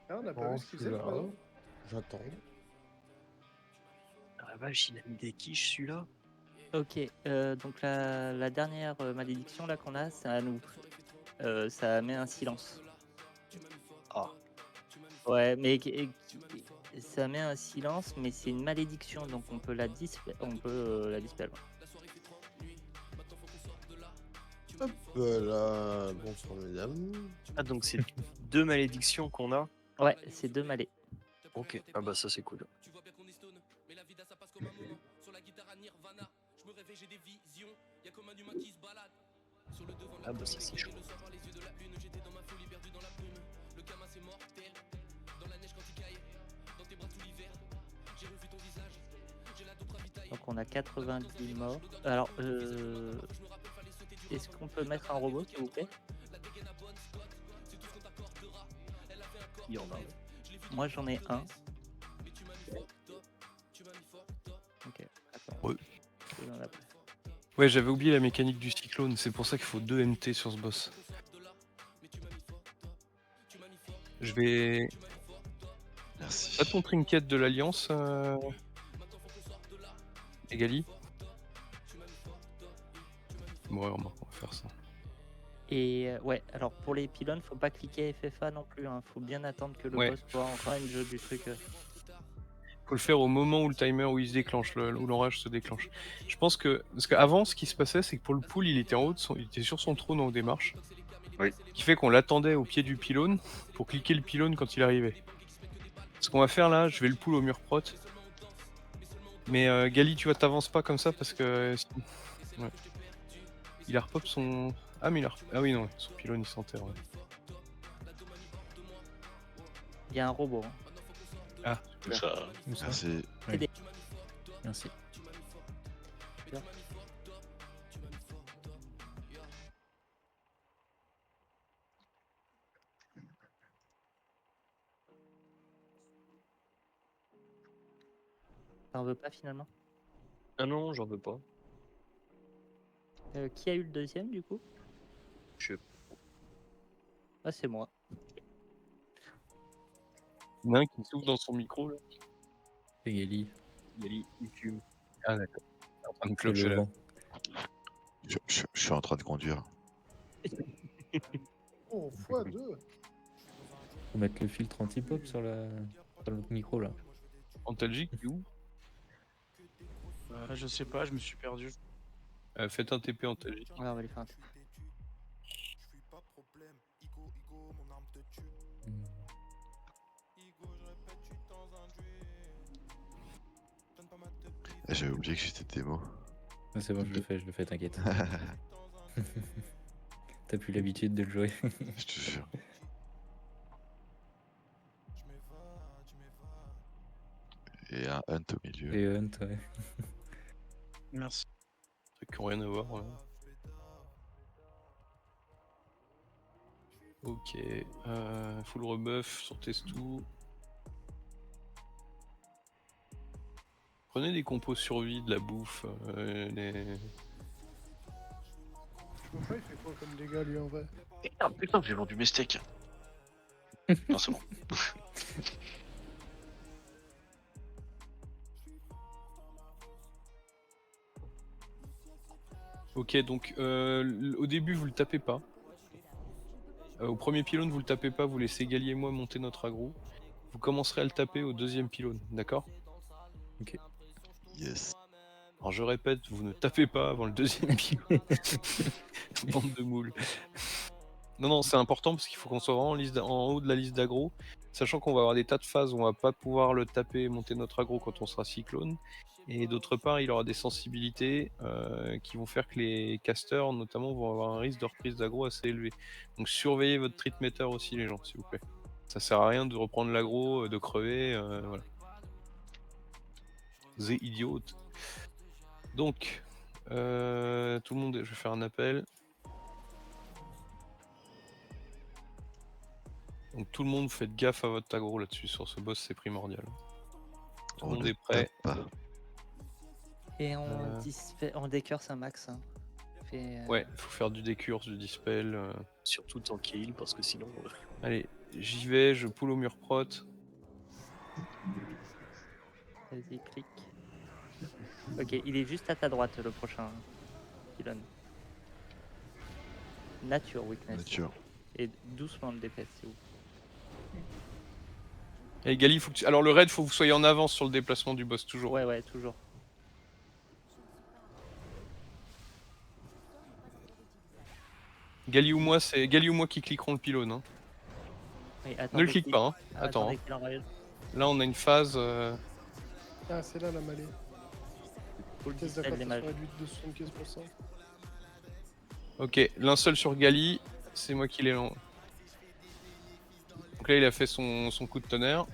Ah, on a pas Non, vu je ce qu'il suis faisait le là. poison. J'attends. Ah la vache, il a mis des quiches celui-là. Ok, donc la dernière malédiction là qu'on a, c'est à nous. Ça met un silence. Ah. Ouais, mais ça met un silence, mais c'est une malédiction, donc on peut la dispel. Hop là, bonsoir mesdames. Ah, donc c'est 2 malédictions qu'on a. Ouais, c'est 2 malés. Ok, ah bah ça c'est cool. Ah bah ça c'est chaud. Donc on a 90 morts. Alors, est-ce qu'on peut mettre un robot, s'il vous plaît? Il y en a. Moi j'en ai un. Ok, attends. Ouais. Je vais dans Ouais, j'avais oublié la mécanique du cyclone, c'est pour ça qu'il faut 2 MT sur ce boss. Je vais... Merci. T'as ton trinket de l'Alliance, Egali? Ouais, on va faire ça. Et ouais, alors pour les pylônes, faut pas cliquer FFA non plus, hein. Faut bien attendre que le Ouais. boss soit en train de jeu du truc. Faut le faire au moment où le timer où il se déclenche, où l'orage se déclenche. Je pense que... Parce qu'avant, ce qui se passait, c'est que pour le pool, il était en haut, il était sur son trône en haut des marches. Oui. Ce qui fait qu'on l'attendait au pied du pylône pour cliquer le pylône quand il arrivait. Ce qu'on va faire là, je vais le pull au mur prot. Mais Gali, tu vois, t'avances pas comme ça parce que... Ouais. Il a repop son... Ah mais il a... Ah oui non, son pylône il s'enterre. Ouais. Il y a un robot. Hein. Ah, Tout ça. Merci. Oui. Merci. T'en veux pas finalement? Ah non, j'en veux pas. Qui a eu le deuxième du coup? Je... Ah c'est moi. Il y en a un qui souffle dans son micro là. C'est Gali. Gali, il fume. Ah d'accord. Il est en train de C'est clocher le là. vent. Je suis en train de conduire. Oh, x2. Faut mettre le filtre anti-pop sur le micro là. Antalgique, il est où? Je sais pas, je me suis perdu. Faites un TP Antalgique. Ouais, on va lui faire un truc. J'avais oublié que j'étais démo. Ah, c'est bon, je le fais, t'inquiète. T'as plus l'habitude de le jouer. Je te jure. Et un hunt au milieu. Et Hunt, ouais. Merci. Trucs qui ont rien à voir. Voilà. Ok. Full rebuff sur Testou. Prenez des compos survie, de la bouffe, les... Je vois pas, il fait quoi comme dégâts lui en vrai? Ah putain, j'ai vendu mes steaks. Non, c'est bon. Ok, donc au début vous le tapez pas. Au premier pylône vous le tapez pas, vous laissez Gali et moi monter notre aggro. Vous commencerez à le taper au deuxième pylône, d'accord? Ok. Yes. Alors je répète, vous ne tapez pas avant le deuxième pylône. Bande de moules. Non, c'est important parce qu'il faut qu'on soit vraiment en haut de la liste d'aggro. Sachant qu'on va avoir des tas de phases où on va pas pouvoir le taper et monter notre aggro quand on sera cyclone. Et d'autre part, il aura des sensibilités qui vont faire que les casters, notamment, vont avoir un risque de reprise d'aggro assez élevé. Donc surveillez votre treat meter aussi, les gens, s'il vous plaît. Ça sert à rien de reprendre l'aggro, de crever, voilà. Zé idiote. Donc, tout le monde, je vais faire un appel. Donc tout le monde, faites gaffe à votre aggro là-dessus, sur ce boss, c'est primordial. Tout le monde est prêt. Et on décurse un max. Hein. Ouais, faut faire du décurse, du dispel. Surtout tant qu'il heal, parce que sinon... Allez, j'y vais, je pull au mur prot. Vas-y, clique. Ok, il est juste à ta droite, le prochain pylône. Nature weakness. Nature. Et doucement le DPS, c'est où? Et Gali, faut que tu... Alors le raid, faut que vous soyez en avance sur le déplacement du boss, toujours. Ouais, toujours. Gali ou moi, c'est Gali ou moi qui cliqueront le pylône. Hein. Oui, Ne le clique pas, hein. Attends. Attends. Hein. Là, on a une phase. Ah, c'est là la mêlée. Test d'accompagnement réduite de 75%. Ok, linceul sur Gali, c'est moi qui l'ai. Donc là, il a fait son coup de tonnerre.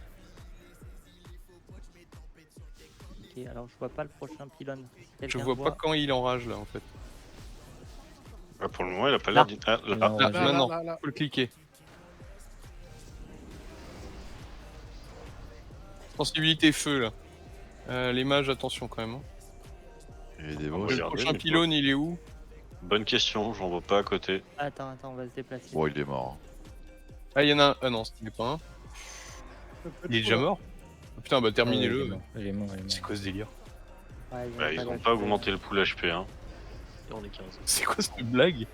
Ok, alors je vois pas le prochain pylône. Je vois pas quand il enrage là en fait. Bah, pour le moment, il a pas l'air d'y... Ah, là. Maintenant, là. faut le cliquer. Sensibilité feu là. Les mages, attention quand même. Hein. Il y a des On va moches. Le regarder, prochain mais pylône, il est où? Bonne question, j'en vois pas à côté. Attends, on va se déplacer. Bon, il est mort. Ah, il y en a un. Ah non, c'était pas un. Il est déjà mort? Oh, putain, bah terminez-le. Il est mort. C'est quoi ce délire? Ouais, Bah, ils pas ont lâché. pas augmenté le pool HP, hein. Et on est 15. C'est quoi cette blague?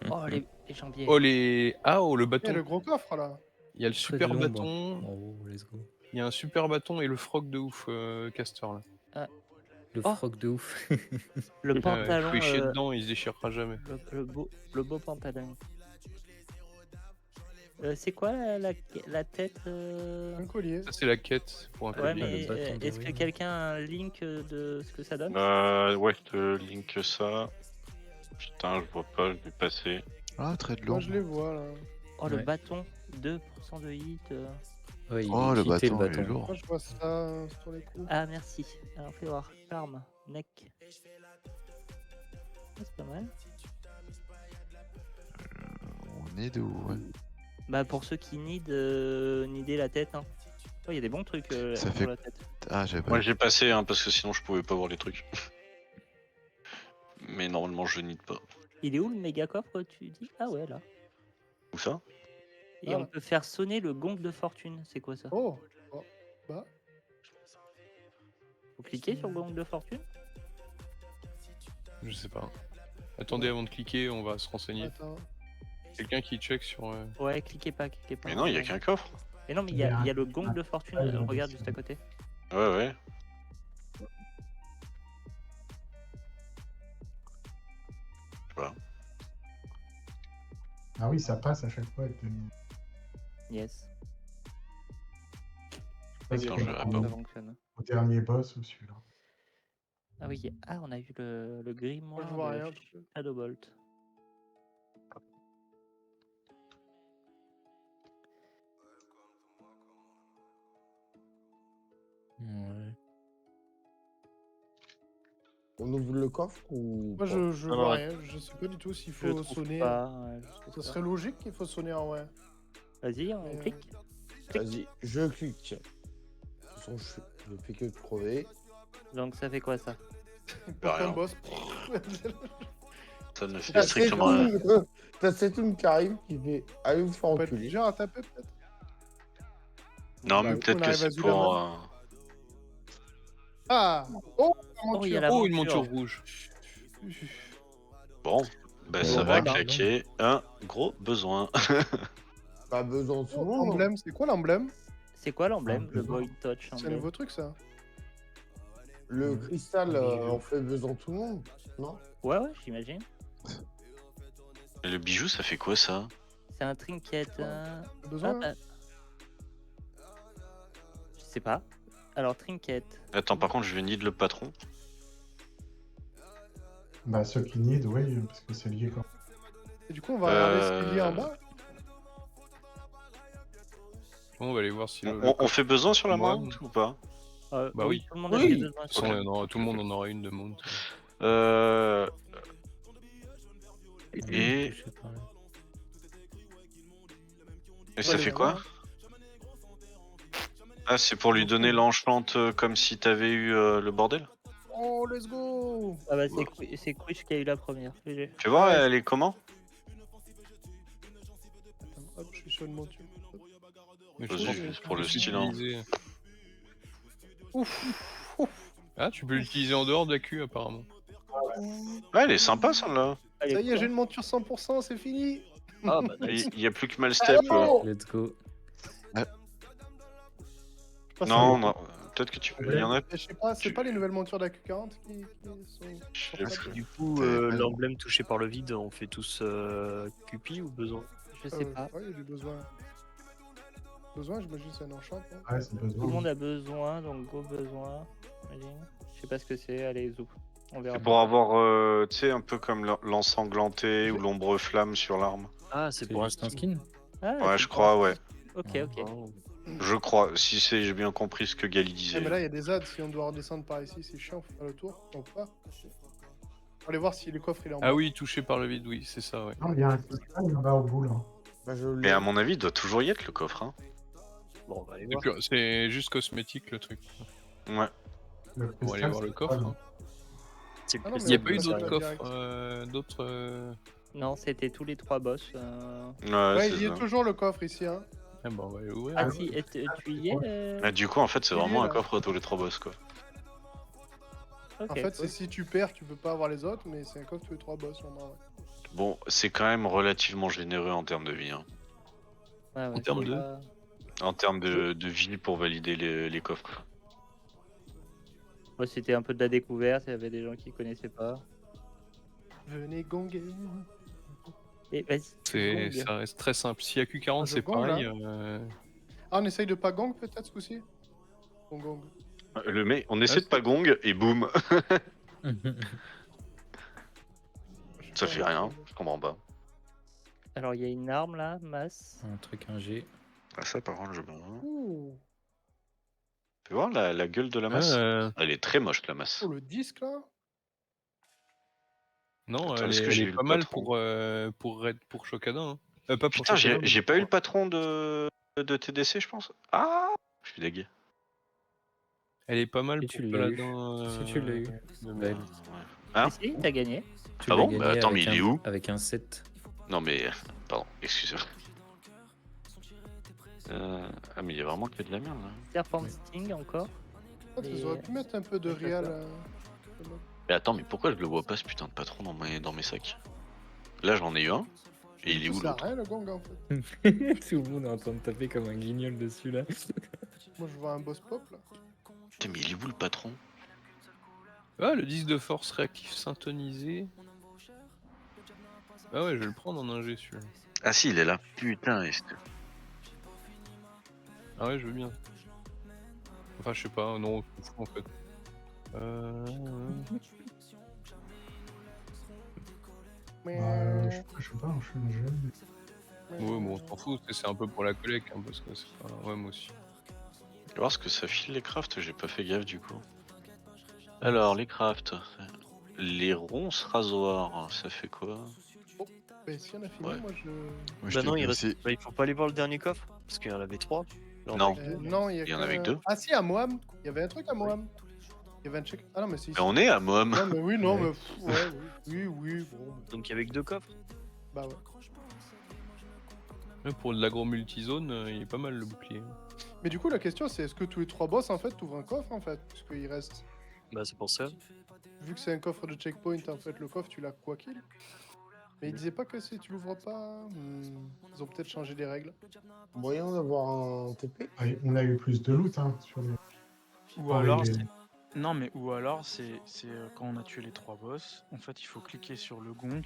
Oh, les jambiers. Oh les. Ah, oh le Eh, bâton. le gros coffre là. Il y a le Très super long, bâton. Oh, let's go. Il y a un super bâton et le froc de ouf, Caster là. Le Oh. froc de ouf. Le Il pantalon. faut y chier dedans, il se déchirera jamais. Le beau pantalon. C'est quoi la tête Un collier. Ça, c'est la quête pour un Ouais, collier. mais le bâton est-ce que d'héroïne. quelqu'un a un link de ce que ça donne? Ouais, te link ça. Putain, je vois pas, je vais passer. Ah, très de Moi long. je les vois là. Oh, le Ouais. bâton, 2% de hit. Ouais, il Oh, est le cheaté, bâton, il est lourd. Moi je vois ça sur les coups. Ah, merci. Alors, fais voir. Arme, neck. C'est pas mal. On est de où, ouais. Bah, pour ceux qui nidaient la tête, hein. Oh, il y a des bons trucs Ça sur fait- la tête. Ah, j'avais pas. Moi j'ai passé, hein, parce que sinon je pouvais pas voir les trucs. Mais normalement je nid pas. Il est où le méga coffre, tu dis? Ah ouais, là. Où ça? Et Ah. on peut faire sonner le gong de fortune. C'est quoi ça? Oh, bah, Vous cliquez sur le gong de fortune? Je sais pas. Attendez avant de cliquer, on va se renseigner. attends. Quelqu'un qui check sur. Ouais, cliquez pas. Mais non, il y a qu'un coffre. Mais non, mais il y a le gong de fortune. Regarde juste à côté. Ouais. Ah oui, ça passe à chaque fois avec le... Yes. Parce Attends, que je verrai pas. Ça fonctionne. au dernier boss ou celui-là. Ah oui, on a eu le grimoire Moi je vois de rien. Shadowbolt. Ouais. On ouvre le coffre ou. Moi je Non, vois non, rien. Je sais pas du tout s'il Je faut trouve sonner. pas. Ouais, je trouve Ça pas. serait logique qu'il faut sonner en ouais. Vas-y, on Mais, clique. Vas-y, je clique. De toute façon, je fais que de crever. Donc ça fait quoi ça? Pour rien. un boss. Ça ne fait T'as strictement rien. cette une qui arrive qui fait. Allez vous faire On peut être enculer. plusieurs à taper peut-être. Non, Bah, mais on peut-être que arrive à c'est Zulaman. pour. Ah. Oh, Oh, il y a la la Oh, une monture. monture rouge. Bon, bah ça Bon, va voilà. claquer un gros besoin. Pas besoin de tout le Oh, monde. emblème, c'est quoi l'emblème? C'est quoi l'emblème? Un Le peu. Void Touch C'est un emblème. nouveau truc ça. Le cristal, Un bijou. on fait besoin de tout le monde. Non? Ouais, j'imagine. Et le bijou, ça fait quoi ça? C'est un trinket. T'as besoin bah, je sais pas. Alors, trinket. Attends, par contre, je vais nid le patron. Bah, ceux qui need, oui, parce que c'est lié quand Et du coup, on va regarder ce qu'il y a en bas. Bon, on va aller voir si. On fait besoin sur la Moi, mount ou pas? Bah oui. Tout le monde a Oui. des besoins. De toute façon, non, tout le monde en aura une de mount. Et Je sais pas. ça les fait quoi? avoir. Ah, c'est pour lui donner l'enchante comme si t'avais eu le bordel? Oh, let's go. Ah bah, c'est Quish qui a eu la première. GG. Tu vois, elle est comment? Attends, hop, je suis sur une monture. Mais Vas-y, pense juste que pour le tu peux style, hein. l'utiliser. Ouf. Ah, tu peux l'utiliser en dehors de la Q apparemment. Ouais, elle est sympa celle-là. Allez, Ça y est, quoi. j'ai une monture 100%, c'est fini. Ah bah, nice. Il y a plus que Malstep. Let's go. Je sais pas Non, si- non, peut-être que tu peux. Il y en a. Je sais pas, c'est pas les nouvelles montures d'AQ40 qui sont. Je sais plus. Du coup, l'emblème touché par le vide, on fait tous Cupi ou besoin? Je sais pas. Ouais, il y a du besoin. Besoin, j'imagine c'est un enchant. hein. Ouais, c'est besoin. Tout le monde a besoin, donc gros besoin. Imagine. Je sais pas ce que c'est. Allez, zou. On verra. C'est pour avoir, tu sais, un peu comme l'ensanglanté ou l'ombre flamme sur l'arme. Ah, c'est C'est pour un juste un skin. skin. Ah, Ouais, c'est je pour- crois, ouais. Ok, ok. Oh. Je crois, si c'est j'ai bien compris ce que Gali Ah, disait. mais là, il y a des adds. Si on doit redescendre par ici, c'est chiant, faut faire le tour. On peut pas. On va aller voir si le coffre il est en bas. Ah oui, touché par le vide, oui, c'est ça, ouais. Non, il y a un cristal là-bas au bout, là. Bah, je Mais à mon avis, il doit toujours y être le coffre. Hein. Bon, on va aller C'est voir. c'est juste cosmétique le truc. Ouais. Le On va aller cristal, voir le c'est coffre. pas hein. C'est le Ah non, mais Il n'y a cristal pas eu on bleu, peut d'autres passer coffres, direct. Non, c'était tous les 3 boss. Ouais, Ouais, c'est il y a ça. toujours le coffre ici. Hein. Ah bah on va aller ouvrir. Ah hein. si, tu y es Ah, du coup, en fait, c'est Il y est, vraiment un là. coffre à tous les 3 boss, quoi. Ok, En fait, cool. c'est si tu perds, tu peux pas avoir les autres, mais c'est un coffre tous les 3 boss. Sûrement, ouais. Bon, c'est quand même relativement généreux en termes de vie. Hein. Ouais, ouais, termes c'est de- pas- En termes de vie pour valider les coffres. Ouais, c'était un peu de la découverte, il y avait des gens qui connaissaient pas. Venez gonger. Et vas-y, gong. Ça reste très simple. Si AQ40 Ah, je c'est gong, pareil. là. Ah, on essaye de pas gong peut-être ce coup-ci. On gong. Le mec, on essaie de c'est- pas gong et boum, Je sais ça pas, fait moi, rien, je- je comprends pas. Alors il y a une arme là, masse. Un truc, un G. Ah, ça, par contre, je vois. Ouh. Tu peux voir la gueule de la masse? Elle est très moche, la masse. Oh, le disque là. Non, Attends, elle est-ce que est, j'ai elle eu est le pas mal patron pour Shokadan. Hein. Pas pour Putain, Shokadan, j'ai mais pas eu le pour- patron de TDC, je pense. Ah, je suis dégueu. Elle est pas mal Si pour tu l'as eu. Paladin. Si tu l'as eu. de Belle. merde. Hein? Si, t'as gagné. Tu Ah l'as bon gagné Bah attends, mais avec il est un- où? Avec un 7. Non, mais. Pardon, excusez-moi. Ah, mais il y a vraiment que de la merde là. Serpent Sting encore. Ils auraient pu mettre un peu de les réal. chasseurs. Mais attends, mais pourquoi je le vois pas ce putain de patron dans mes sacs? Là, j'en ai eu un. Et il est où Ça sert à l'autre? rien le gong en fait. Tout le monde est en train de taper comme un guignol dessus là. Moi je vois un boss pop là. Putain, mais il est où le patron? Ah, le disque de force réactif syntonisé. Ah ouais, je vais le prendre en ingé celui-là. Ah si, il est là. Putain, Ah ouais, je veux bien. Enfin, je sais pas, non, je m'en fous en fait. Je sais pas, je suis un jeune. Ouais, bon, on s'en fout, c'est un peu pour la collecte, hein, parce que c'est pas... Ouais, moi aussi. Je vais voir ce que ça file les crafts, j'ai pas fait gaffe du coup. Alors, les crafts. Les ronces rasoirs, ça fait quoi? Bah, si on a fini, Ouais. moi je. Moi, je Bah t'ai non, vu il reste... aussi. bah, il faut pas aller voir le dernier coffre, parce qu'il y en avait 3. Non. Non, il y en avait que 2. Ah si, à Moam. Il y avait un truc à Moam. Il y avait un check. Ah non, mais c'est ici. Mais on est à Moam. Non, mais oui, non, Ouais. mais. Ouais, oui, bon. Donc il y avait que 2 coffres. Bah ouais. Même pour de l'agro multizone, il est pas mal le bouclier. Mais du coup, la question c'est est-ce que tous les 3 boss en fait t'ouvres un coffre en fait? Parce qu'il reste. Bah c'est pour ça. Vu que c'est un coffre de checkpoint, en fait, le coffre tu l'as quoi qu'il. Mais il disait pas que si tu l'ouvres pas. Ils ont peut-être changé les règles. Moyen d'avoir un TP. Ah, on a eu plus de loot hein, sur les. Ou Oh, alors, les- non, mais ou alors, c'est quand on a tué les 3 boss, en fait, il faut cliquer sur le gong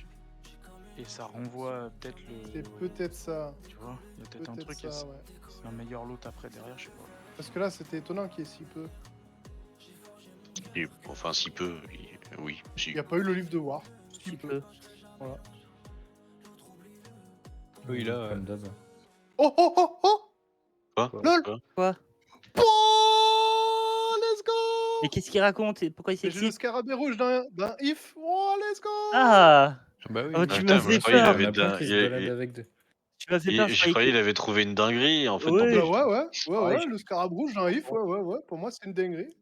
et ça renvoie peut-être le. C'est peut-être ça. Tu vois, il y a peut-être un Peut-être truc et ça, ouais. c'est un meilleur loot après derrière, je sais pas. Parce que là, c'était étonnant qu'il y ait si peu. Et, enfin, si peu, oui. Si. Il n'y a pas eu le livre de War. Si peu. peu. Voilà. Oui, là. Comme d'hab. Oh oh oh oh Quoi? Lol. Quoi? Oh, let's go. Mais qu'est-ce qu'il raconte? Pourquoi il J'ai le s'excite? scarabée rouge d'un if. Oh, let's go. Ah! Bah oui. Oh, tu Putain, m'as mais je fait croyais il peur! avait On d'un- apprend qu'il se il- balade il- avec deux. Tu m'as fait peur, Je croyais qu'il avait trouvé une dinguerie en fait. Ouais. dans Bah le- ouais, le scarabée rouge d'un if, ouais. Pour moi, c'est une dinguerie.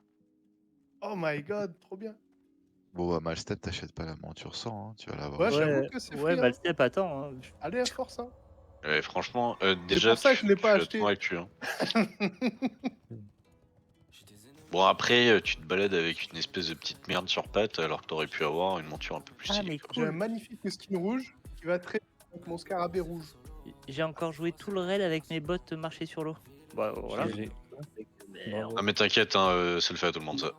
Oh my god, trop bien. Bon, bah, Malstep, t'achètes pas la monture 100, hein, tu vas l'avoir. Ouais, j'avoue Ouais, que c'est ouais, free, bah hein. le step, attends. Hein. Allez, à force, hein. Franchement, déjà, pour ça que je l'ai pas tu as acheté. ton actu, hein. Bon, après, tu te balades avec une espèce de petite merde sur pattes alors que t'aurais pu avoir une monture un peu plus Ah, stylée. mais quoi. J'ai un cool. magnifique skin rouge qui va très bien avec mon scarabée rouge. J'ai encore joué tout le raid avec mes bottes marcher sur l'eau. Bah voilà. GG. Bravo. Ah mais t'inquiète, hein, ça le fait à tout le monde ça.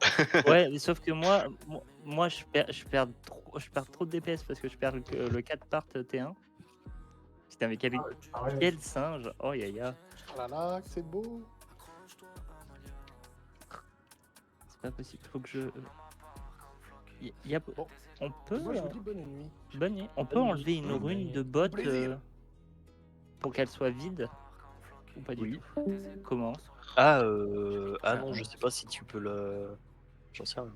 Ouais, mais sauf que moi je perds trop de DPS parce que je perds le 4 part T1. Putain, mais quel singe. Oh ya ya. Oh là là, que c'est beau. C'est pas possible. Faut que je. Y a... Bon. On peut. Moi, je vous dis bonne nuit. Bonne nuit. On peut enlever une Bonne rune nuit. de botte Plaisir. pour qu'elle soit vide ou pas du tout. Comment? Ah non, je sais pas si tu peux le. J'en sais rien.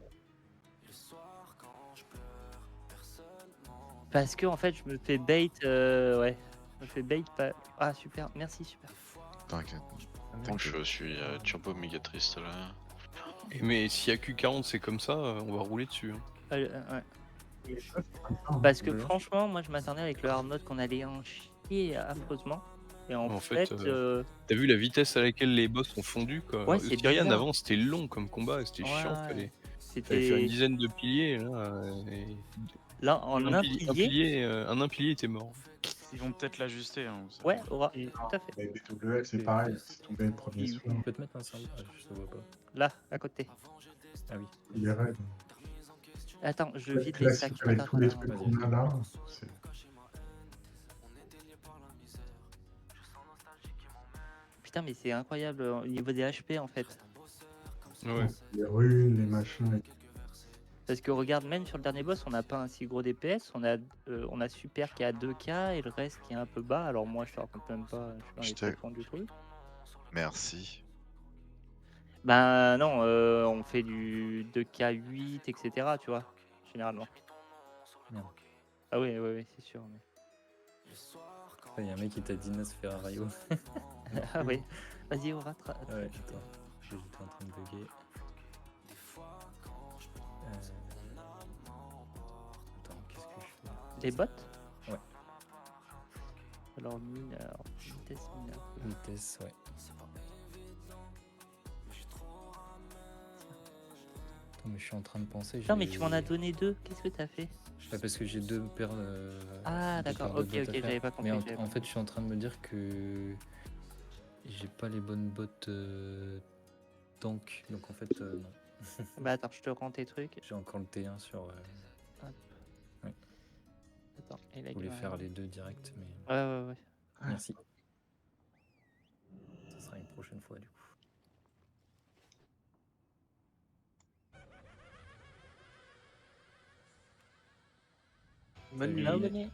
Parce que en fait, je me fais bait. Ouais. Je me fais bait pas. Ah super. Merci super. T'inquiète. Donc je suis turbo méga triste là. Mais s'il y a Q40, c'est comme ça, on va rouler dessus. Hein. Ouais. Et ça, c'est comme ça, hein. Parce que Ouais. franchement, moi je m'attendais avec le hard mode qu'on allait en chier affreusement. Et en En fait, fait, t'as vu la vitesse à laquelle les boss ont fondu quoi. ouais, c'est Kyrian bizarre. avant c'était long comme combat, et c'était chiant, Ouais, fallait faire une c'était dizaine de piliers là, et là en un pilier. un pilier était mort. Ils vont peut-être l'ajuster. Hein, vous savez. Ouais, tout à fait. Mais BWL, c'est pareil, c'est tombé le premier Il soir. peut te mettre un symbole, je te vois pas. Là, à côté. Ah oui. Il est raide. Attends, je Le vide les sacs. classique avec tous les Attends. trucs qu'on a là, c'est Putain, mais c'est incroyable au niveau des HP en fait. Ouais. les runes, les machins. Parce que regarde, même sur le dernier boss, on n'a pas un si gros DPS. On a Super qui est à 2K et le reste qui est un peu bas. Alors moi, je te raconte même pas, je suis dans les tréfonds du truc. Merci. Ben non, on fait du 2K8, etc. Tu vois, généralement. Merde. Ah oui, c'est sûr. mais- Il y a un mec qui t'a dit Nas Ferrario. Ah oui, vas-y, on va. Ouais, attends. J'étais en train de bugger. Attends, qu'est-ce que je fais? Des bots. Ouais. Alors, mineur, vitesse mineur. Vitesse, ouais. Attends, mais je suis en train de penser. Non, mais tu m'en as j'ai- donné 2. Qu'est-ce que t'as fait? Ouais, parce que j'ai 2 paires. Ah, deux d'accord, paires de ok, bottes à faire. j'avais pas compris. Mais j'avais en pas fait, je suis en train de me dire que j'ai pas les bonnes bottes tank. Donc en fait, non. compris. Bah attends, je te rends tes trucs. J'ai encore le T1 sur. Attends, et là, Je voulais faire les deux directs, mais Ouais. merci. Ce sera une prochaine fois du coup. Bonne Salut. nuit. Là, abonné.